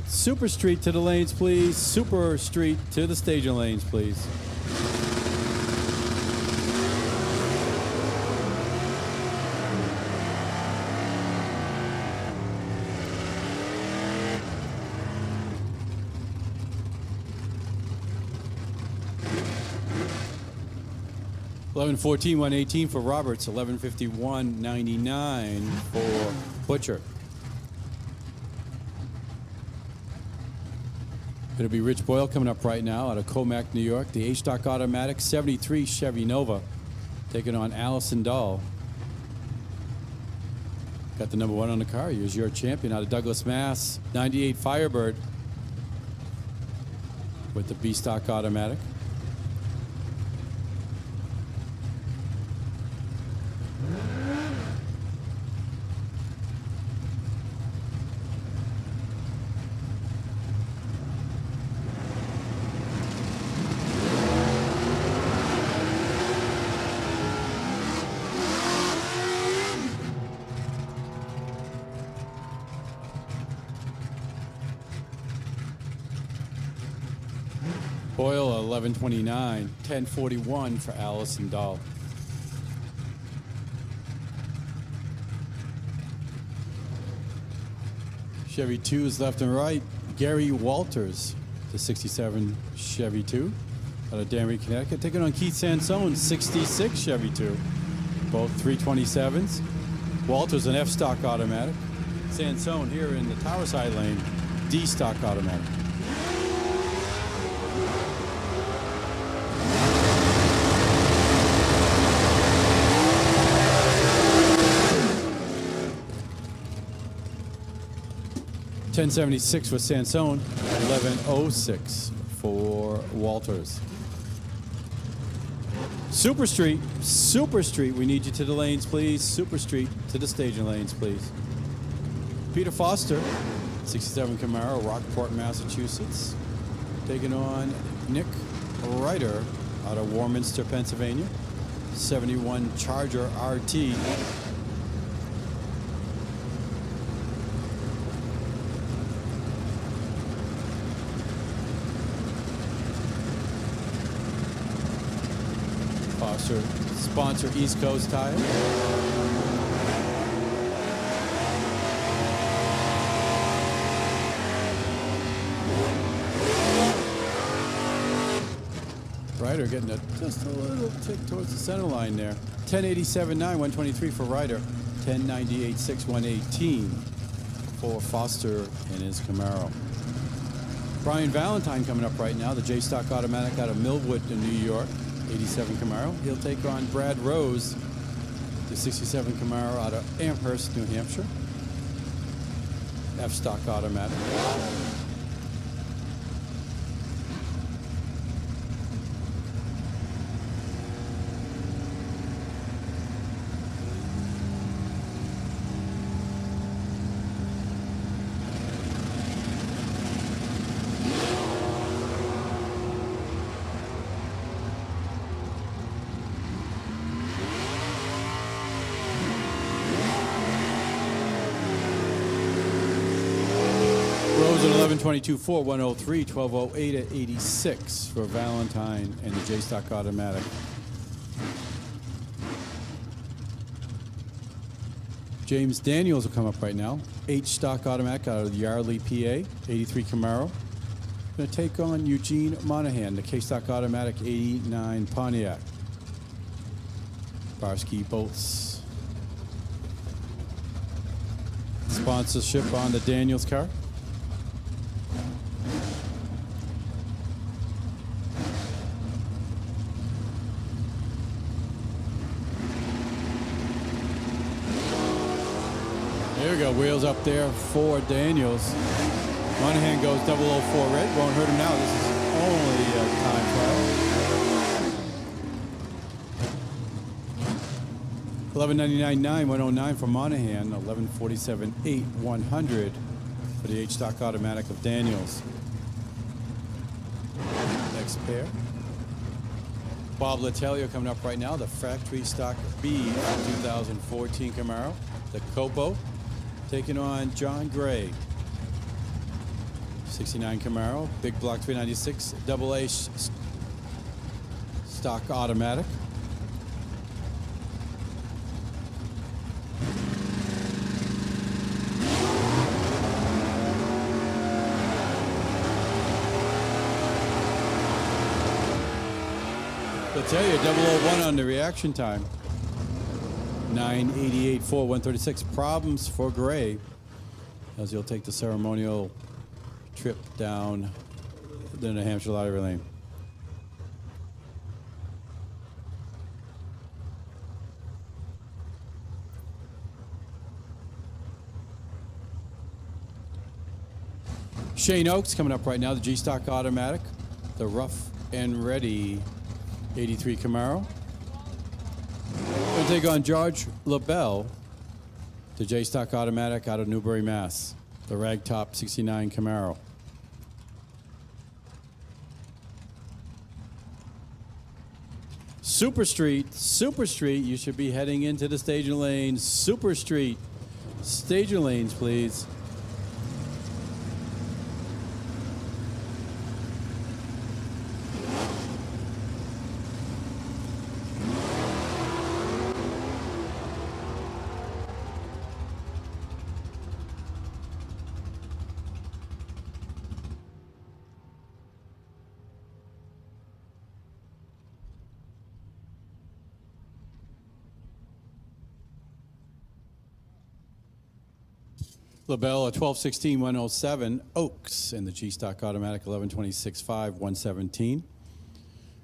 to the lanes, please. Super Street to the staging lanes, please. $11.14, 118 for Roberts. $11.51.99 for Butcher. It'll be Rich Boyle coming up right now out of Comac, New York. The H-Stock Automatic 73 Chevy Nova taking on Allison Dahl. Got the number 1 on the car. Here's your champion out of Douglas, Mass. 98 Firebird with the B-Stock Automatic. Boyle 11.29, 10.41 for Allison Dahl. Chevy 2s left and right. Gary Walters, the 67 Chevy 2 out of Danbury, Connecticut, taking on Keith Sansone, 66 Chevy 2. Both 327s. Walters an F-Stock automatic. Sansone here in the tower side lane, D-Stock automatic. $10.76 for Sansone, $11.06 for Walters. Super Street, we need you to the lanes, please. Super Street to the staging lanes, please. Peter Foster, 67 Camaro, Rockport, Massachusetts, taking on Nick Ryder out of Warminster, Pennsylvania. 71 Charger RT. Sponsor East Coast Tire. Ryder getting just a little tick towards the center line there. 10.87.9, 123 for Ryder. 10.98.6, 118 for Foster in his Camaro. Brian Valentine coming up right now, the J-Stock automatic out of Millwood in New York. 87 Camaro. He'll take on Brad Rose, the 67 Camaro out of Amherst, New Hampshire. F-Stock automatic. Rose at 11.22.4, 103, 12.08 at 86 for Valentine and the J-Stock automatic. James Daniels will come up right now. H-Stock automatic out of Yardley, PA, 83 Camaro. going to take on Eugene Monahan, the K-Stock Automatic 89 Pontiac. Barsky bolts. Sponsorship on the Daniels car. There we go, wheels up there for Daniels. Monahan goes 004 red, won't hurt him now. This is only a time trial. 11.99.9, 109 for Monahan, 11.47.8, 100 for the H-Stock Automatic of Daniels. Next pair. Bob Letelier coming up right now, the factory stock B 2014 Camaro, the Copo, taking on John Gray. 69 Camaro, big block 396, double A stock automatic. I'll tell you, 001 on the reaction time. 988.4, 136. Problems for Gray as he'll take the ceremonial trip down the New Hampshire lottery lane. Shane Oaks coming up right now, the G-Stock Automatic, the Rough and Ready 83 Camaro. Going to take on George LaBelle, the J-Stock Automatic out of Newbury, Mass, the Ragtop 69 Camaro. Super Street, you should be heading into the staging lanes. Super Street, staging lanes, please. LaBelle, a 12.16.107. Oaks in the G-Stock Automatic, 11.26.5, 117.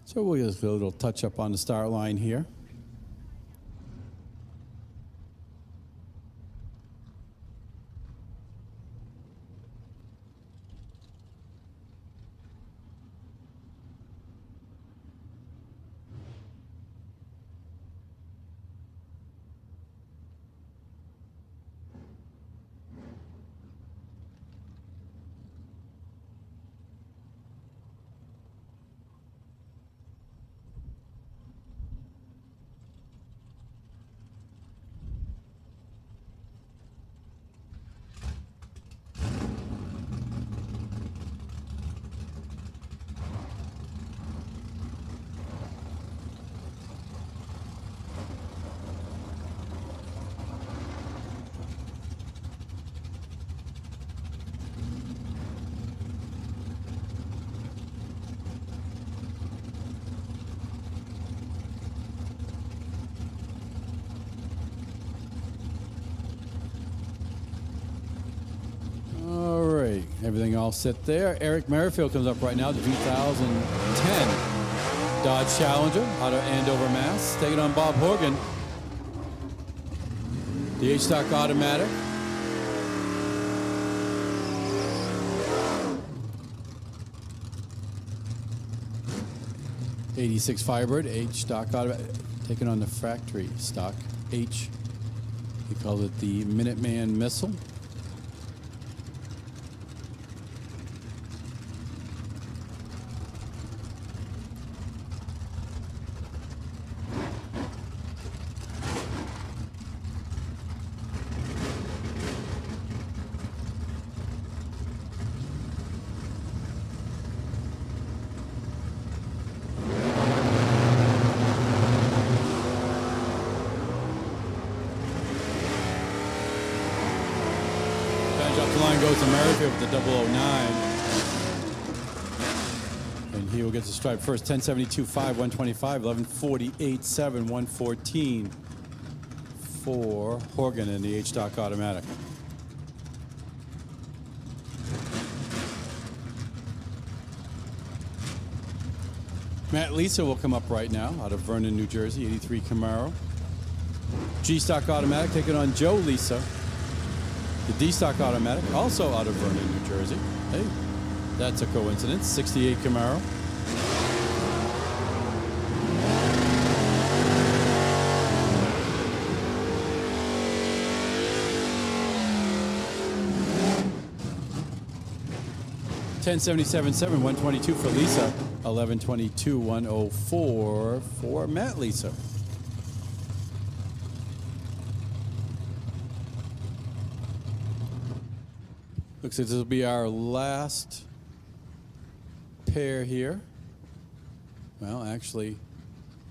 So we'll just do a little touch up on the start line here. Everything all set there. Eric Merrifield comes up right now, the 2010 Dodge Challenger out of Andover, Mass. Taking on Bob Horgan, the H-Stock Automatic. '86 Firebird, H-Stock Automatic. Taking on the factory stock H. He calls it the Minuteman Missile. Up the line goes to Merrifield with the 009. he will get the stripe first. 1072.5, 125, 1148.7, 114 for Horgan in the H-Stock automatic. Matt Lisa will come up right now out of Vernon, New Jersey, 83 Camaro. G-Stock automatic taking on Joe Lisa. The D-Stock automatic also out of Vernon, New Jersey. Hey, that's a coincidence. 68 Camaro. $1077.7, 122 for Lisa. 1122, 104 for Matt Lisa. Looks like this will be our last pair here. Well, actually,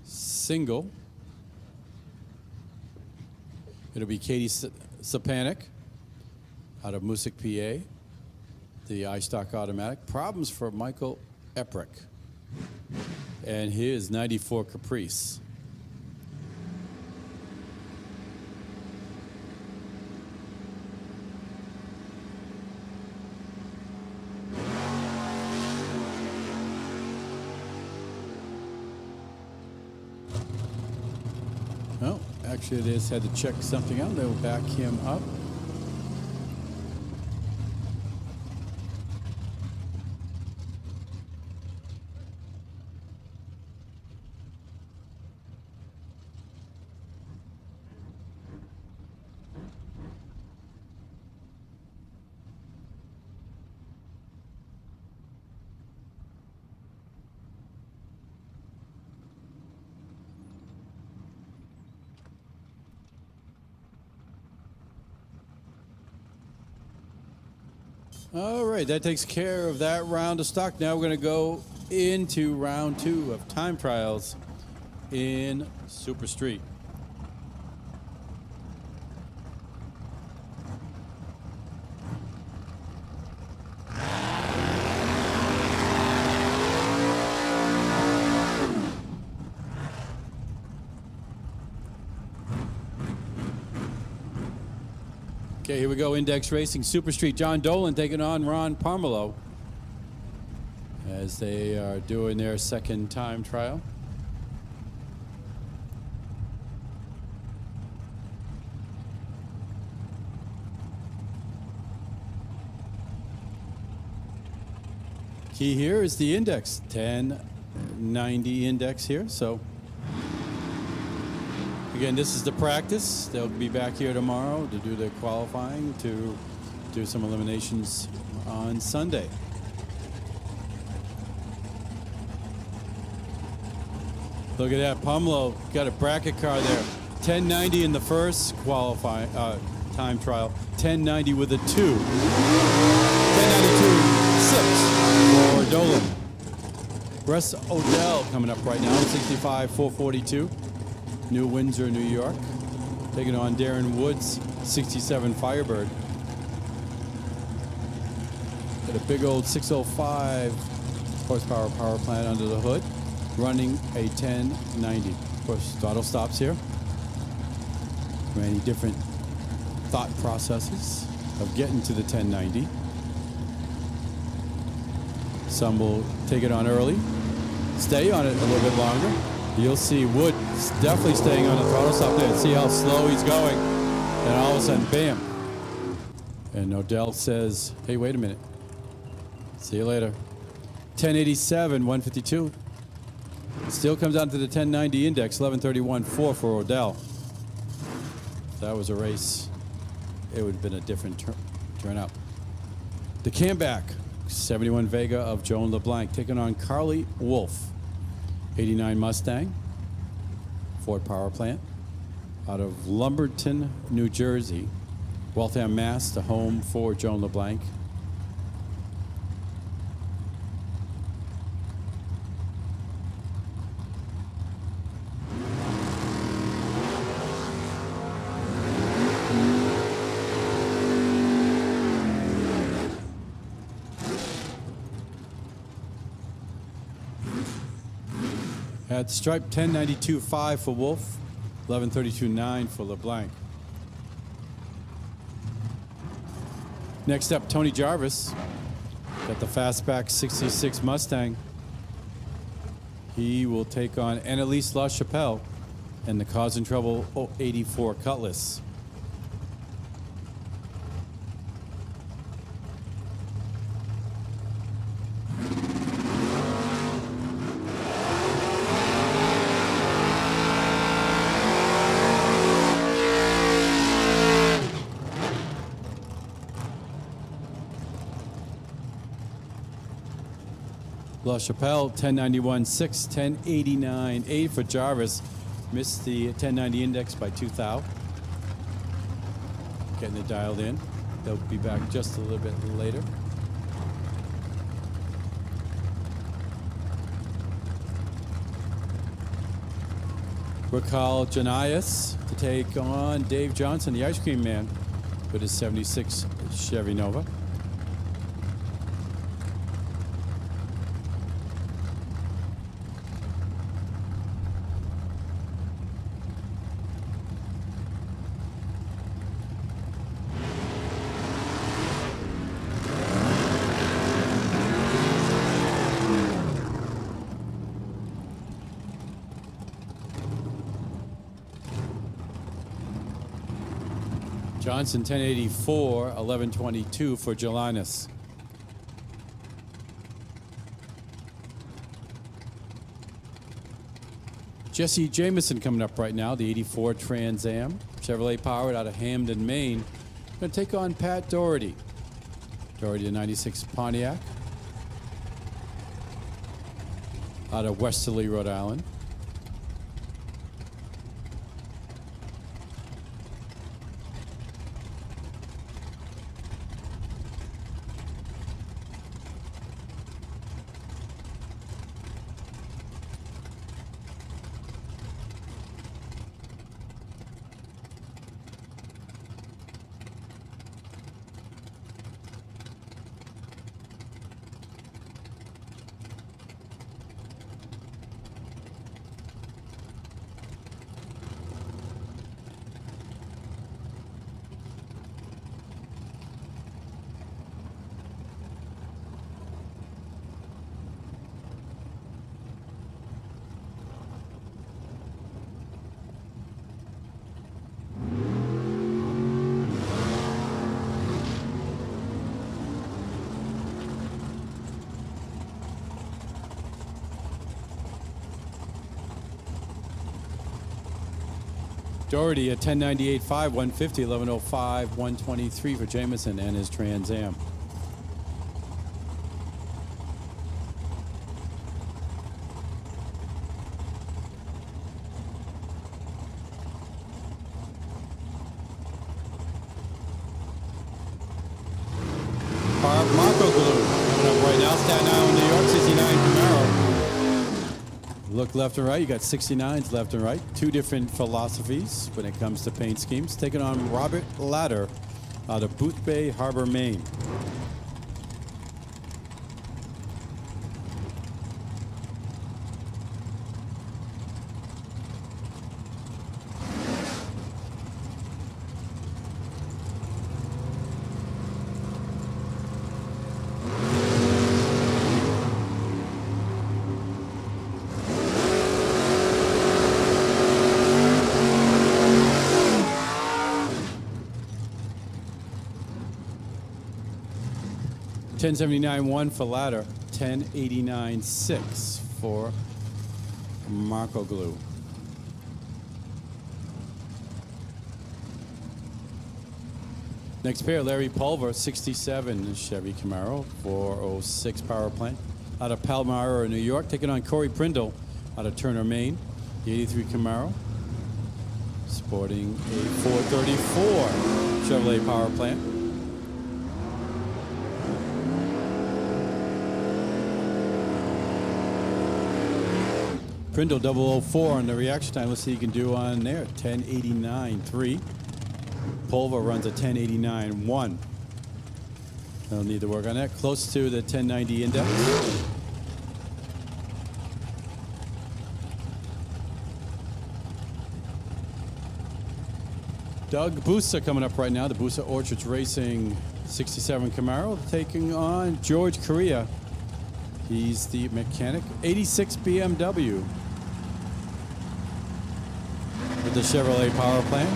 single. It'll be Katie Sapanik out of Music, PA. The iStock automatic. Problems for Michael Eprick. And his 94 Caprice. Oh, actually it is. Had to check something out. They will back him up. All right, that takes care of that round of stock. Now we're going to go into round 2 of time trials in Super Street. Okay, here we go. Index Racing, Super Street. John Dolan taking on Ron Parmelo as they are doing their second time trial. Key here is the index, 1090 index here. So again, this is the practice. They'll be back here tomorrow to do the qualifying, to do some eliminations on Sunday. Look at that. Pumlo got a bracket car there. 1090 in the first qualifying time trial. 1090 with a 2. 1092.6 for Dolan. Russ Odell coming up right now. 65.442. New Windsor, New York. Taking on Darren Woods, 67 Firebird. Got a big old 605 horsepower power plant under the hood, running a 1090. Of course, throttle stops here. Many different thought processes of getting to the 1090. Some will take it on early, stay on it a little bit longer. You'll see Wood definitely staying on the throttle stop there and see how slow he's going. And all of a sudden, bam. And Odell says, hey, wait a minute. See you later. 1087, 152. Still comes down to the 1090 index, 1131.4 for Odell. If that was a race, it would have been a different turnout. The Camback, 71 Vega of Joan LeBlanc, taking on Carly Wolf. 89 Mustang, Ford power plant, out of Lumberton, New Jersey. Waltham, Mass, the home for Joan LeBlanc. At stripe, 1092.5 for Wolf, 1132.9 for LeBlanc. Next up, Tony Jarvis. Got the fastback 66 Mustang. He will take on Annalise LaChapelle and the Cause and Trouble 84 Cutlass. LaChapelle, 1091.6, 1089.8 for Jarvis. Missed the 1090 index by 2 thou. Getting it dialed in. They'll be back just a little bit later. Raquel Janias to take on Dave Johnson, the ice cream man, with his 76 Chevy Nova. Johnson 1084, 1122 for Jelinas. Jesse Jameson coming up right now, the 84 Trans Am, Chevrolet powered out of Hamden, Maine. Going to take on Pat Doherty. Doherty, the 96 Pontiac out of Westerly, Rhode Island. Doherty at 1098.5, 150, 1105, 123 for Jameson and his Trans Am. Marco Glue coming up right now. Staten Island, New York, 69 Camaro. Look left and right. You got 69s left and right. Two different philosophies when it comes to paint schemes. Taking on Robert Ladder out of Boothbay Harbor, Maine. $1079.1 for Ladder, $1089.6 for Marco Glue. Next pair, Larry Pulver, 67 Chevy Camaro, 406 power plant, out of Palmyra, New York, taking on Corey Prindle out of Turner, Maine, the 83 Camaro, sporting a 434 Chevrolet power plant. Prindle 004 on the reaction time. Let's see what you can do on there. 1089.3. Pulver runs a 1089.1. They'll need to work on that. Close to the 1090 index. Doug Busa coming up right now. The Busa Orchards Racing 67 Camaro taking on George Correa. He's the mechanic. 86 BMW with the Chevrolet power plant.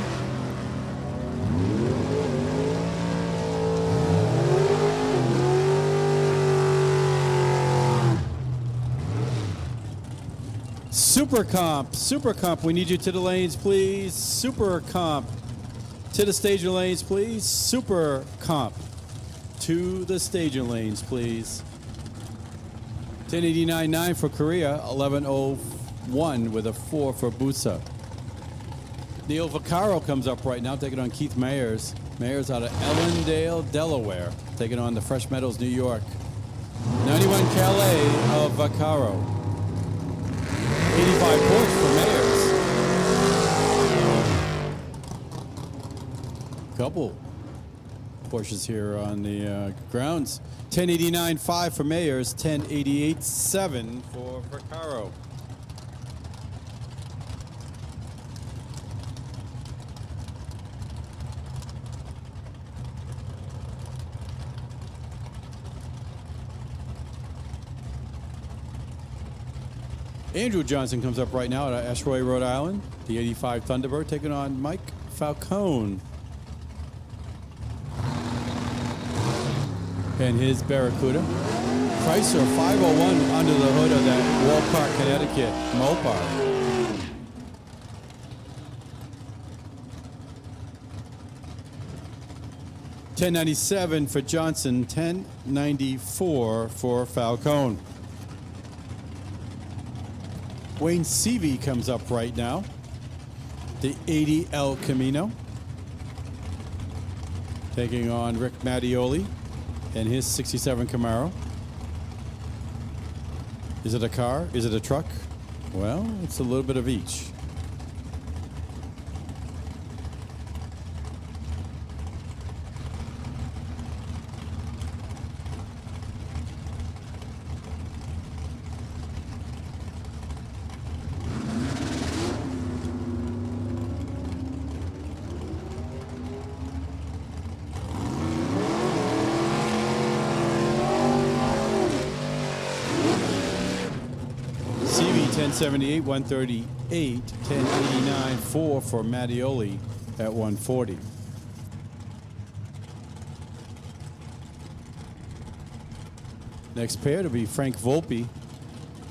Super Comp, we need you to the lanes, please. Super Comp, to the staging lanes, please. Super Comp, to the staging lanes, please. 1089.9 for Korea, 1101 with a 4 for Busa. Neil Vaccaro comes up right now, taking on Keith Mayers. Mayers out of Ellendale, Delaware, taking on the Fresh Meadows, New York. 91 Calais of Vaccaro. 85 points for Mayers. Couple Porsches here on the grounds. 1089.5 for Mayers, 1088.7 for Vaccaro. Andrew Johnson comes up right now out of Ashroy, Rhode Island. The 85 Thunderbird taking on Mike Falcone. And his Barracuda. Chrysler 501 under the hood of that Walpart, Connecticut Mopar. $10.97 for Johnson, $10.94 for Falcone. Wayne Seavey comes up right now. The 80 El Camino. Taking on Rick Mattioli and his 67 Camaro. Is it a car? Is it a truck? Well, it's a little bit of each. CV 1078, 138, 1089, 4 for Mattioli at 140. Next pair to be Frank Volpe.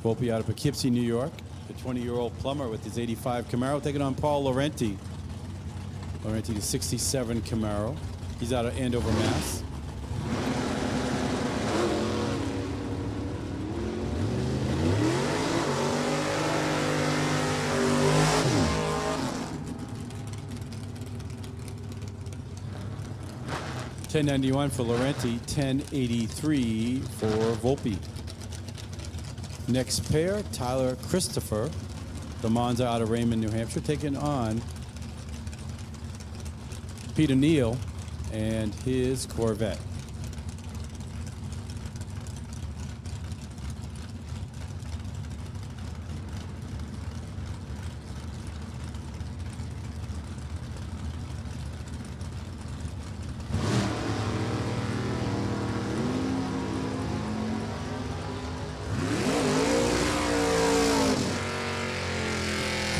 Volpe out of Poughkeepsie, New York. The 20-year-old plumber with his 85 Camaro taking on Paul Laurenti. Laurenti, the 67 Camaro. He's out of Andover, Mass. $10.91 for Laurenti, $10.83 for Volpe. Next pair, Tyler Christopher, the Monza out of Raymond, New Hampshire, taking on Peter Neal and his Corvette.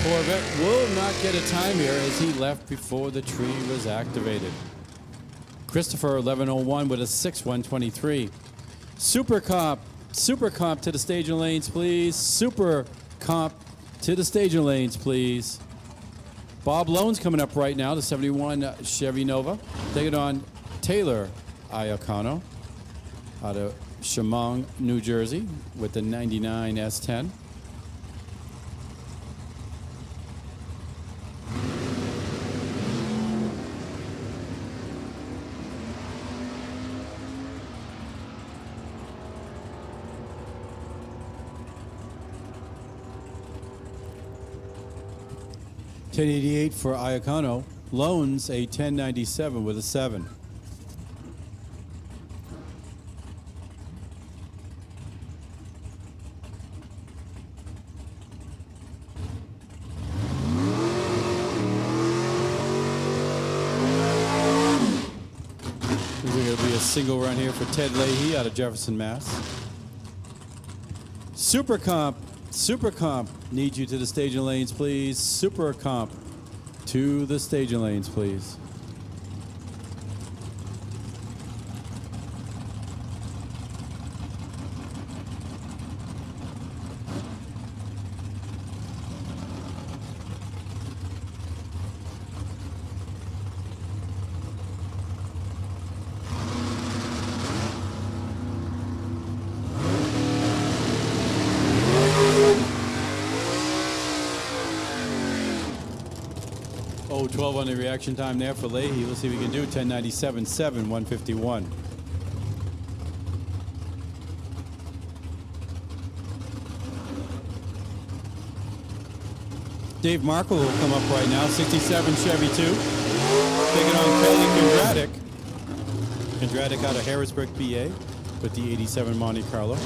Corvette will not get a time here as he left before the tree was activated. Christopher 1101 with a 6-123. Super Comp to the staging lanes, please. Super Comp to the staging lanes, please. Bob Lone's coming up right now, the 71 Chevy Nova. Taking on Taylor Iacano out of Chemung, New Jersey with the 99 S10. $10.88 for Iacano. Loans a $10.97 with a 7. a single run here for Ted Leahy out of Jefferson, Mass. Super Comp, need you to the staging lanes, please. Super Comp, to the staging lanes, please. Oh, 12 on the reaction time there for Leahy. Let's see if we can do 10:97.7, 151. Dave Markle will come up right now. 67 Chevy 2. Taking on Kelly Kondratic. Kondratic out of Harrisburg, PA, with the 87 Monte Carlo.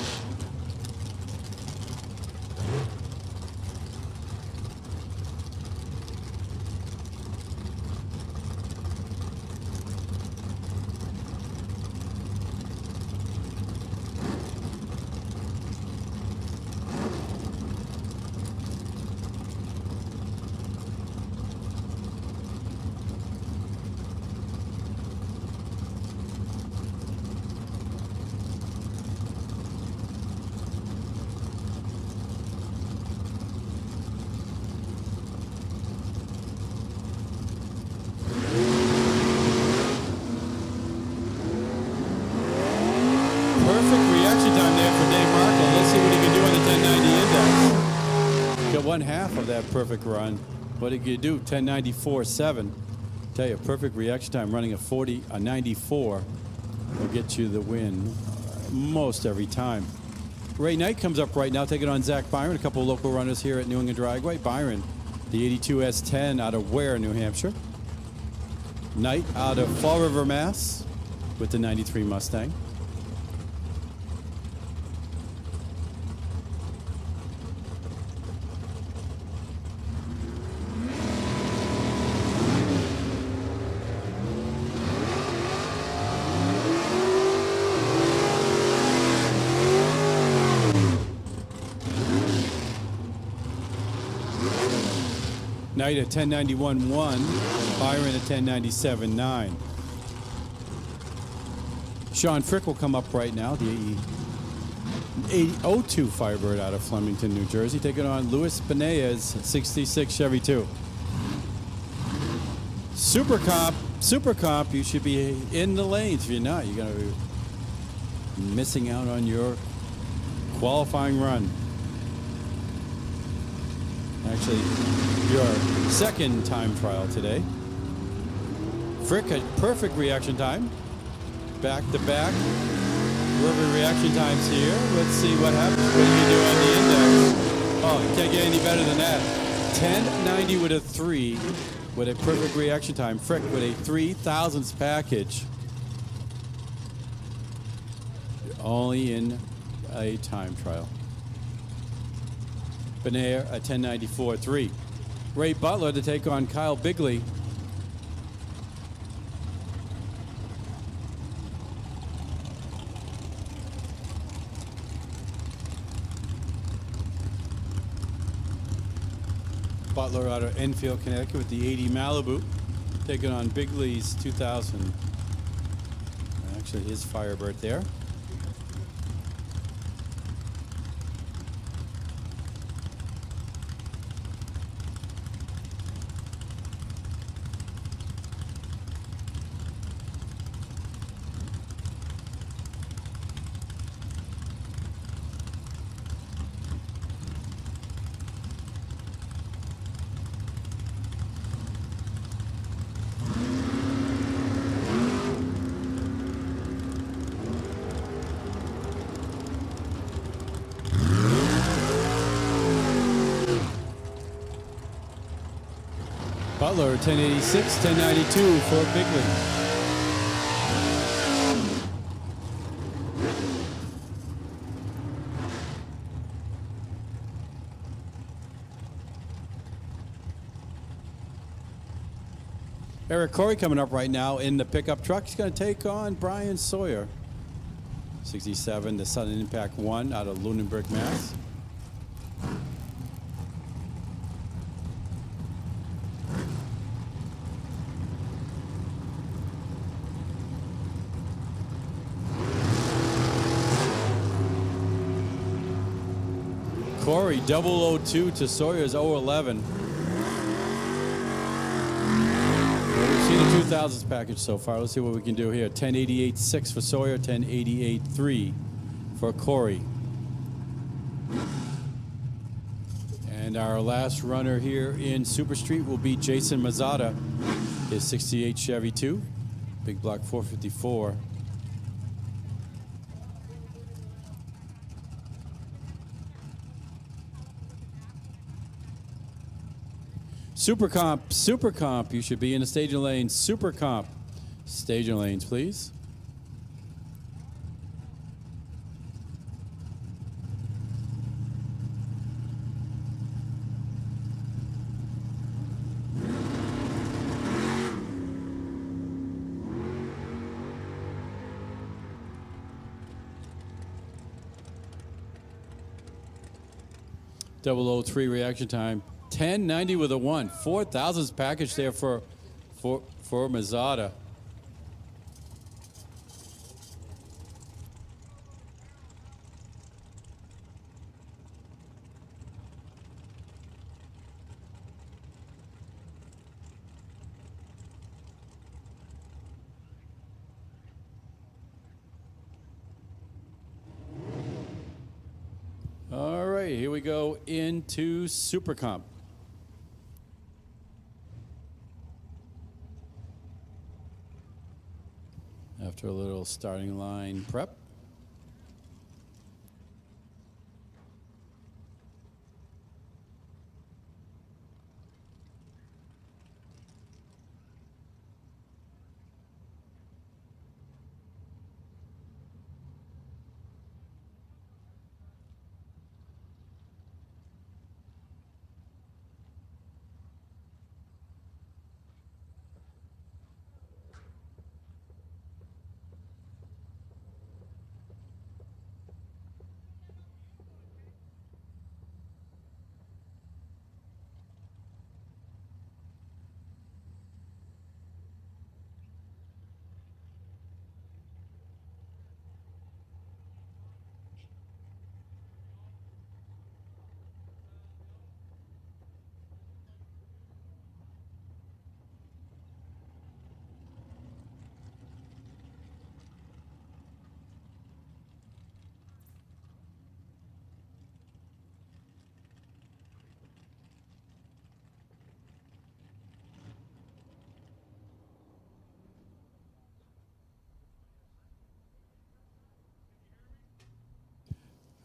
One half of that perfect run. What did you do? 10:94.7. Tell you, perfect reaction time running a 94 will get you the win most every time. Ray Knight comes up right now, taking on Zach Byron, a couple of local runners here at New England Dragway. Byron, the 82 S10 out of Ware, New Hampshire. Knight out of Fall River, Mass, with the 93 Mustang. Knight at 10:91.1, Byron at 10:97.9. Sean Frick will come up right now, the 8002 Firebird out of Flemington, New Jersey, taking on Luis Benaez, 66 Chevy 2. Super Comp, you should be in the lanes. If you're not, you're going to be missing out on your qualifying run. Actually, your second time trial today. Frick had perfect reaction time. Back to back. Perfect reaction times here. Let's see what happens. What do you do on the index? Oh, you can't get any better than that. 1090 with a 3 with a perfect reaction time. Frick with a 3,000ths package. Only in a time trial. Benair at 10:94.3. Ray Butler to take on Kyle Bigley. Butler out of Enfield, Connecticut with the 80 Malibu. Taking on Bigley's 2000. Actually, his Firebird there. Butler, 1086, 1092 for Bigley. Eric Corey coming up right now in the pickup truck. He's going to take on Brian Sawyer. 67, the Sudden Impact 1 out of Lunenburg, Mass. Corey 002 to Sawyer's 011. We've seen the 2000s package so far. Let's see what we can do here. 1088.6 for Sawyer, 1088.3 for Corey. And our last runner here in Super Street will be Jason Mazzata, his 68 Chevy 2, big block 454. Super comp, you should be in the staging lane. Super comp, staging lanes, please. .003 reaction time. 1090 with a 1. 4,000s package there for Mazzata. All right, here we go into Super Comp. After a little starting line prep.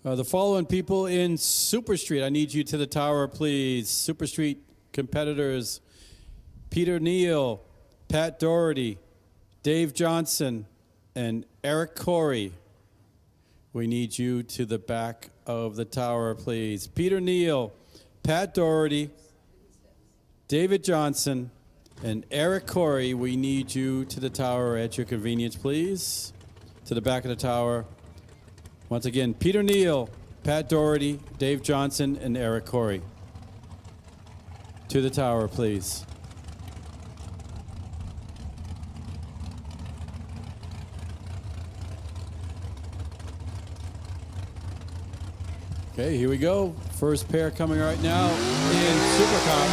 The following people in Super Street, I need you to the tower, please. Super Street competitors, Peter Neal, Pat Doherty, Dave Johnson, and Eric Corey. We need you to the back of the tower, please. Peter Neal, Pat Doherty, David Johnson, and Eric Corey. We need you to the tower at your convenience, please. To the back of the tower. Once again, Peter Neal, Pat Doherty, Dave Johnson, and Eric Corey. To the tower, please. Okay, here we go. First pair coming right now in Super Comp.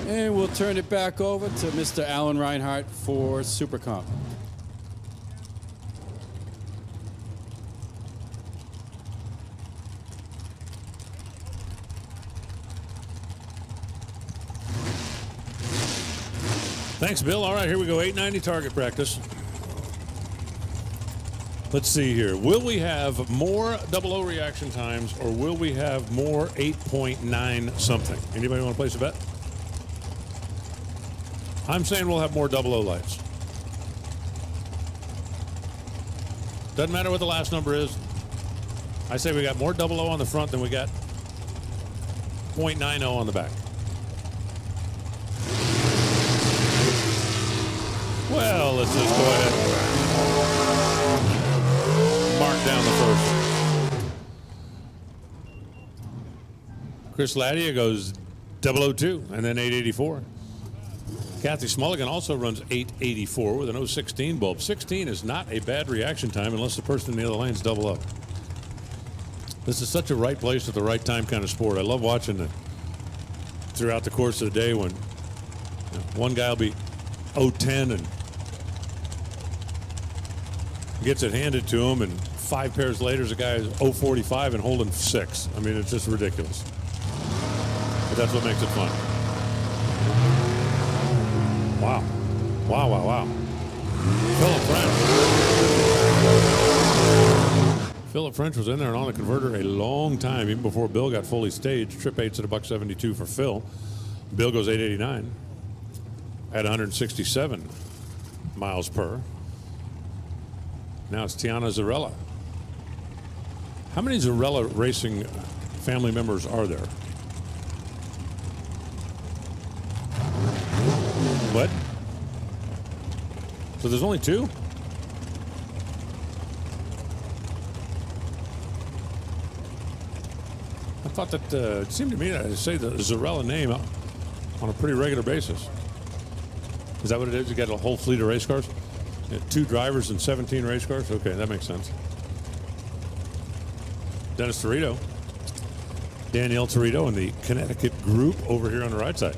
And we'll turn it back over to Mr. Alan Reinhart for Super Comp. Thanks, Bill. All right, here we go. 890 target practice. Let's see here. Will we have more 00 reaction times, or will we have more 8.9 something? Anybody want to place a bet? I'm saying we'll have more 00 lights. Doesn't matter what the last number is. I say we got more 00 on the front than we got .90 on the back. Well, let's just go ahead and mark down the first. Chris Ladia goes 002 and then 884. Kathy Smulligan also runs 884 with an 016 bulb. 16 is not a bad reaction time unless the person in the other lane is 00. This is such a right place at the right time kind of sport. I love watching it throughout the course of the day when one guy will be 010 and gets it handed to him, and 5 pairs later, the guy is 045 and holding 6. I mean, it's just ridiculous. But that's what makes it fun. Wow. Wow, wow, wow. Philip French was in there and on the converter a long time, even before Bill got fully staged. Trip 8's at $1.72 for Phil. Bill goes 889 at 167 miles per. Now it's Tiana Zarella. How many Zarella Racing family members are there? What? So there's only 2? I thought that it seemed to me that I say the Zarella name on a pretty regular basis. Is that what it is? You got a whole fleet of race cars? 2 drivers and 17 race cars? Okay, that makes sense. Dennis Torito. Danielle Torito in the Connecticut group over here on the right side.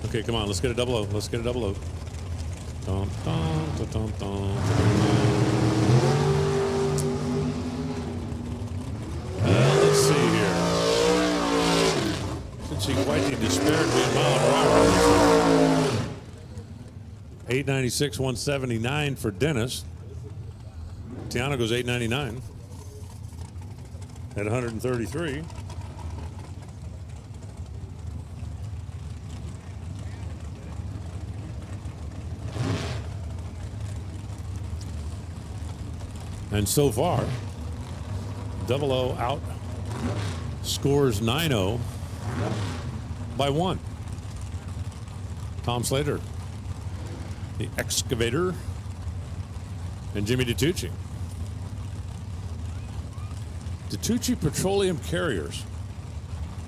Okay, come on, let's get a 00. Let's get a 00. Dun, dun, dun, dun, dun. Let's see here. Since he quite disparaged me in mile per hour. 896, 179 for Dennis. Tiana goes 899 at 133. And so far, 00 out scores 9-0 by 1. Tom Slater, the excavator, and Jimmy DiTucci. DiTucci Petroleum Carriers.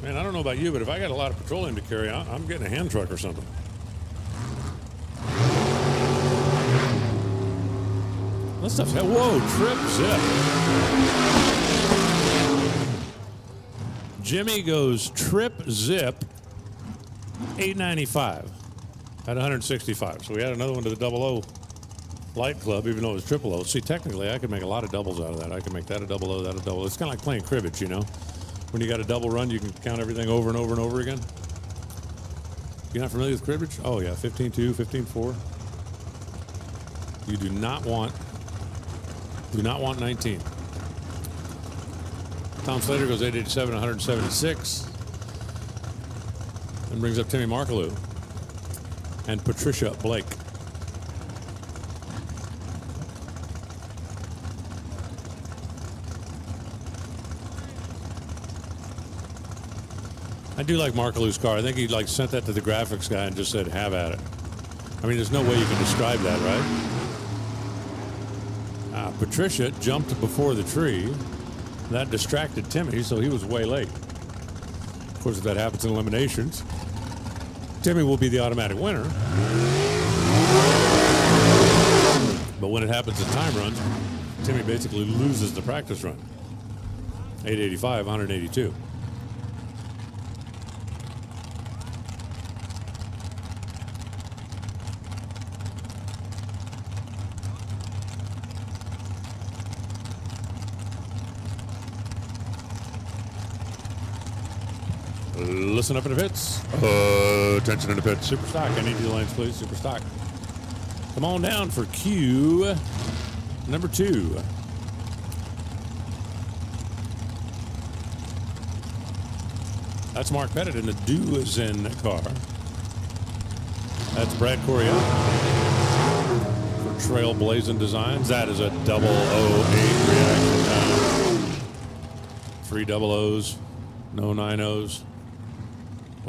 Man, I don't know about you, but if I got a lot of petroleum to carry, I'm getting a hand truck or something. That stuff's whoa, trip zip. Jimmy goes trip zip 895 at 165. So we add another one to the 00 light club, even though it was 000. See, technically, I could make a lot of doubles out of that. I could make that a 00, that a double. It's kind of like playing cribbage, you know? When you got a double run, you can count everything over and over and over again. You're not familiar with cribbage? Oh, yeah, 15-2, 15-4. You do not want 19. Tom Slater goes 887, 176. And brings up Timmy Markaloo and Patricia Blake. I do like Markaloo's car. I think he sent that to the graphics guy and just said, have at it. I mean, there's no way you can describe that, right? Patricia jumped before the tree. That distracted Timmy, so he was way late. Of course, if that happens in eliminations, Timmy will be the automatic winner. But when it happens in time runs, Timmy basically loses the practice run. 885, 182. Listen up in the pits. Attention in the pits. Super stock. I need you lanes, please. Super stock. Come on down for Q number 2. That's Mark Pettit in the Duzen car. That's Brad Coriato for Trailblazing Designs. That is a 008 reaction time. 3 00s, no 9-0s.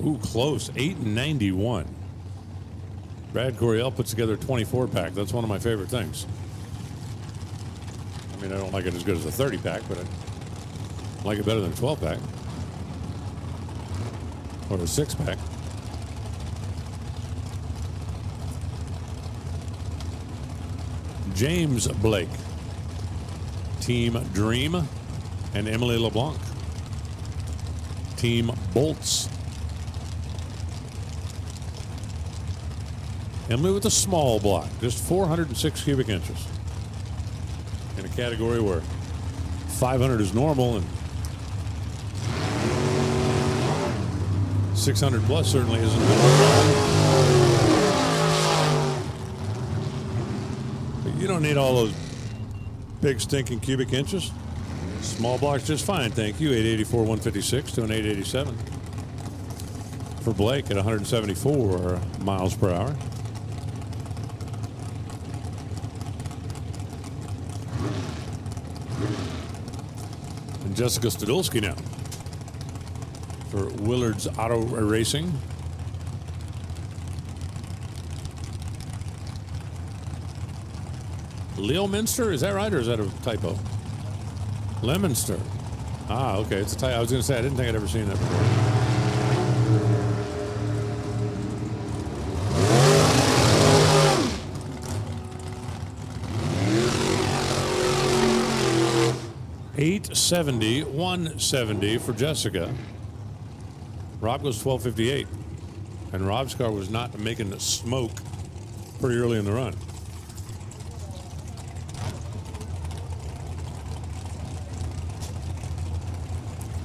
Ooh, close. 891. Brad Coryell puts together a 24-pack. That's one of my favorite things. I mean, I don't like it as good as a 30-pack, but I like it better than a 12-pack. Or a 6-pack. James Blake. Team Dream and Emily LeBlanc. Team Bolts. Emily with a small block, just 406 cubic inches. In a category where 500 is normal and 600 plus certainly isn't normal. But you don't need all those big stinking cubic inches. Small blocks just fine, thank you. 884, 156 to an 887. For Blake at 174 miles per hour. And Jessica Stadulski now for Willard's Auto Racing. Leominster, is that right, or is that a typo? Leominster. Ah, okay, it's a typo. I was going to say, I didn't think I'd ever seen that before. $870, $170 for Jessica. Rob goes 1258, and Rob's car was not making the smoke pretty early in the run.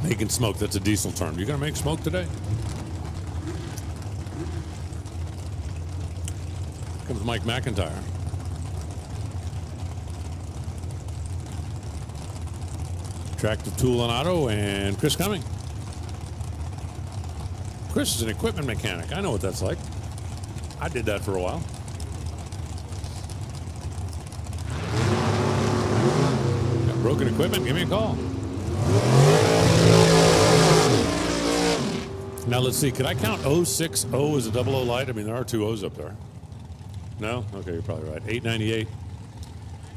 Making smoke, that's a diesel term. You gonna make smoke today? Comes Mike McIntyre. Tractive Tool and Auto and Chris Cumming. Chris is an equipment mechanic. I know what that's like. I did that for a while. Got broken equipment? Give me a call. Now let's see. Could I count 060 as a 00 light? I mean, there are two O's up there. No? Okay, you're probably right. 898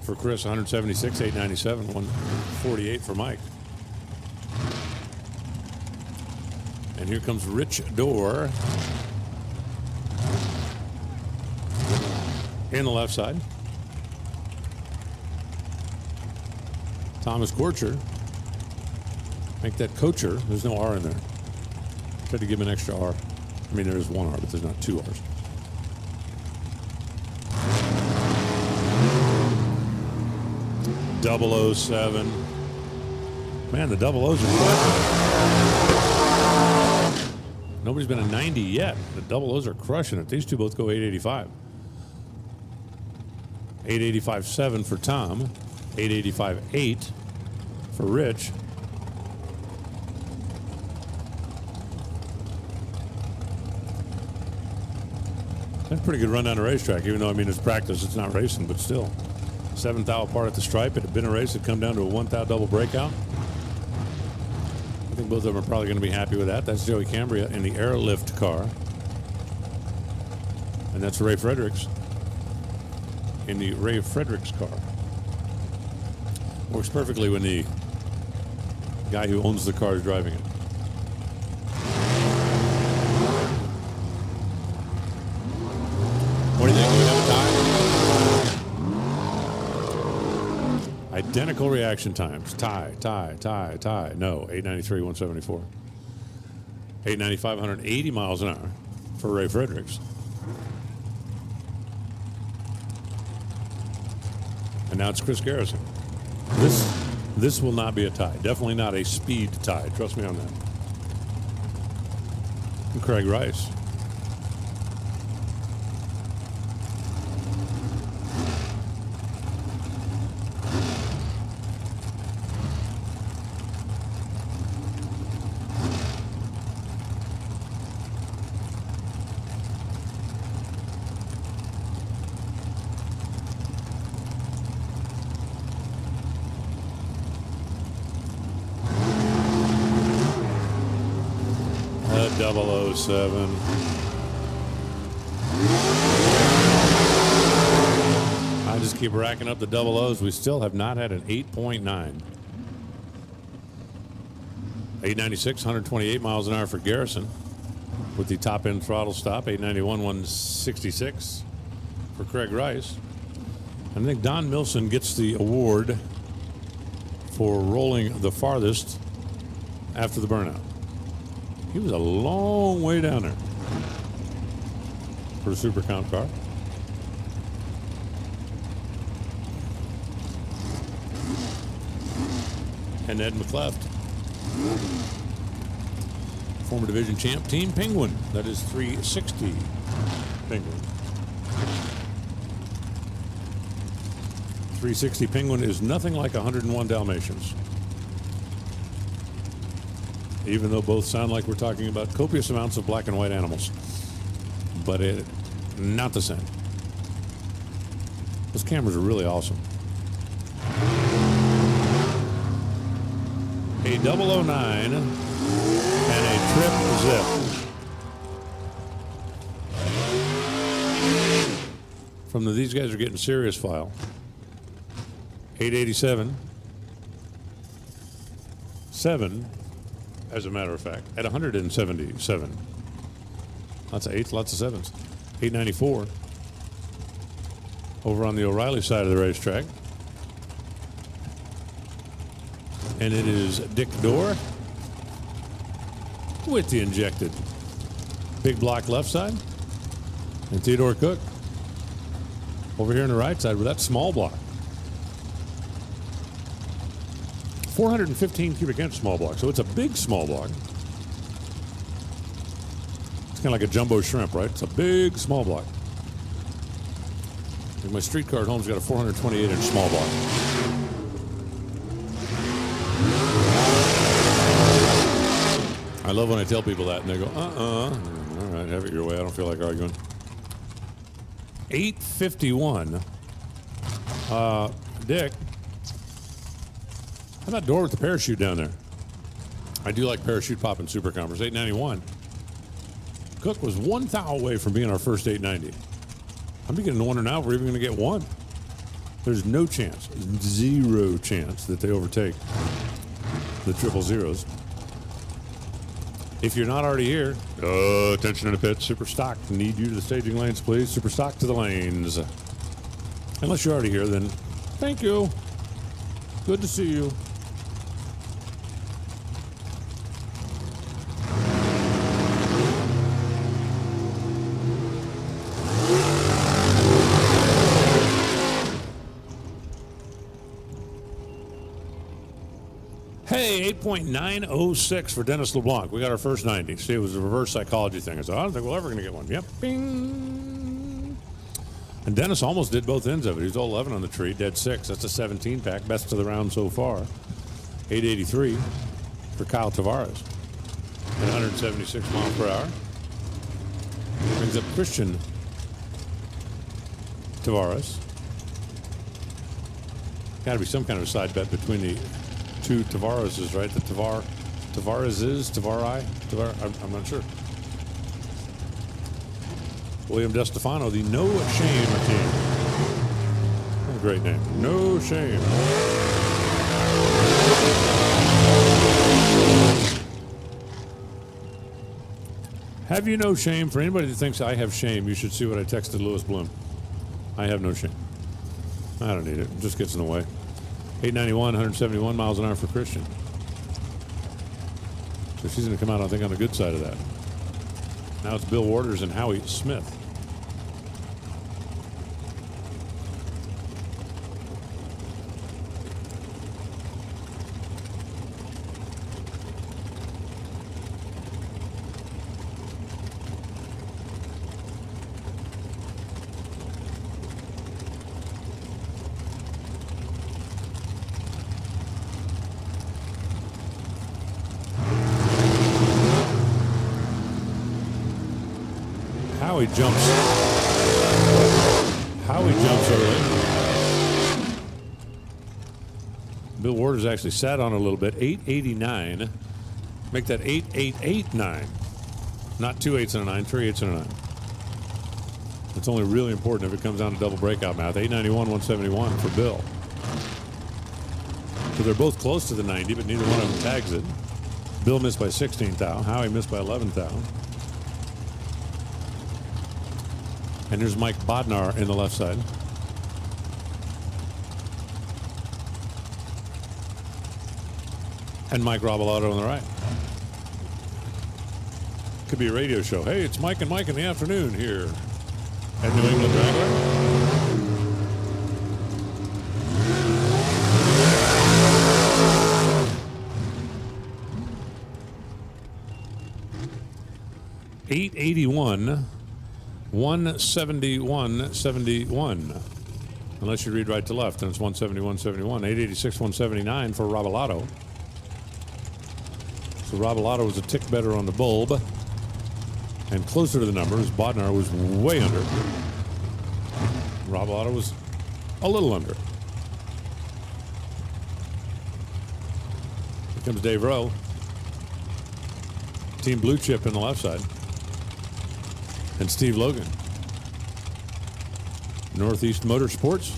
for Chris, 176, 897, 148 for Mike. And here comes Rich Dorr in the left side. Thomas Korcher. Make that Kocher. There's no R in there. Tried to give him an extra R. I mean, there is one R, but there's not two R's. .007. Man, the 00s are crushing it. Nobody's been a 90 yet. The 00s are crushing it. These two both go 885. 885.7 for Tom. 885.8 for Rich. That's a pretty good run down the racetrack, even though, I mean, it's practice, it's not racing, but still. 7th thou apart at the stripe. It had been a race. It come down to a 1 thou double breakout. I think both of them are probably going to be happy with that. That's Joey Cambria in the airlift car. And that's Ray Fredericks in the Ray Fredericks car. Works perfectly when the guy who owns the car is driving it. What do you think? Do we have a tie? Identical reaction times. Tie. No, 893, 174. 895, 180 miles an hour for Ray Fredericks. And now it's Chris Garrison. This will not be a tie. Definitely not a speed tie. Trust me on that. And Craig Rice. .007. Keep racking up the double O's. We still have not had an 8.9. 896, 128 miles an hour for Garrison with the top end throttle stop. 891, 166 for Craig Rice. I think Don Milson gets the award for rolling the farthest after the burnout. He was a long way down there for a super comp car. And Ed McCleft, former division champ, Team Penguin. That is 360 Penguin. 360 Penguin is nothing like 101 Dalmatians. Even though both sound like we're talking about copious amounts of black and white animals. But not the same. Those cameras are really awesome. A 009 and a trip zip. From the These Guys Are Getting Serious file. 887. 7, as a matter of fact, at 177. Lots of 8s, lots of 7s. 894. Over on the O'Reilly side of the racetrack. And it is Dick Dorr with the injected big block left side. And Theodore Cook over here on the right side with that small block. 415 cubic inch small block, so it's a big small block. It's kind of like a jumbo shrimp, right? It's a big small block. Like my street car at home's got a 428 inch small block. I love when I tell people that and they go, all right, have it your way. I don't feel like arguing. 851. Dick, how about Door with the parachute down there? I do like parachute popping super compers. 891. Cook was one thou away from being our first 890. I'm beginning to wonder now if we're even going to get one. There's no chance, zero chance that they overtake the 000s. If you're not already here, attention in the pit, super stock. Need you to the staging lanes, please. Super stock to the lanes. Unless you're already here, then thank you. Good to see you. Hey, 8.906 for Dennis LeBlanc. We got our first 90. See, it was a reverse psychology thing. I said, I don't think we're ever going to get one. Yep. Bing. And Dennis almost did both ends of it. He was 11 on the tree, dead 6. That's a 17 pack. Best of the round so far. 883 for Kyle Tavares at 176 miles per hour. Brings up Christian Tavares. Got to be some kind of a side bet between the two Tavareses, right? The Tavares, I'm not sure. William DeStefano, the No Shame team. What a great name. No Shame. Have you no shame? For anybody that thinks I have shame, you should see what I texted Lewis Bloom. I have no shame. I don't need it. It just gets in the way. 891, 171 miles an hour for Christian. So she's going to come out, I think, on the good side of that. Now it's Bill Waters and Howie Smith. Howie jumps early. Bill Waters actually sat on a little bit. 889. Make that 8889. Not 2 8s and a 9, 3 8s and a 9. It's only really important if it comes down to double breakout math. 891, 171 for Bill. So they're both close to the 90, but neither one of them tags it. Bill missed by 16 thou. Howie missed by 11 thou. And there's Mike Bodnar in the left side. And Mike Robalato on the right. Could be a radio show. Hey, it's Mike and Mike in the afternoon here at New England Dragway. $881, 171.71. Unless you read right to left, then it's 171.71. 886, 179 for Robalato. So Robalato was a tick better on the bulb and closer to the numbers. Bodnar was way under. Robalato was a little under. Here comes Dave Rowe. Team Blue Chip in the left side. And Steve Logan. Northeast Motorsports.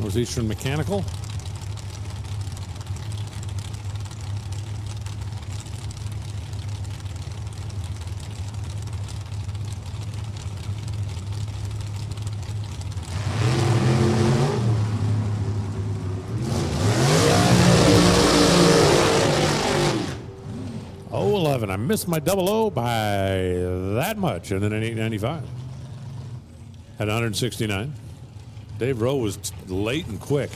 Northeastern Mechanical. I missed my double O by that much, and then an 895 at 169. Dave Rowe was late and quick.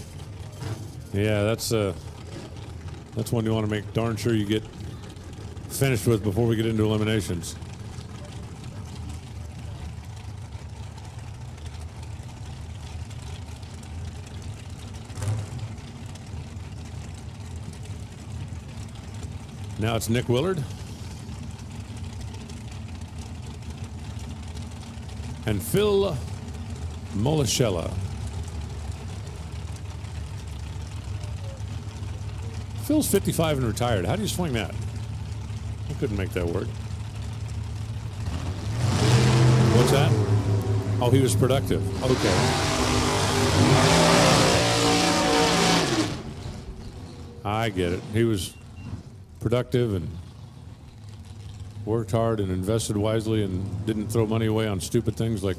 Yeah, that's one you want to make darn sure you get finished with before we get into eliminations. Now it's Nick Willard. And Phil Molichella. Phil's 55 and retired. How do you swing that? I couldn't make that work. What's that? Oh, he was productive. Okay. I get it. He was productive and worked hard and invested wisely and didn't throw money away on stupid things like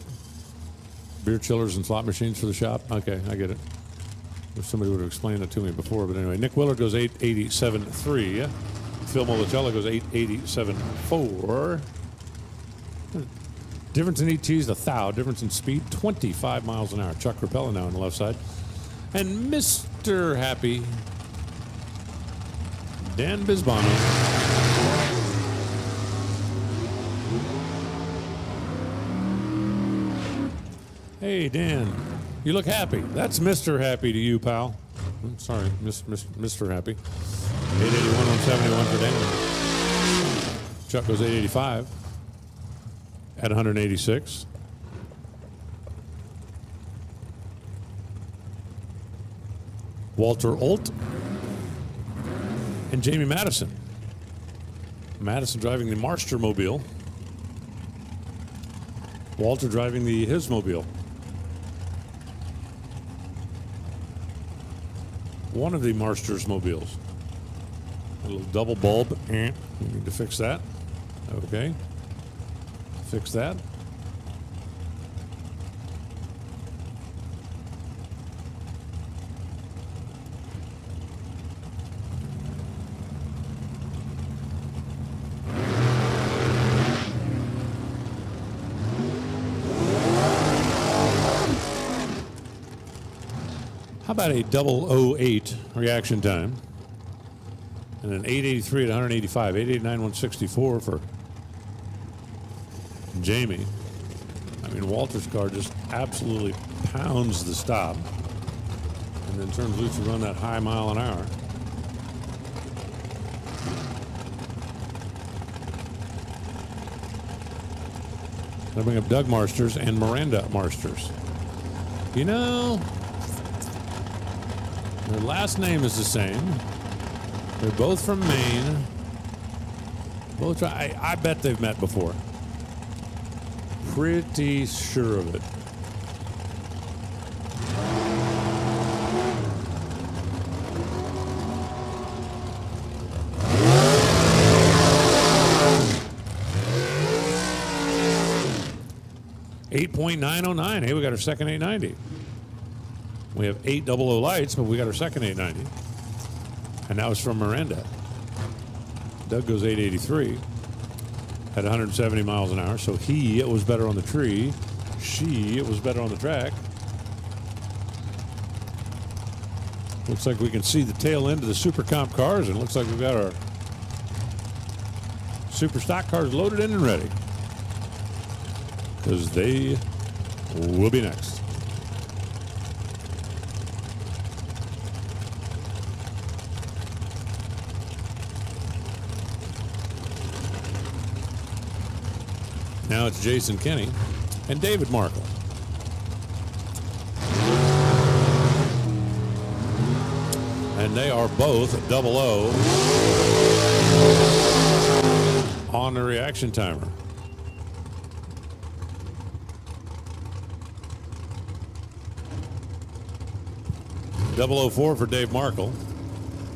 beer chillers and slot machines for the shop. Okay, I get it. If somebody would have explained it to me before, but anyway, Nick Willard goes 887.3. Phil Molichella goes 887.4. Difference in ETs, 1,000. Difference in speed, 25 miles an hour. Chuck Rapella now on the left side. And Mr. Happy, Dan Bisbano. Hey, Dan, you look happy. That's Mr. Happy to you, pal. I'm sorry, Mr. Happy. 881, 171 for Dan. Chuck goes 885 at 186. Walter Olt and Jamie Madison. Madison driving the Marster Mobile. Walter driving the his Mobile. One of the Marster's mobiles. A little double bulb. We need to fix that. Okay. Fix that. How about a 008 reaction time? And an 883 at 185. 889, 164 for Jamie. I mean, Walter's car just absolutely pounds the stop and then turns loose to run that high mile an hour. I bring up Doug Marsters and Miranda Marsters. You know, their last name is the same. They're both from Maine. Both, I bet they've met before. Pretty sure of it. .909. Hey, we got our second 890. We have 800 lights, but we got our second 890. And that was from Miranda. Doug goes 883 at 170 miles an hour. So he was better on the tree. She was better on the track. Looks like we can see the tail end of the Super Comp cars, and looks like we've got our Super Stock cars loaded in and ready, because they will be next. Now it's Jason Kenny and David Markle. And they are both 00 on the reaction timer. .004 for Dave Markle.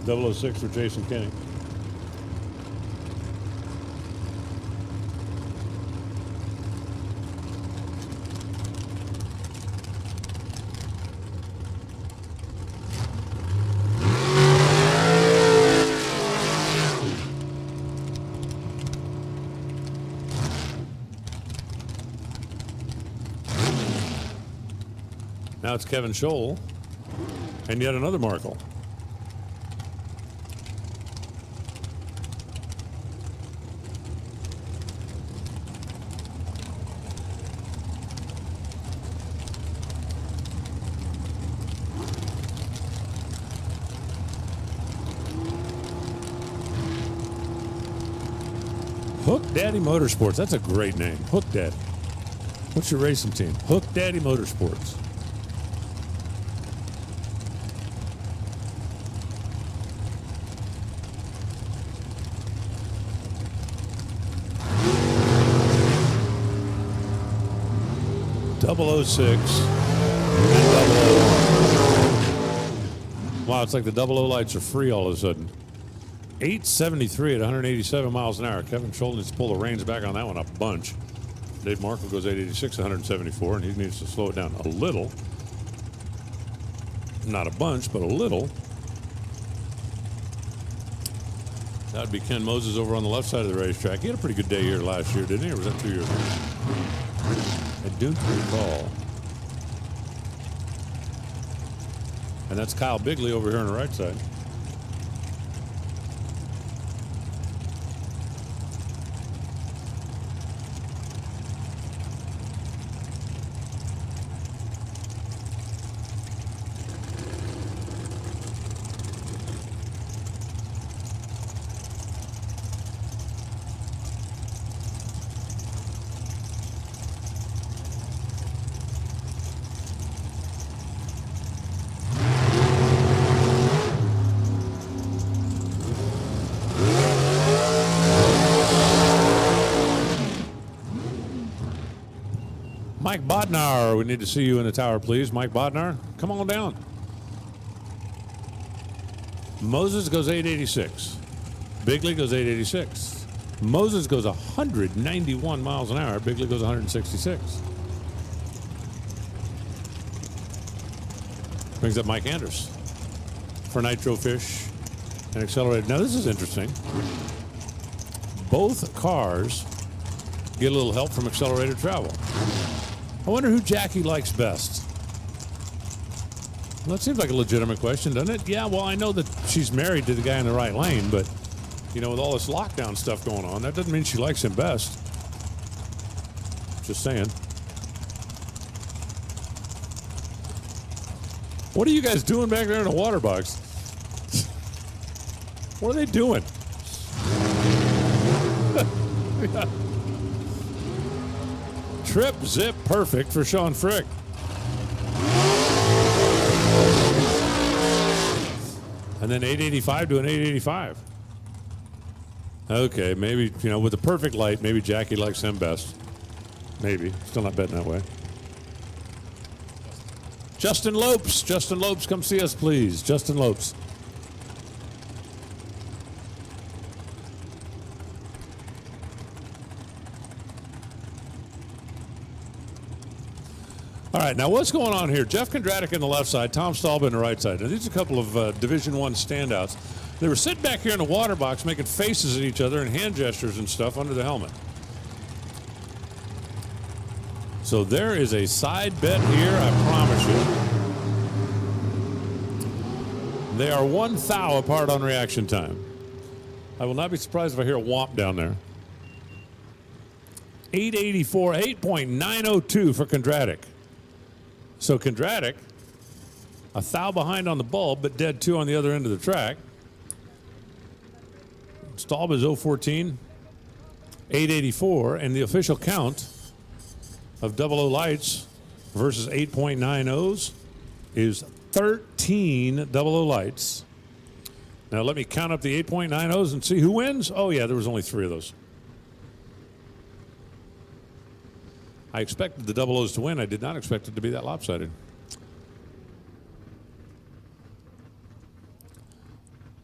006 for Jason Kenny. Now it's Kevin Scholl and yet another Markle. Hook Daddy Motorsports. That's a great name. Hook Daddy. What's your racing team? Hook Daddy Motorsports. .006 and 001. Wow, it's like the 00 lights are free all of a sudden. 873 at 187 miles an hour. Kevin Scholl needs to pull the reins back on that one a bunch. Dave Markle goes 886 at 174, and he needs to slow it down a little. Not a bunch, but a little. That would be Ken Moses over on the left side of the racetrack. He had a pretty good day here last year, didn't he? Or was that 2 years ago? I don't recall. And that's Kyle Bigley over here on the right side. Mike Bodnar, we need to see you in the tower, please. Mike Bodnar, come on down. Moses goes 886. Bigley goes 886. Moses goes 191 miles an hour. Bigley goes 166. Brings up Mike Anders for Nitro Fish and Accelerated. Now, this is interesting. Both cars get a little help from Accelerated Travel. I wonder who Jackie likes best. Well, that seems like a legitimate question, doesn't it? Yeah, well, I know that she's married to the guy in the right lane, but, you know, with all this lockdown stuff going on, that doesn't mean she likes him best. Just saying. What are you guys doing back there in the water box? What are they doing? Yeah. Trip zip perfect for Sean Frick. And then 885 to an 885. Okay, maybe, you know, with the perfect light, maybe Jackie likes him best. Maybe. Still not betting that way. Justin Lopes. Justin Lopes, come see us, please. Justin Lopes. All right, now what's going on here? Jeff Kondratik on the left side, Tom Stahlman on the right side. Now, these are a couple of Division I standouts. They were sitting back here in the water box making faces at each other and hand gestures and stuff under the helmet. So there is a side bet here, I promise you. They are 1 thou apart on reaction time. I will not be surprised if I hear a whomp down there. 884, 8.902 for Kondratik. So Kondratik, a thou behind on the bulb, but dead 2 on the other end of the track. Staub is 014, 884, and the official count of 00 lights versus 8.90s is 13 00 lights. Now let me count up the 8.90s and see who wins. Oh yeah, there was only 3 of those. I expected the 00s to win. I did not expect it to be that lopsided.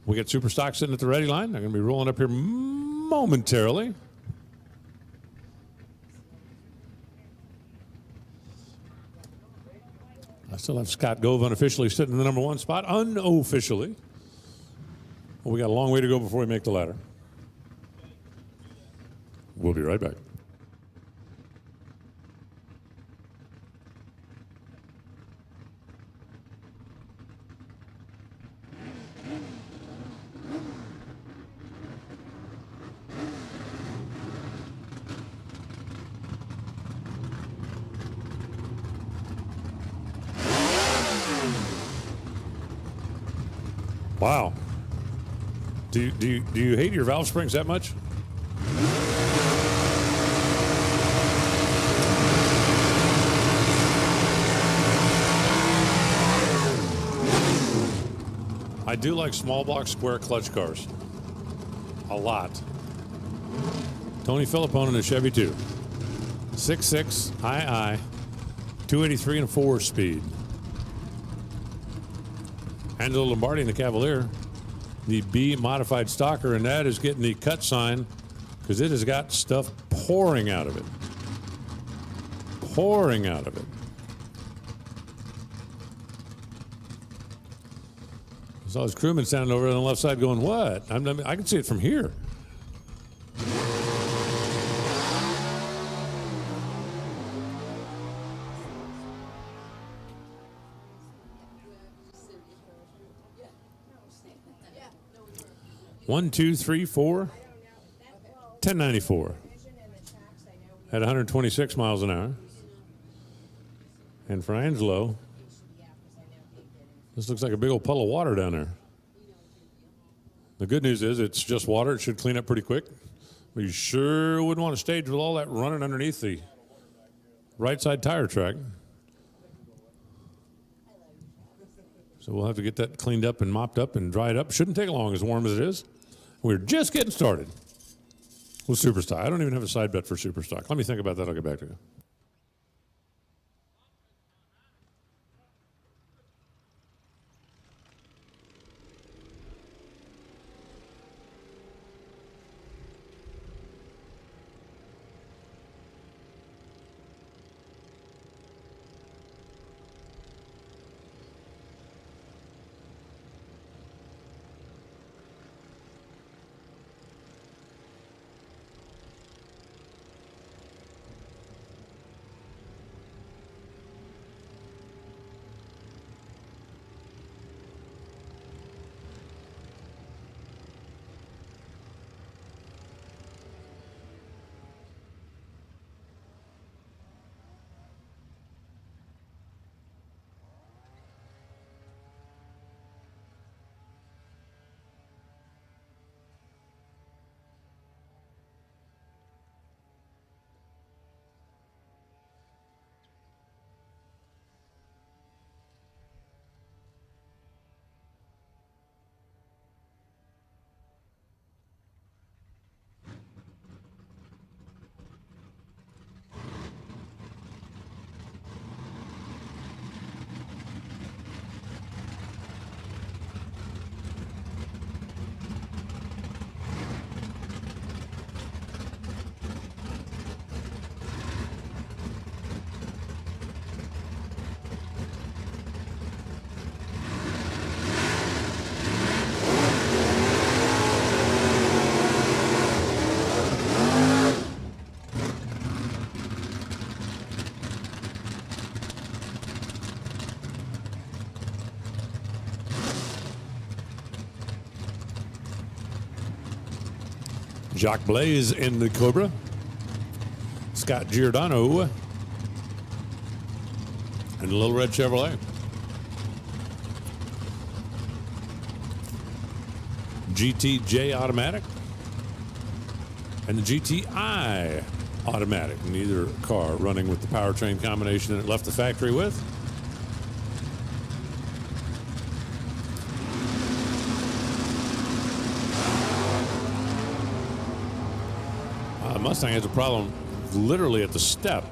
We got Superstock sitting at the ready line. They're going to be rolling up here momentarily. I still have Scott Gove unofficially sitting in the number 1 spot, unofficially. Well, we got a long way to go before we make the ladder. We'll be right back. Wow. Do you hate your valve springs that much? I do like small block square clutch cars. A lot. Tony Filippone in a Chevy 2. 6.6 II, 283 and a 4-speed. Angelo Lombardi in the Cavalier, the B modified stocker, and that is getting the cut sign because it has got stuff pouring out of it. Pouring out of it. I saw his crewman standing over on the left side going, what? I can see it from here. One, two, three, four. 1094 at 126 miles an hour. And for Angelo, this looks like a big old puddle of water down there. The good news is it's just water. It should clean up pretty quick. But you sure wouldn't want to stage with all that running underneath the right side tire track. So we'll have to get that cleaned up and mopped up and dried up. Shouldn't take long as warm as it is. We're just getting started with Superstock. I don't even have a side bet for Superstock. Let me think about that. I'll get back to you. Jacques Blaze in the Cobra. Scott Giordano and the Little Red Chevrolet. GTJ automatic and the GTI automatic. Neither car running with the powertrain combination that it left the factory with. Mustang has a problem literally at the step.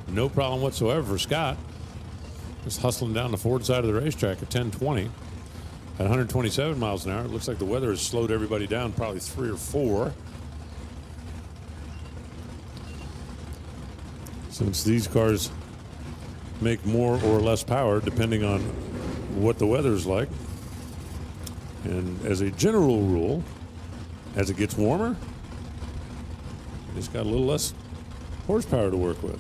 No problem whatsoever for Scott. Just hustling down the Ford side of the racetrack at 1020 at 127 miles an hour. It looks like the weather has slowed everybody down probably 3 or 4. Since these cars make more or less power depending on what the weather is like. And as a general rule, as it gets warmer, it's got a little less horsepower to work with.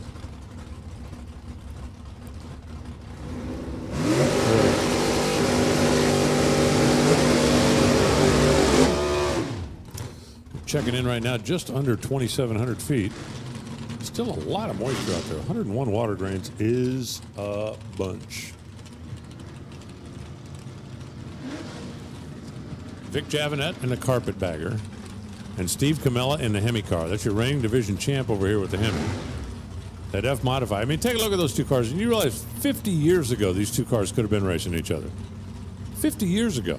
Checking in right now, just under 2,700 feet. Still a lot of moisture out there. 101 water grains is a bunch. Vic Javanette in the carpetbagger. And Steve Camella in the Hemi car. That's your reigning division champ over here with the Hemi. That F modified. I mean, take a look at those two cars, and you realize 50 years ago these two cars could have been racing each other. 50 years ago.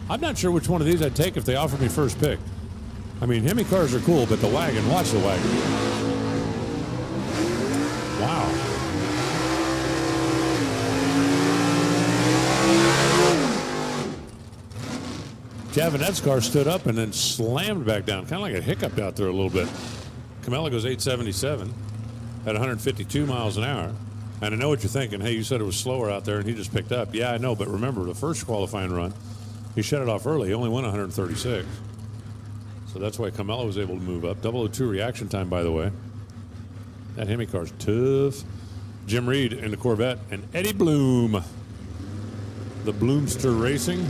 I'm not sure which one of these I'd take if they offered me first pick. I mean, Hemi cars are cool, but the wagon, watch the wagon. Wow. Javanette's car stood up and then slammed back down, kind of like a hiccup out there a little bit. Camella goes 877 at 152 miles an hour. And I know what you're thinking. Hey, you said it was slower out there and he just picked up. Yeah, I know, but remember, the first qualifying run, he shut it off early. He only went 136. So that's why Camella was able to move up. 002 reaction time, by the way. That Hemi car's tough. Jim Reed in the Corvette and Eddie Bloom. The Bloomster Racing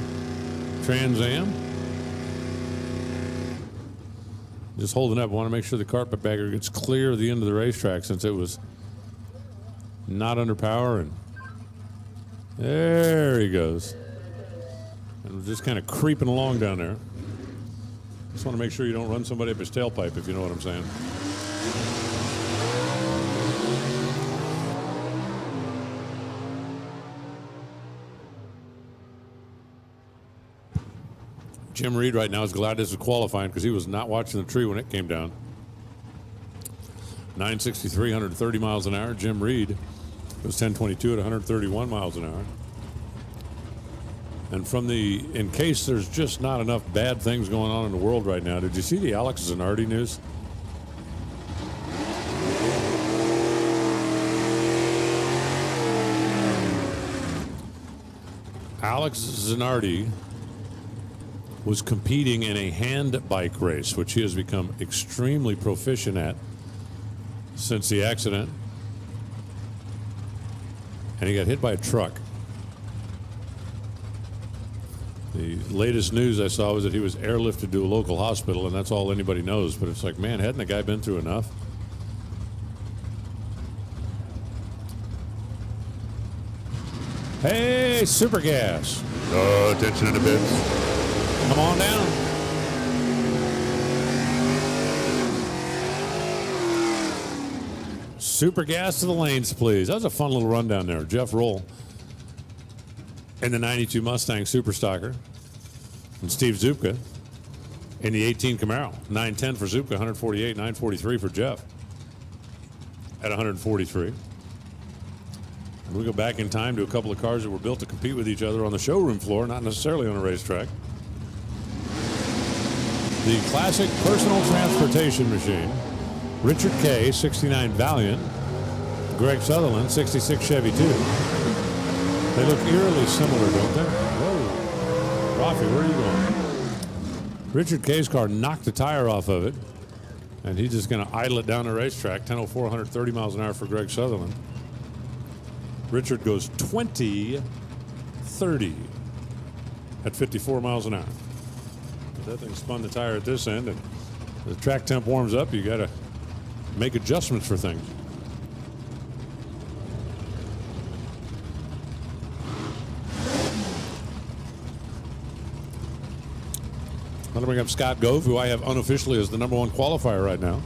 Trans Am. Just holding up. I want to make sure the carpetbagger gets clear of the end of the racetrack since it was not under power. And there he goes. And we're just kind of creeping along down there. Just want to make sure you don't run somebody up his tailpipe, if you know what I'm saying. Jim Reed right now is glad this is qualifying because he was not watching the tree when it came down. 963, 130 miles an hour. Jim Reed was 1022 at 131 miles an hour. And from the, in case there's just not enough bad things going on in the world right now, did you see the Alex Zanardi news? Alex Zanardi was competing in a hand bike race, which he has become extremely proficient at since the accident. And he got hit by a truck. The latest news I saw was that he was airlifted to a local hospital, and that's all anybody knows. But it's like, man, hadn't the guy been through enough? Hey, Super Gas. Attention in a bit. Come on down. Super Gas to the lanes, please. That was a fun little run down there. Jeff Roll in the 92 Mustang Super Stocker. And Steve Zupka in the 18 Camaro. 910 for Zupka, 148, 943 for Jeff at 143. And we go back in time to a couple of cars that were built to compete with each other on the showroom floor, not necessarily on a racetrack. The classic personal transportation machine. Richard K., 69 Valiant. Greg Sutherland, 66 Chevy 2. They look eerily similar, don't they? Whoa. Rafi, where are you going? Richard K.'s car knocked the tire off of it, and he's just going to idle it down the racetrack. 10:04, 130 miles an hour for Greg Sutherland. Richard goes 20-30. at 54 miles an hour. But that thing spun the tire at this end, and the track temp warms up. You got to make adjustments for things. I'm going to bring up Scott Gove, who I have unofficially as the #1 qualifier right now.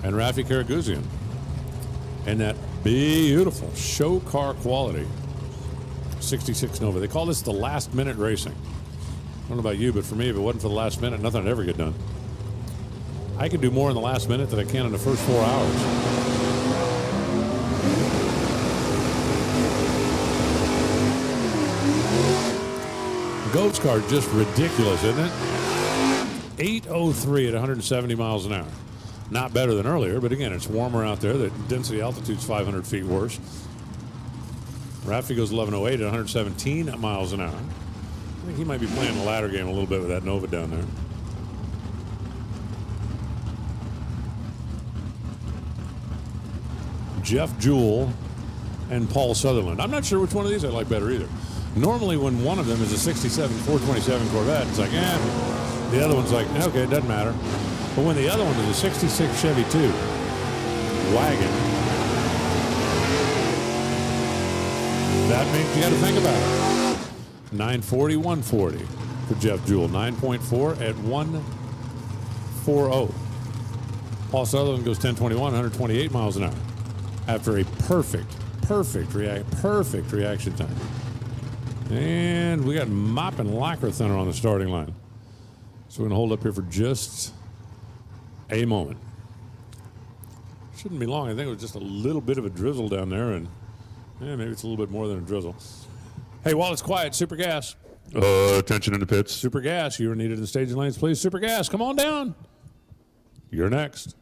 And Rafi Karaguzian. And that beautiful show car quality 66 Nova. They call this the last minute racing. I don't know about you, but for me, if it wasn't for the last minute, nothing would ever get done. I can do more in the last minute than I can in the first 4 hours. Gove's car is just ridiculous, isn't it? 803 at 170 miles an hour. Not better than earlier, but again, it's warmer out there. The density altitude's 500 feet worse. Rafi goes 1108 at 117 miles an hour. I think he might be playing the ladder game a little bit with that Nova down there. Jeff Jewell and Paul Sutherland. I'm not sure which one of these I like better either. Normally when one of them is a 67 427 Corvette, it's like, the other one's like, okay, it doesn't matter. But when the other one is a 66 Chevy 2 wagon, that means you got to think about it. 940, 140 for Jeff Jewell. 9.4 at 140. Paul Sutherland goes 1021, 128 miles an hour after a perfect reaction time. And we got Mop and Lacquer Thinner on the starting line. So we're going to hold up here for just a moment. Shouldn't be long. I think it was just a little bit of a drizzle down there, and maybe it's a little bit more than a drizzle. Hey, while it's quiet, Super Gas. Attention in the pits. Super Gas, you are needed in the staging lanes, please. Super Gas, come on down. You're next.